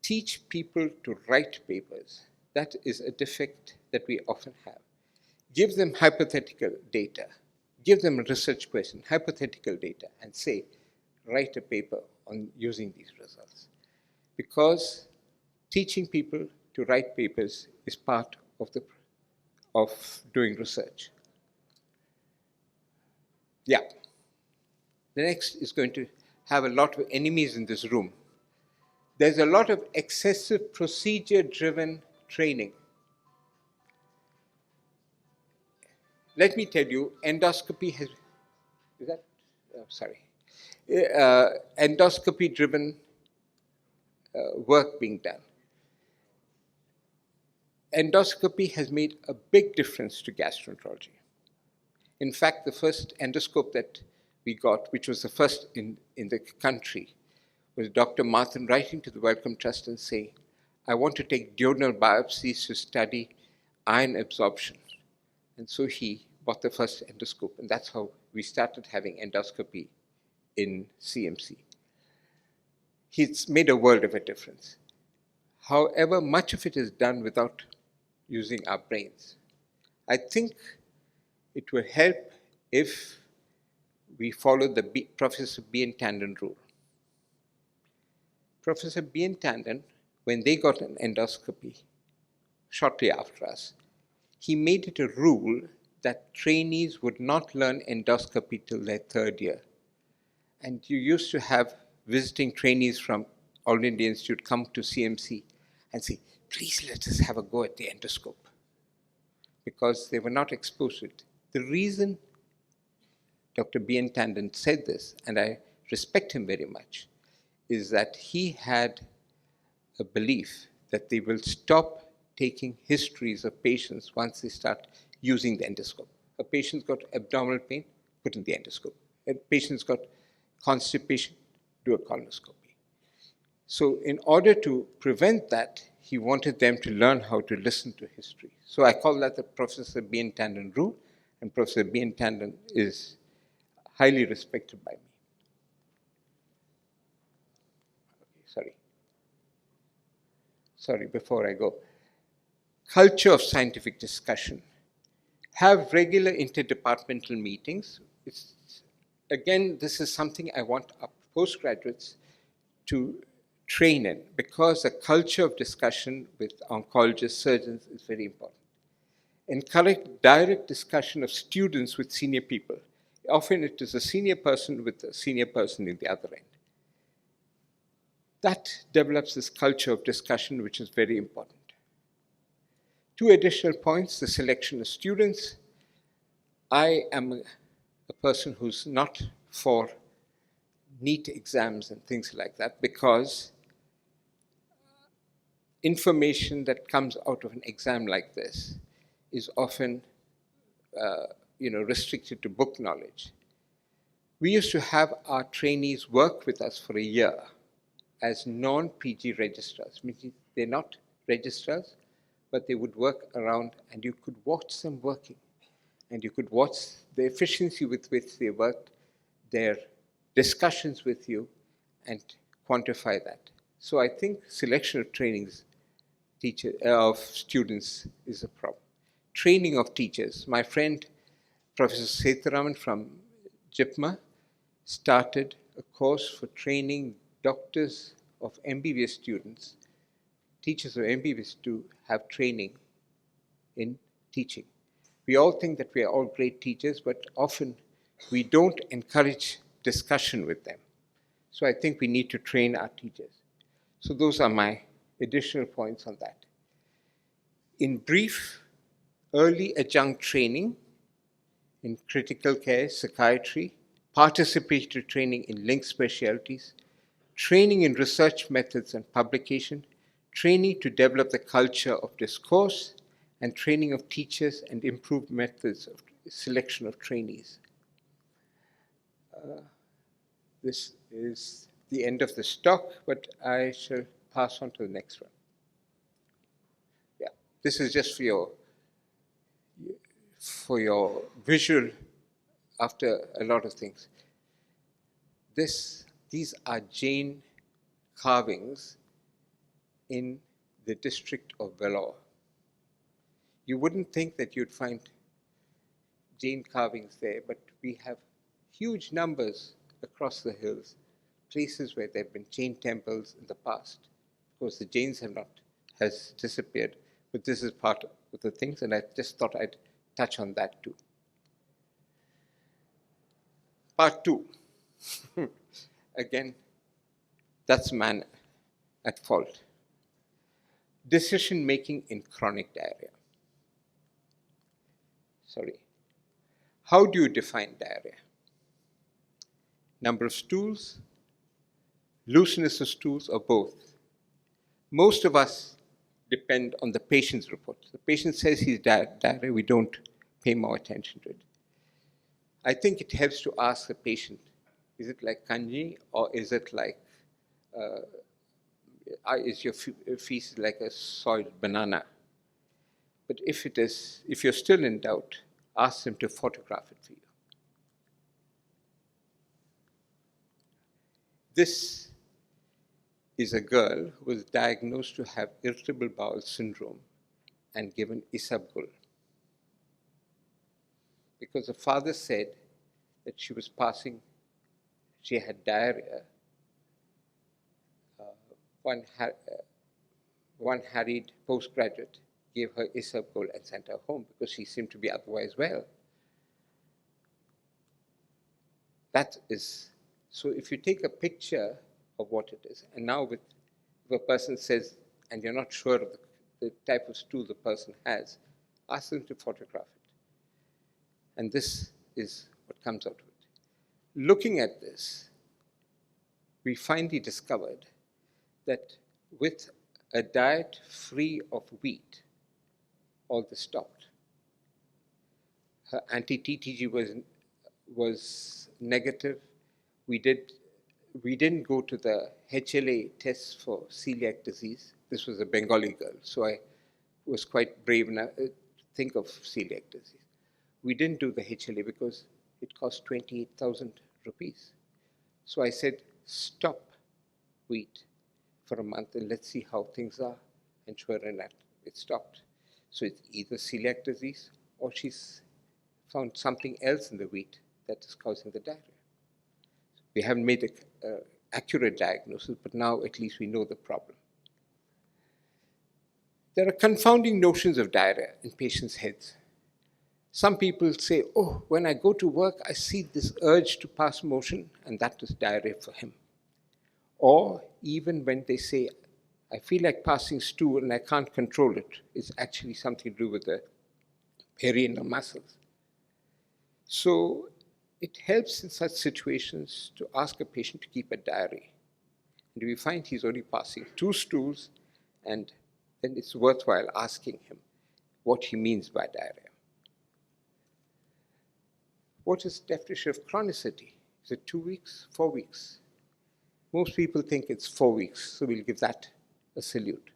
Teach people to write papers. That is a defect that we often have. Give them hypothetical data. Give them a research question, hypothetical data, and say, write a paper on using these results. Because teaching people to write papers is part of doing research. Yeah. The next is going to have a lot of enemies in this room. There's a lot of excessive procedure-driven training. Let me tell you, endoscopy has, is that, sorry, endoscopy-driven work being done. Endoscopy has made a big difference to gastroenterology. In fact, the first endoscope that we got, which was the first in the country, was Dr. Martin writing to the Wellcome Trust and saying, I want to take duodenal biopsies to study iron absorption. And so he bought the first endoscope, and that's how we started having endoscopy in CMC. It's made a world of a difference. However, much of it is done without using our brains. I think it will help if we follow the Professor B. Tandon rule. Professor B. Tandon, when they got an endoscopy shortly after us, he made it a rule that trainees would not learn endoscopy till their third year. And you used to have visiting trainees from All India Institute come to CMC and say, please let us have a go at the endoscope, because they were not exposed to it. The reason Dr. B. Tandon said this, and I respect him very much, is that he had a belief that they will stop taking histories of patients once they start using the endoscope. A patient's got abdominal pain, put in the endoscope. A patient's got constipation, do a colonoscopy. So in order to prevent that, he wanted them to learn how to listen to history. So I call that the Professor B. Tandon rule, and Professor B. Tandon is highly respected by me. Sorry, before I go. Culture of scientific discussion. Have regular interdepartmental meetings. Again, this is something I want our postgraduates to train in, because a culture of discussion with oncologists, surgeons is very important. Encourage direct discussion of students with senior people. Often it is a senior person with a senior person in the other end. That develops this culture of discussion, which is very important. Two additional points: the selection of students. I am a person who's not for NEET exams and things like that, because information that comes out of an exam like this is often restricted to book knowledge. We used to have our trainees work with us for a year as non-PG registrars, meaning they're not registrars, but they would work around, and you could watch them working, and you could watch the efficiency with which they worked, their discussions with you, and quantify that. So I think selection of trainings of students is a problem. Training of teachers. My friend, Professor Sethuraman from JIPMA, started a course for training doctors of MBBS students, teachers of MBBS, to have training in teaching. We all think that we are all great teachers, but often we don't encourage discussion with them. So I think we need to train our teachers. So those are my additional points on that. In brief, early adjunct training in critical care, psychiatry, participatory training in linked specialties, training in research methods and publication, training to develop the culture of discourse, and training of teachers and improved methods of selection of trainees. This is the end of the talk, but I shall pass on to the next one. Yeah, this is just for your visual after a lot of things. These are Jane carvings in the district of Vellore. You wouldn't think that you'd find Jain carvings there, but we have huge numbers across the hills, places where there have been Jain temples in the past. Of course, the Jains has disappeared, but this is part of the things, and I just thought I'd touch on that too. Part 2. Again, that's man at fault. Decision making in chronic diarrhea. Sorry. How do you define diarrhea? Number of stools, looseness of stools, or both? Most of us depend on the patient's report. The patient says he's diarrhea, we don't pay more attention to it. I think it helps to ask the patient, is it like kanji, or is it like, is your feces like a soiled banana? But if you're still in doubt, ask them to photograph it for you. This is a girl who was diagnosed to have irritable bowel syndrome and given isabgol, because the father said that she had diarrhea. One harried postgraduate gave her isabgol and sent her home because she seemed to be otherwise well. That is, so if you take a picture of what it is, and now if a person says, and you're not sure of the type of stool the person has, ask them to photograph it. And this is what comes out of it. Looking at this, we finally discovered that with a diet free of wheat, all this stopped. Her anti-TTG was negative. We didn't go to the HLA test for celiac disease. This was a Bengali girl, so I was quite brave enough to think of celiac disease. We didn't do the HLA because it cost 28,000 rupees. So I said, stop wheat for a month and let's see how things are. And sure enough, it stopped. So it's either celiac disease or she's found something else in the wheat that is causing the diarrhea. We haven't made an accurate diagnosis, but now at least we know the problem. There are confounding notions of diarrhea in patients' heads. Some people say, oh, when I go to work, I see this urge to pass motion, and that is diarrhea for him. Or even when they say, I feel like passing stool and I can't control it, it's actually something to do with the perineal muscles. So it helps in such situations to ask a patient to keep a diary. And we find he's only passing 2 stools, and then it's worthwhile asking him what he means by diarrhea. What is definition of chronicity? Is it 2 weeks, 4 weeks? Most people think it's 4 weeks, so we'll give that a salute.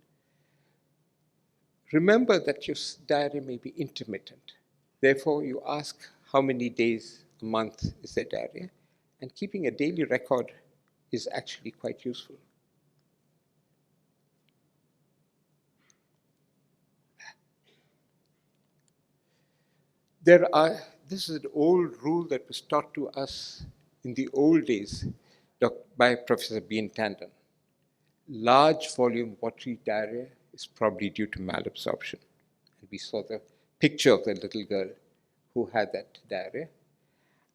Remember that your diarrhea may be intermittent. Therefore, you ask how many days a month is there diarrhea, and keeping a daily record is actually quite useful. This is an old rule that was taught to us in the old days by Professor B.N. Tandon. Large volume watery diarrhea is probably due to malabsorption. And we saw the picture of the little girl who had that diarrhea.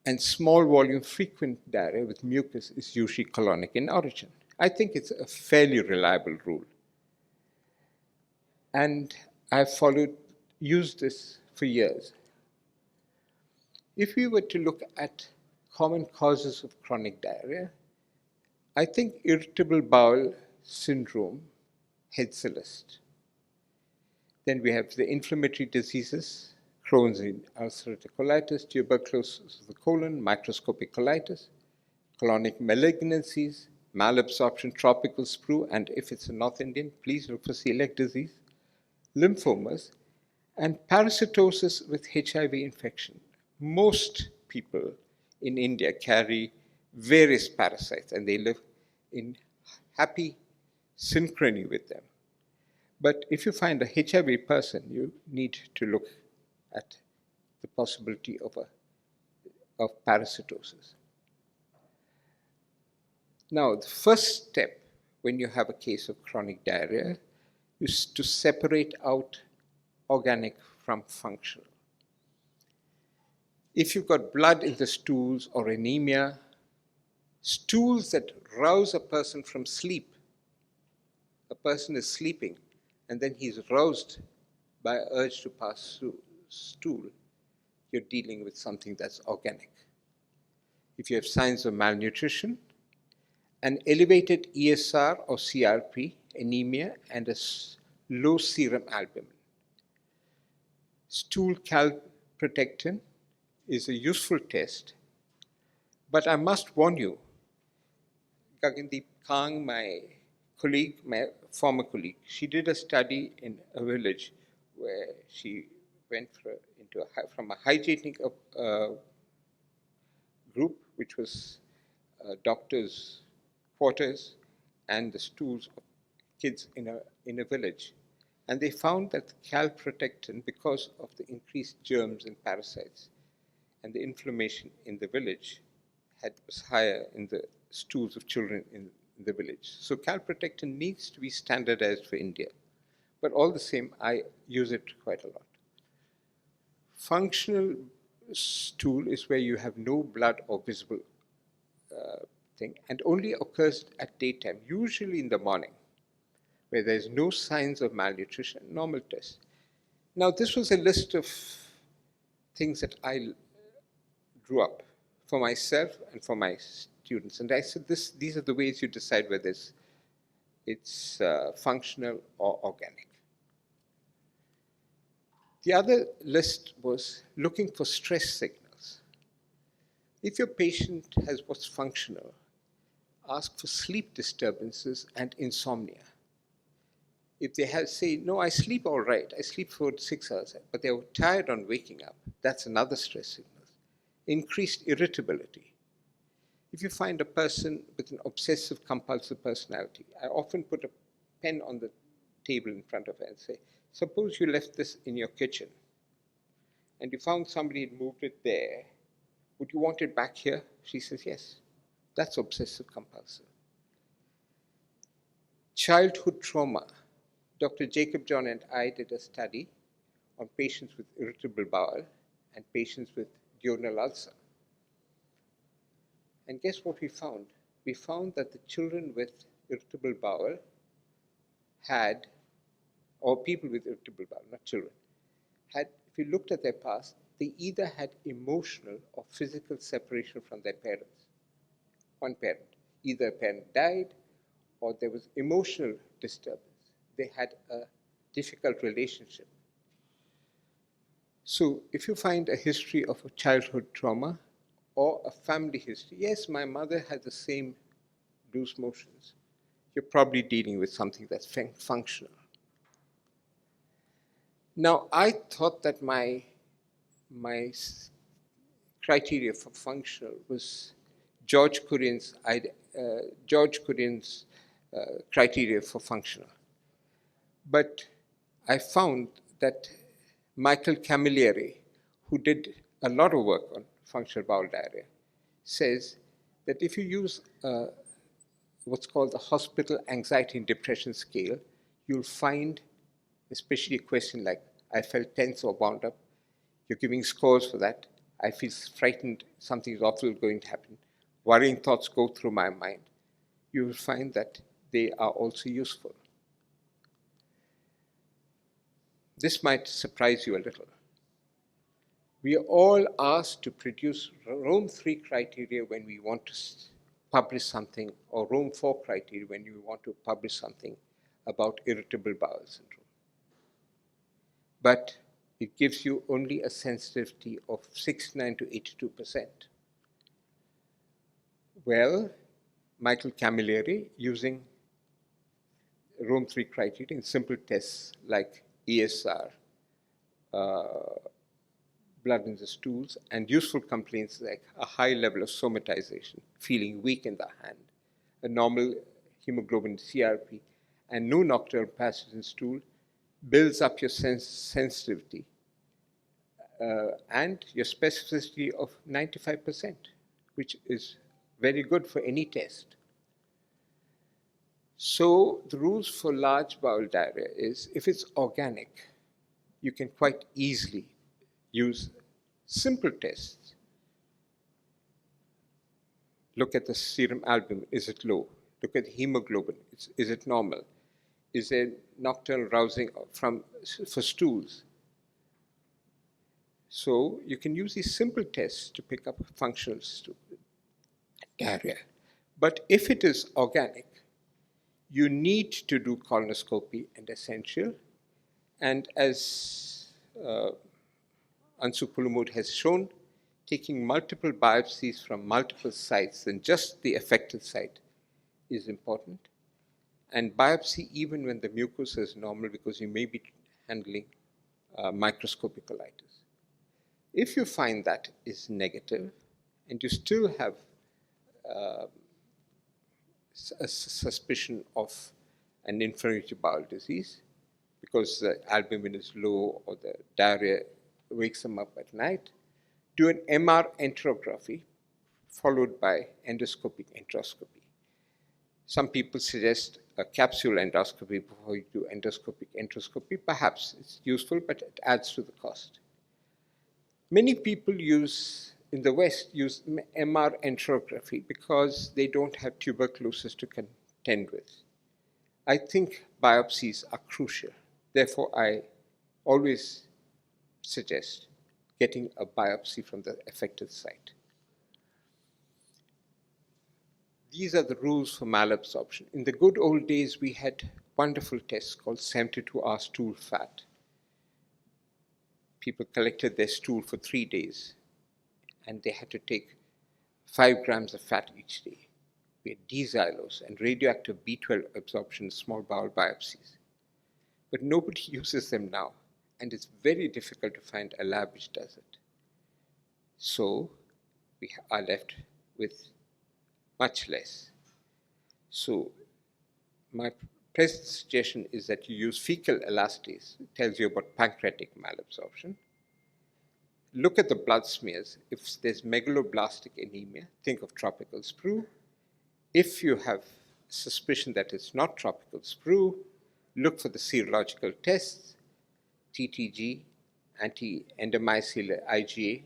And small volume frequent diarrhea with mucus is usually colonic in origin. I think it's a fairly reliable rule. And I've used this for years. If we were to look at common causes of chronic diarrhea, I think irritable bowel syndrome heads the list. Then we have the inflammatory diseases, Crohn's and ulcerative colitis, tuberculosis of the colon, microscopic colitis, colonic malignancies, malabsorption, tropical sprue, and if it's a North Indian, please look for celiac disease, lymphomas, and parasitosis with HIV infection. Most people in India carry various parasites, and they live in happy synchrony with them. But if you find a HIV person, you need to look at the possibility of parasitosis. Now, the first step when you have a case of chronic diarrhea is to separate out organic from functional. If you've got blood in the stools or anemia, stools that rouse a person from sleep, a person is sleeping and then he's roused by urge to pass through stool, you're dealing with something that's organic. If you have signs of malnutrition, an elevated ESR or CRP, anemia, and a low serum albumin. Stool calprotectin is a useful test, but I must warn you, Gagandeep Kang, my colleague, my former colleague, she did a study in a village where she went from a hygienic group, which was doctors' quarters and the stools of kids in a village. And they found that calprotectin, because of the increased germs and parasites and the inflammation in the village, was higher in the stools of children in the village. So calprotectin needs to be standardized for India. But all the same, I use it quite a lot. Functional stool is where you have no blood or visible thing, and only occurs at daytime, usually in the morning, where there's no signs of malnutrition, normal test. Now, this was a list of things that I drew up for myself and for my students. And I said, these are the ways you decide whether it's functional or organic. The other list was looking for stress signals. If your patient has what's functional, ask for sleep disturbances and insomnia. If they say, no, I sleep all right, I sleep for 6 hours, but they're tired on waking up, that's another stress signal. Increased irritability. If you find a person with an obsessive compulsive personality, I often put a pen on the table in front of her and say, suppose you left this in your kitchen and you found somebody had moved it there, would you want it back here? She says, yes. That's obsessive compulsive. Childhood trauma. Dr. Jacob John and I did a study on patients with irritable bowel and patients with duodenal ulcer. And guess what we found? We found that the children with irritable bowel had, or people with irritable bowel, not children, had, if you looked at their past, they either had emotional or physical separation from their parents. One parent. Either a parent died or there was emotional disturbance. They had a difficult relationship. So if you find a history of a childhood trauma or a family history, yes, my mother had the same loose motions, you're probably dealing with something that's functional. Now, I thought that my criteria for functional was George Kurian's criteria for functional. But I found that Michael Camilleri, who did a lot of work on functional bowel diarrhea, says that if you use what's called the hospital anxiety and depression scale, you'll find, especially a question like, I felt tense or wound up, you're giving scores for that. I feel frightened, something's awful going to happen. Worrying thoughts go through my mind. You will find that they are also useful. This might surprise you a little. We are all asked to produce Rome 3 criteria when we want to publish something, or Rome 4 criteria when you want to publish something about irritable bowel syndrome. But it gives you only a sensitivity of 69 to 82%. Well, Michael Camilleri, using Rome 3 criteria in simple tests like ESR, blood in the stools, and useful complaints like a high level of somatization, feeling weak in the hand, a normal hemoglobin, CRP, and no nocturnal passage in stool builds up your sensitivity and your specificity of 95%, which is very good for any test. So the rules for large bowel diarrhea is if it's organic, you can quite easily use simple tests. Look at the serum albumin, is it low? Look at the hemoglobin, is it normal? Is there nocturnal rousing for stools? So you can use these simple tests to pick up functional diarrhea. But if it is organic, you need to do colonoscopy and essential. And as Ansu Pulumud has shown, taking multiple biopsies from multiple sites than just the affected site is important. And biopsy even when the mucosa is normal because you may be handling microscopic colitis. If you find that is negative and you still have a suspicion of an inflammatory bowel disease because the albumin is low or the diarrhea wakes them up at night, do an MR enterography followed by endoscopic enteroscopy. Some people suggest a capsule endoscopy before you do endoscopic enteroscopy. Perhaps it's useful, but it adds to the cost. Many people in the West use MR enterography because they don't have tuberculosis to contend with. I think biopsies are crucial. Therefore, I always suggest getting a biopsy from the affected site. These are the rules for malabsorption. In the good old days, we had wonderful tests called 72-hour stool fat. People collected their stool for 3 days, and they had to take 5 grams of fat each day. We had D-xylose and radioactive B12 absorption in small bowel biopsies. But nobody uses them now, and it's very difficult to find a lab which does it. So we are left with much less. So my present suggestion is that you use fecal elastase. It tells you about pancreatic malabsorption. Look at the blood smears. If there's megaloblastic anemia, think of tropical sprue. If you have suspicion that it's not tropical sprue, look for the serological tests, TTG, anti-endomycelial IgA,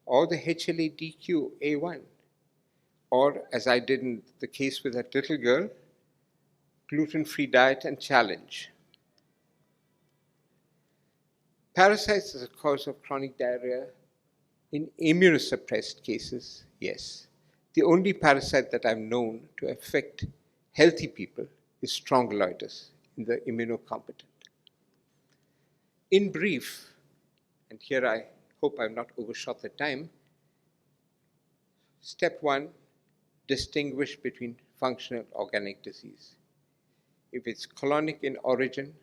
or the HLA-DQ-A1, or as I did in the case with that little girl, gluten-free diet and challenge. Parasites as a cause of chronic diarrhea in immunosuppressed cases, yes. The only parasite that I've known to affect healthy people is Strongyloides in the immunocompetent. In brief, and here I hope I've not overshot the time, step 1, distinguish between functional and organic disease. If it's colonic in origin,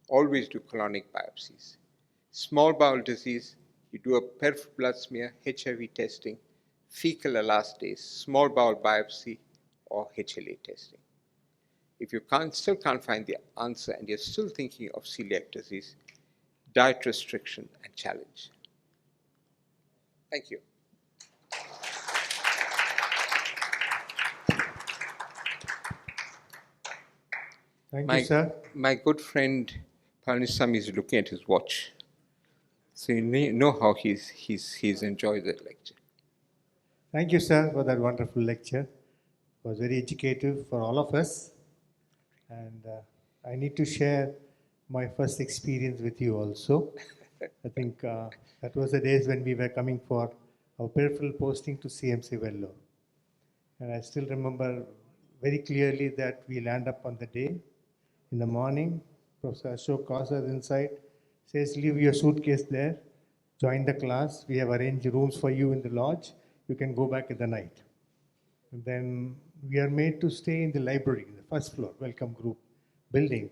always do colonic biopsies. Small bowel disease, you do a peripheral blood smear, HIV testing, fecal elastase, small bowel biopsy, or HLA testing. If you still can't find the answer and you're still thinking of celiac disease, diet restriction and challenge. Thank you. Thank you, sir. My good friend Palanisamy is looking at his watch. So you know how he's enjoyed that lecture. Thank you, sir, for that wonderful lecture. It was very educative for all of us. And I need to share my first experience with you also. I think that was the days when we were coming for our peripheral posting to CMC Vellore. And I still remember very clearly that we land up on the day. In the morning, Professor Ashok calls us inside, says, leave your suitcase there, join the class. We have arranged rooms for you in the lodge. You can go back in the night. And then we are made to stay in the library, the first floor, welcome group building,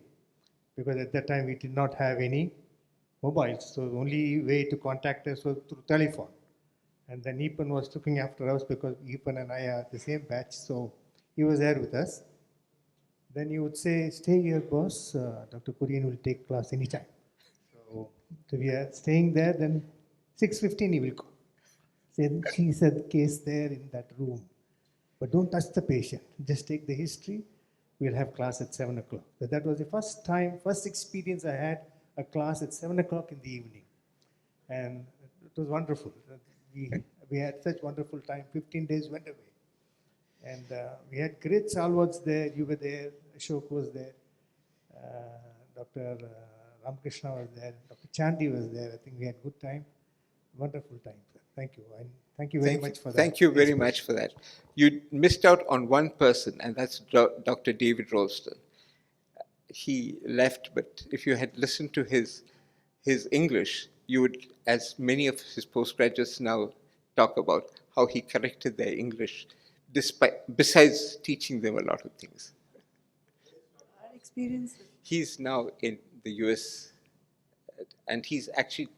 because at that time we did not have any mobiles. So the only way to contact us was through telephone. And then Epan was looking after us because Epan and I are the same batch. So he was there with us. Then you would say, stay here, boss. Dr. Kurian will take class anytime. So if we are staying there, then 6:15 he will go. Then she said, case there in that room. But don't touch the patient. Just take the history. We'll have class at 7 o'clock. That was the first experience I had a class at 7 o'clock in the evening. And it was wonderful. We had such wonderful time. 15 days went away. And we had great salwards there. You were there. Ashok was there. Dr. Ramakrishna was there. Dr. Chandy was there. I think we had good time. Wonderful time, sir. Thank you. And thank you very much for that. Thank you very much for that. You missed out on one person, and that's Dr. David Rolston. He left, but if you had listened to his English, you would, as many of his postgraduates now talk about, how he corrected their English, besides teaching them a lot of things. Our experience. He's now in the US, and he's actually,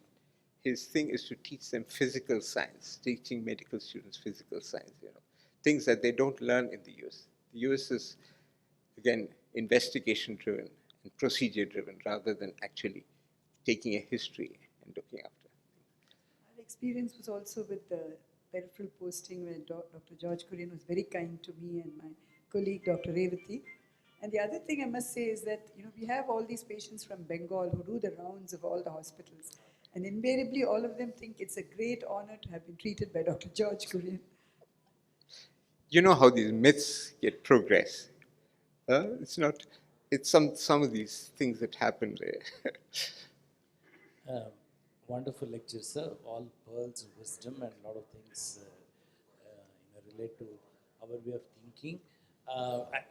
his thing is to teach them physical science, teaching medical students physical science, things that they don't learn in the US. The US is, again, investigation-driven and procedure-driven rather than actually taking a history and looking after. Our experience was also with the peripheral posting where Dr. George Kurian was very kind to me and my colleague, Dr. Revati. And the other thing I must say is that, we have all these patients from Bengal who do the rounds of all the hospitals. And invariably, all of them think it's a great honor to have been treated by Dr. George Kurian. You know how these myths get progress. It's some of these things that happen there. Wonderful lecture, sir. All pearls of wisdom and a lot of things relate to our way of thinking.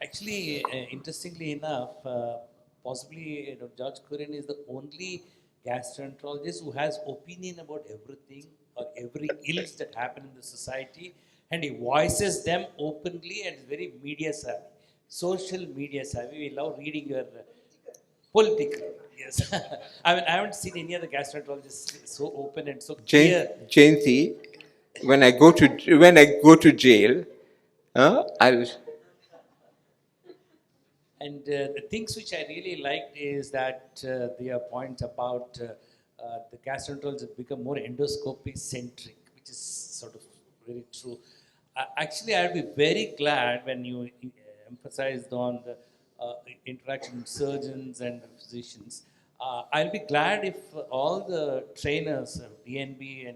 Actually, interestingly enough, possibly George Kurian is the only gastroenterologist who has opinion about everything or every ills that happen in the society, and he voices them openly and is very media savvy, social media savvy. We love reading your political. Yes, I haven't seen any other gastroenterologist so open and so clear. Jayanti, when I go to jail, I'll. And the things which I really liked is that their point about the gastroenterologists have become more endoscopy centric, which is sort of very true. Actually, I'd be very glad when you emphasized on the interaction with surgeons and physicians. I'll be glad if all the trainers, DNB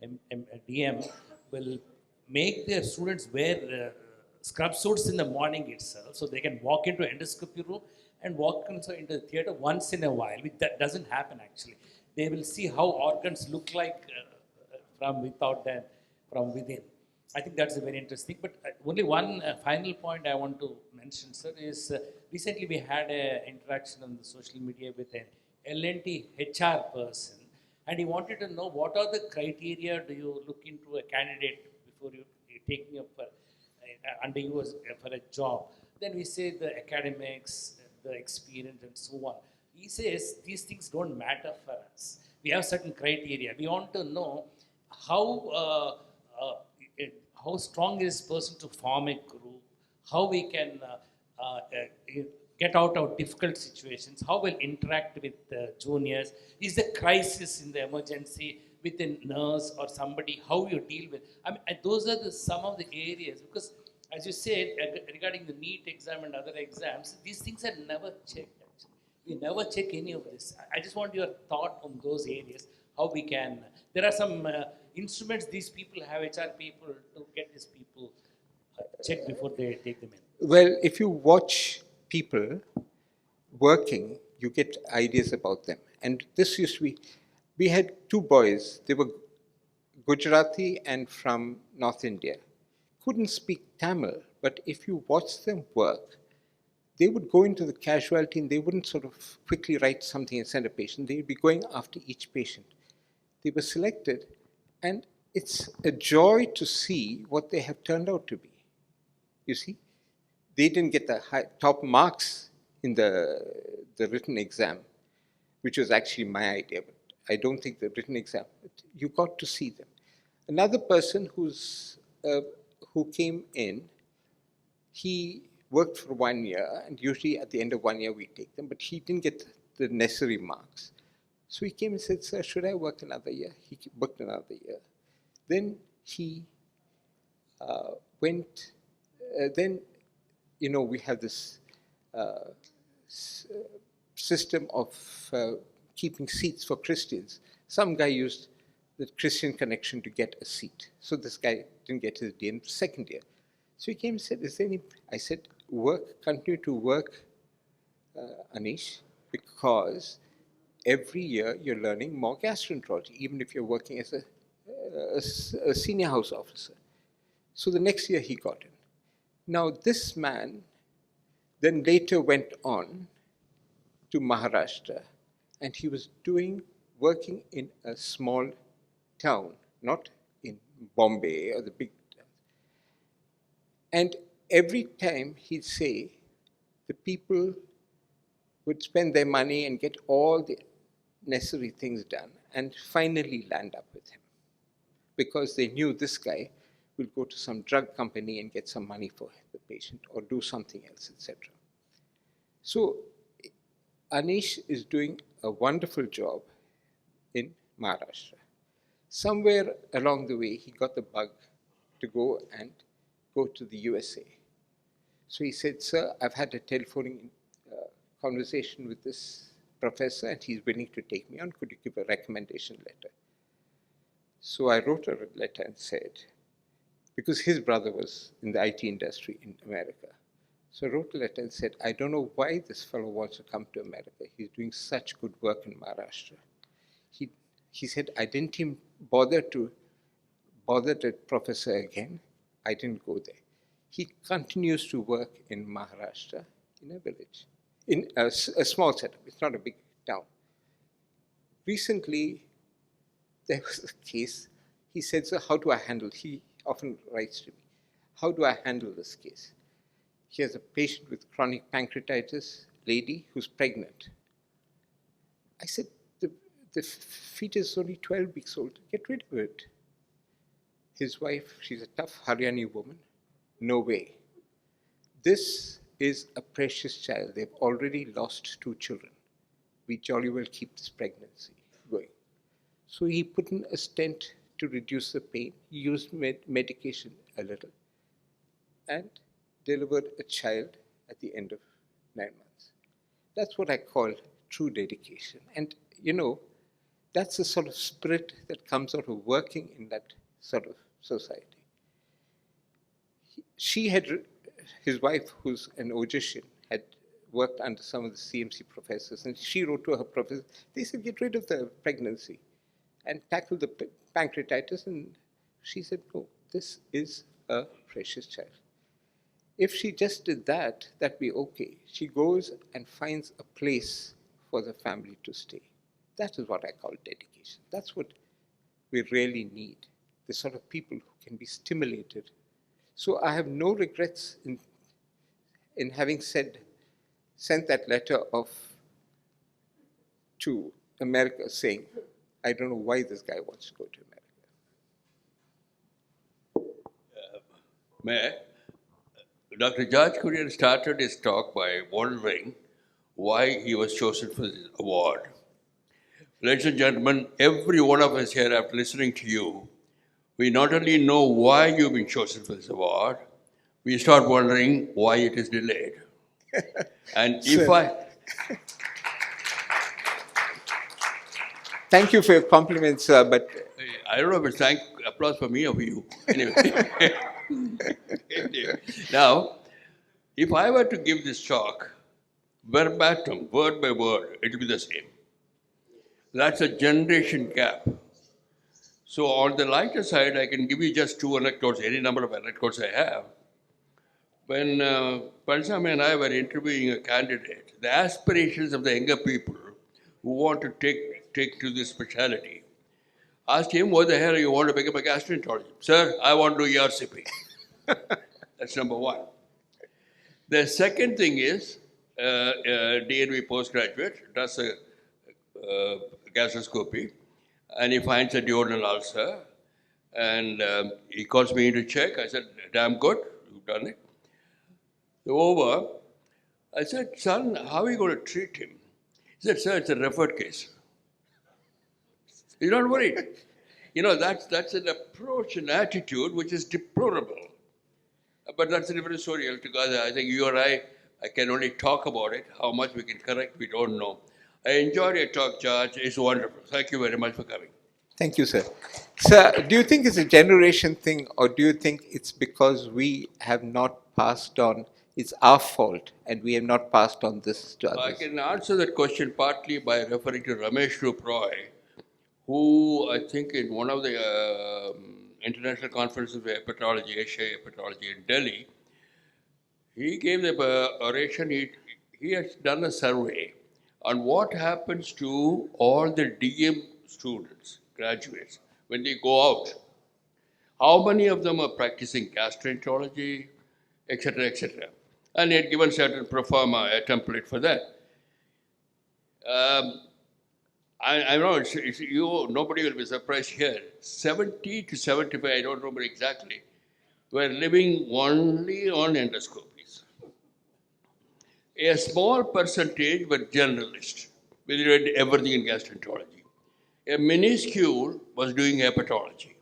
and DM, will make their students wear scrub suits in the morning itself, so they can walk into endoscopy room and walk into the theater once in a while. That doesn't happen actually. They will see how organs look like from without and from within. I think that's a very interesting. But only one final point I want to mention, sir, is recently we had an interaction on the social media with an L&T HR person, and he wanted to know what are the criteria do you look into a candidate before you're taking up under you for a job. Then we say the academics, the experience, and so on. He says these things don't matter for us. We have certain criteria. We want to know how strong is this person to form a group, how we can get out of difficult situations, how we'll interact with juniors. Is the crisis in the emergency with a nurse or somebody, how you deal with. I mean, those are some of the areas, because as you said, regarding the NEET exam and other exams, these things are never checked. Actually. We never check any of this. I just want your thought on those areas, how we can. There are some instruments these people have, HR people, to get these people checked before they take them in. Well, if you watch people working, you get ideas about them. And this used to be, we had two boys. They were Gujarati and from North India. Couldn't speak Tamil, but if you watch them work, they would go into the casualty and they wouldn't sort of quickly write something and send a patient. They would be going after each patient. They were selected, and it's a joy to see what they have turned out to be. You see, they didn't get the top marks in the written exam, which was actually my idea, but I don't think the written exam, but you got to see them. Another person who came in, he worked for 1 year, and usually at the end of 1 year we take them, but he didn't get the necessary marks. So he came and said, "Sir, should I work another year?" He worked another year. Then he went, then, we have this system of keeping seats for Christians. Some guy used the Christian connection to get a seat. So this guy didn't get his in second year. So he came and said, "Is there any?" I said, continue to work, Anish, because every year you're learning more gastroenterology, even if you're working as a senior house officer. So the next year he got in. Now this man then later went on to Maharashtra, and he was working in a small town, not in Bombay or the big town. And every time he'd say, the people would spend their money and get all the necessary things done and finally land up with him, because they knew this guy will go to some drug company and get some money for the patient or do something else, etc. So Anish is doing a wonderful job in Maharashtra. Somewhere along the way, he got the bug to go to the USA. So he said, "Sir, I've had a telephone conversation with this professor, and he's willing to take me on. Could you give a recommendation letter?" So I wrote a letter and said, because his brother was in the IT industry in America. So I wrote a letter and said, "I don't know why this fellow wants to come to America. He's doing such good work in Maharashtra." He said, "I didn't even bother the professor again. I didn't go there." He continues to work in Maharashtra in a village, in a small setup. It's not a big town. Recently, there was a case. He said, "So how do I handle?" He often writes to me, "How do I handle this case?" He has a patient with chronic pancreatitis, lady who's pregnant. I said, the fetus is only 12 weeks old. Get rid of it. His wife, she's a tough Haryani woman. No way. This is a precious child. They've already lost 2 children. We jolly well keep this pregnancy going. So he put in a stent to reduce the pain. He used medication a little and delivered a child at the end of 9 months. That's what I call true dedication. And, that's the sort of spirit that comes out of working in that sort of society. His wife, who's an logician, had worked under some of the CMC professors, and she wrote to her professor. They said, "Get rid of the pregnancy and tackle the pancreatitis." And she said, "No, this is a precious child." If she just did that, that'd be okay. She goes and finds a place for the family to stay. That is what I call dedication. That's what we really need, the sort of people who can be stimulated. So I have no regrets in having sent that letter to America saying, "I don't know why this guy wants to go to America." May Dr. George Kurian started his talk by wondering why he was chosen for this award. Ladies and gentlemen, every one of us here, after listening to you, we not only know why you've been chosen for this award, we start wondering why it is delayed. And Thank you for your compliments, sir, but I don't know if it's applause for me or for you. Anyway. Now, if I were to give this talk verbatim, word by word, it will be the same. That's a generation gap. So on the lighter side, I can give you just 2 anecdotes, any number of anecdotes I have. When Palsami and I were interviewing a candidate, the aspirations of the younger people who want to take to this specialty, asked him, "What the hell you want to become a gastroenterologist?" "Sir, I want to do ERCP." That's number one. The second thing is, DNV postgraduate does a gastroscopy, and he finds a duodenal ulcer, and he calls me in to check. I said, "Damn good, you've done it." over. I said, son, how are you going to treat him? He said, sir, it's a referred case. You're not worried. That's an approach and attitude which is deplorable. But that's a different story altogether. I think you or I can only talk about it. How much we can correct, we don't know. I enjoyed your talk, George. It's wonderful. Thank you very much for coming. Thank you, sir. Sir, do you think it's a generation thing, or do you think it's because we have not passed on, it's our fault, and we have not passed on this to I others? can answer that question partly by referring to Ramesh Rup Roy, who I think in one of the international conferences of hepatology, Asia hepatology in Delhi, he gave the oration. He has done a survey on what happens to all the DM students, graduates, when they go out. How many of them are practicing gastroenterology, etc., etc. And he had given certain pro forma, a template for that. I know nobody will be surprised here. 70 to 75, I don't remember exactly, were living only on endoscopies. A small percentage were generalists, they read everything in gastroenterology. A minuscule was doing hepatology.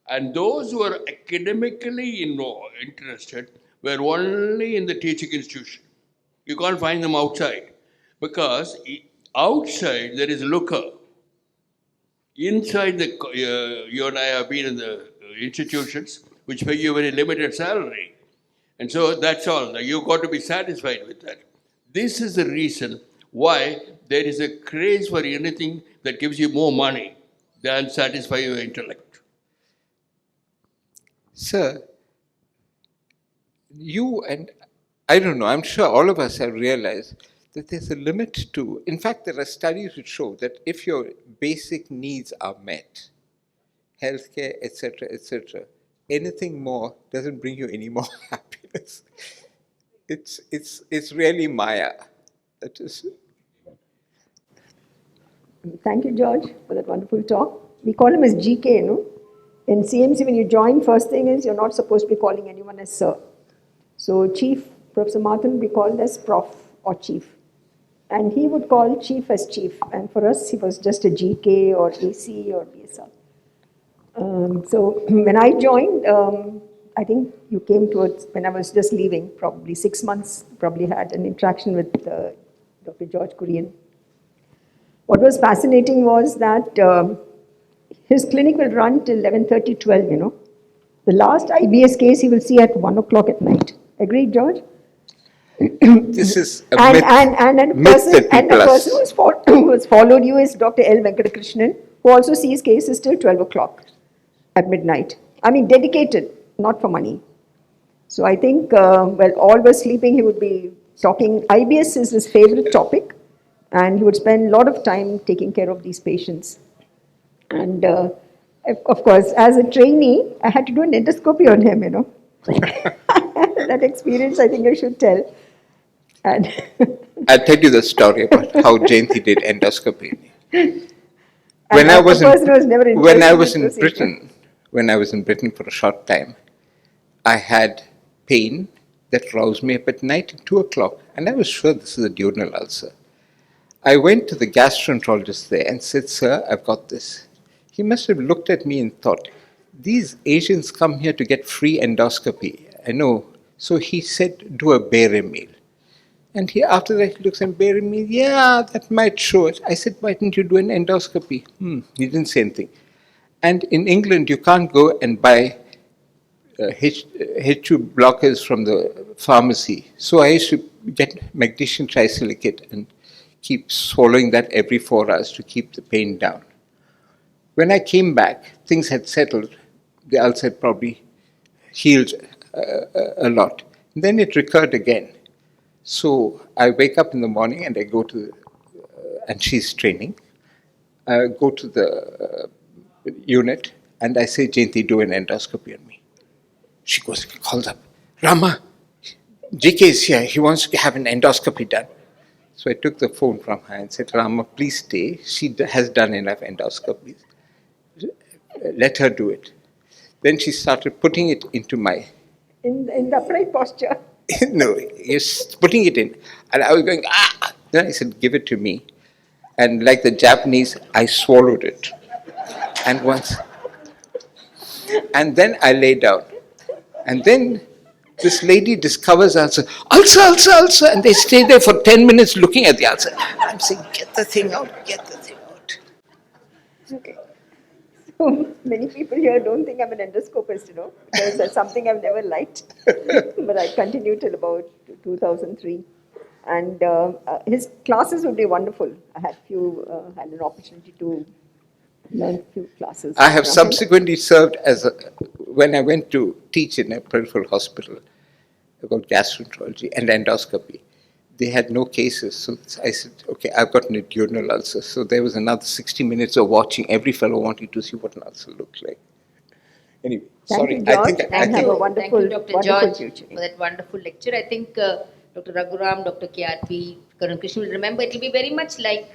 And those who were academically interested were only in the teaching institution. You can't find them outside, because outside there is lucre. Inside you and I have been in the institutions which pay you a very limited salary. And so that's all. You've got to be satisfied with that. This is the reason why there is a craze for anything that gives you more money than satisfy your intellect. Sir, you and I don't know, I'm sure all of us have realized that there's a limit to, in fact, there are studies which show that if your basic needs are met, healthcare, etc., anything more doesn't bring you any more happiness. It's really Maya. That is. Thank you, George, for that wonderful talk. We call him as GK, no? In CMC, when you join, first thing is you're not supposed to be calling anyone as sir. So Chief, Professor Martin would be called as Prof or Chief. And he would call Chief as Chief. And for us, he was just a GK or AC or BSR. So when I joined, I think you came towards, when I was just leaving, probably 6 months, probably had an interaction with Dr. George Kurian. What was fascinating was that his clinic will run till 11:30, 12, you know. The last IBS case he will see at 1 o'clock at night. Agreed, George? This is a myth, and a person who has followed you is Dr. L. Venkatakrishnan, who also sees cases till 12 o'clock at midnight. I mean, dedicated, not for money. So I think, while all were sleeping, he would be talking. IBS is his favorite topic, and he would spend a lot of time taking care of these patients. And of course, as a trainee, I had to do an endoscopy on him, you know. That experience, I think I should tell. And I'll tell you the story about how Jayanti did endoscopy. When I was in Britain for a short time, I had pain that roused me up at night at 2 o'clock, and I was sure this is a duodenal ulcer. I went to the gastroenterologist there and said, "Sir, I've got this." He must have looked at me and thought, "These Asians come here to get free endoscopy." I know. So he said, "Do a bare meal." And after that, he looks at bare meal. "Yeah, that might show it." I said, "Why didn't you do an endoscopy?" He didn't say anything. And in England, you can't go and buy H2 blockers from the pharmacy. So I used to get magnesium trisilicate and keep swallowing that every 4 hours to keep the pain down. When I came back, things had settled. The ulcer had probably healed a lot. And then it recurred again. So I wake up in the morning and I go to, and she's training. I go to the unit and I say, "Jayanti, do an endoscopy on me." She calls up, "Rama, GK is here. He wants to have an endoscopy done." So I took the phone from her and said, "Rama, please stay. She has done enough endoscopies. Let her do it." Then she started putting it into my... In the upright posture. No, he's putting it in. And I was going, ah! Then I said, give it to me. And like the Japanese, I swallowed it. And once. And then I lay down. And then this lady discovers ulcer, ulcer, ulcer, ulcer. And they stay there for 10 minutes looking at the ulcer. I'm saying, get the thing out, get the thing out. Okay. So many people here don't think I'm an endoscopist, because that's something I've never liked. But I continued till about 2003. And his classes would be wonderful. I had an opportunity to learn few classes. I have from him. subsequently served when I went to teach in a peripheral hospital about gastroenterology and endoscopy. They had no cases, so I said, okay, I've got an duodenal ulcer. So there was another 60 minutes of watching every fellow wanting to see what an ulcer looked like. Anyway, Thank sorry, you, George, I think and have a Thank wonderful, you, Dr. wonderful George, future. for that wonderful lecture. I think Dr. Raghuram, Dr. KRP, Karan Krishna will remember. It will be very much like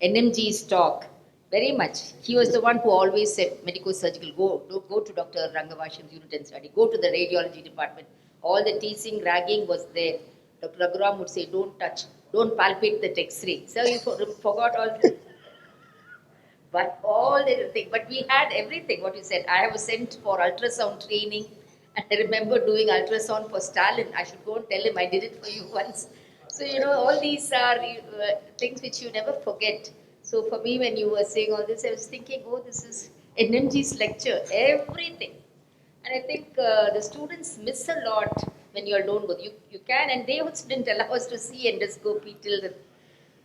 NMG's talk. Very much. He was the one who always said, medical surgical, go to Dr. Rangavasham's unit and study. Go to the radiology department. All the teasing, ragging was there. Dr. Raghuram would say, don't touch, don't palpate the X-ray. So you forgot all this. But all the thing. But we had everything, what you said. I was sent for ultrasound training. And I remember doing ultrasound for Stalin. I should go and tell him I did it for you once. So, all these are things which you never forget. So for me, when you were saying all this, I was thinking, oh, this is NMG's lecture, everything. And I think the students miss a lot when you all don't go. You can, and they also didn't allow us to see endoscopy till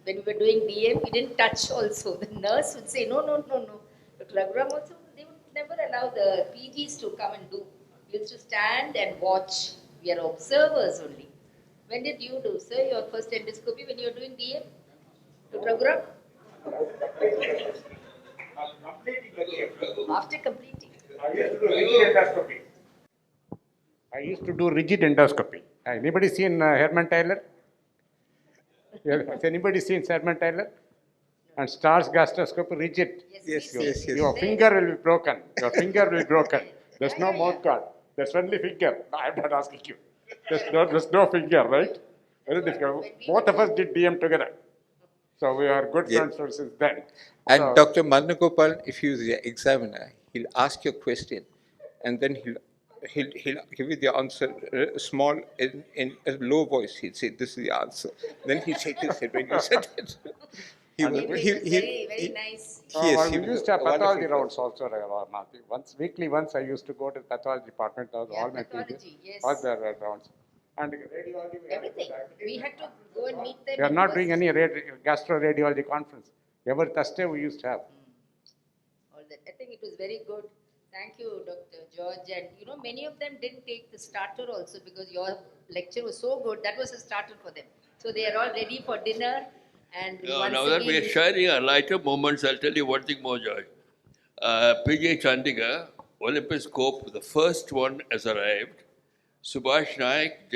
when we were doing DM, we didn't touch also. The nurse would say, no. Dr. Raghuram also, they would never allow the PGs to come and do. We used to stand and watch. We are observers only. When did you do, sir, your first endoscopy when you were doing DM? Dr. Raghuram? After completing. I used to do rigid endoscopy. Anybody seen Herman Taylor? Has anybody seen Herman Taylor? And Starr's gastroscopy, rigid. Yes. Your finger will be broken. Your finger will be broken. There's no mouth guard. There's only finger. No, I'm not asking you. There's no finger, right? Very difficult. Both of us did DM together. So we are good friends since then. And So, Dr. Madnagopal, if he was the examiner, he'll ask you a question, and then he'll give you the answer small in a low voice. He'll say, "This is the answer." Then he'll shake his head when you said it. Very nice. we used to have pathology rounds also. Once I used to go to the pathology department. All my pathology, yes. all the rounds. And radiology, everything. We had to go and meet them. We are not doing any gastro-radiology conference. Every Thursday we used to have. All that. I think it was very good. Thank you, Dr. George. And many of them didn't take the starter also because your lecture was so good. That was a starter for them. So they are all ready for dinner. And now that we are sharing our lighter moments, I'll tell you one thing more, Joy. PJ Chandigarh, Olympus Scope, the first one has arrived. Subhash Naik,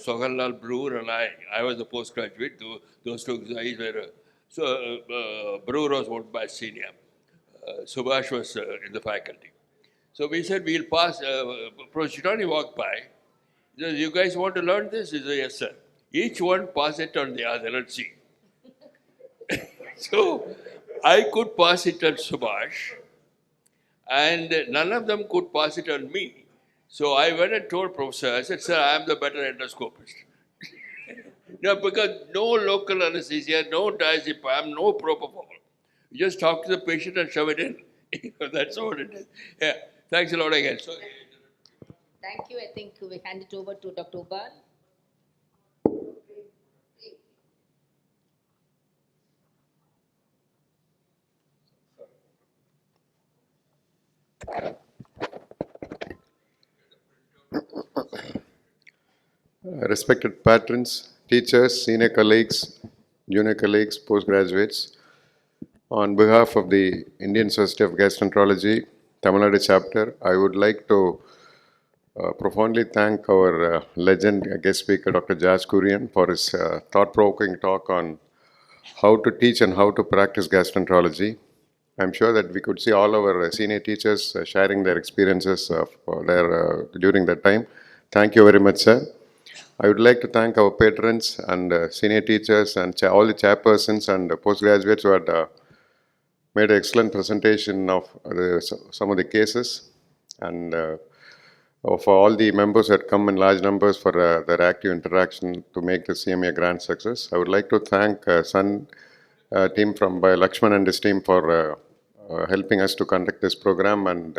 Sohanlal Brewer, and I was a postgraduate. Those two guys were. Brewer was one by senior. Subhash was in the faculty. So we said, we'll pass. Professor Chitani walked by. He said, you guys want to learn this? He said, yes, sir. Each one pass it on the other. Let's see. So I could pass it on Subhash, and none of them could pass it on me. So I went and told Professor, I said, sir, I am the better endoscopist. Because no local anesthesia, no diazepam, no propofol. You just talk to the patient and shove it in. That's all it is. Yeah. Thanks a lot again. Sorry. Thank you. I think we hand it over to Dr. Ubal. Respected patrons, teachers, senior colleagues, junior colleagues, postgraduates, on behalf of the Indian Society of Gastroenterology, Tamil Nadu chapter, I would like to profoundly thank our legend guest speaker, Dr. George Kurian, for his thought-provoking talk on how to teach and how to practice gastroenterology. I'm sure that we could see all our senior teachers sharing their experiences of during that time. Thank you very much, sir. I would like to thank our patrons and senior teachers and all the chairpersons and postgraduates who had made an excellent presentation of some of the cases, and for all the members who had come in large numbers for their active interaction to make the CMA a grand success. I would like to thank Sun team from by Lakshman and his team for helping us to conduct this program, and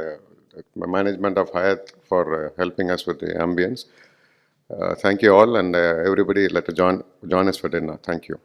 management of Hyatt for helping us with the ambience. Thank you all, and everybody let us join us for dinner. Thank you.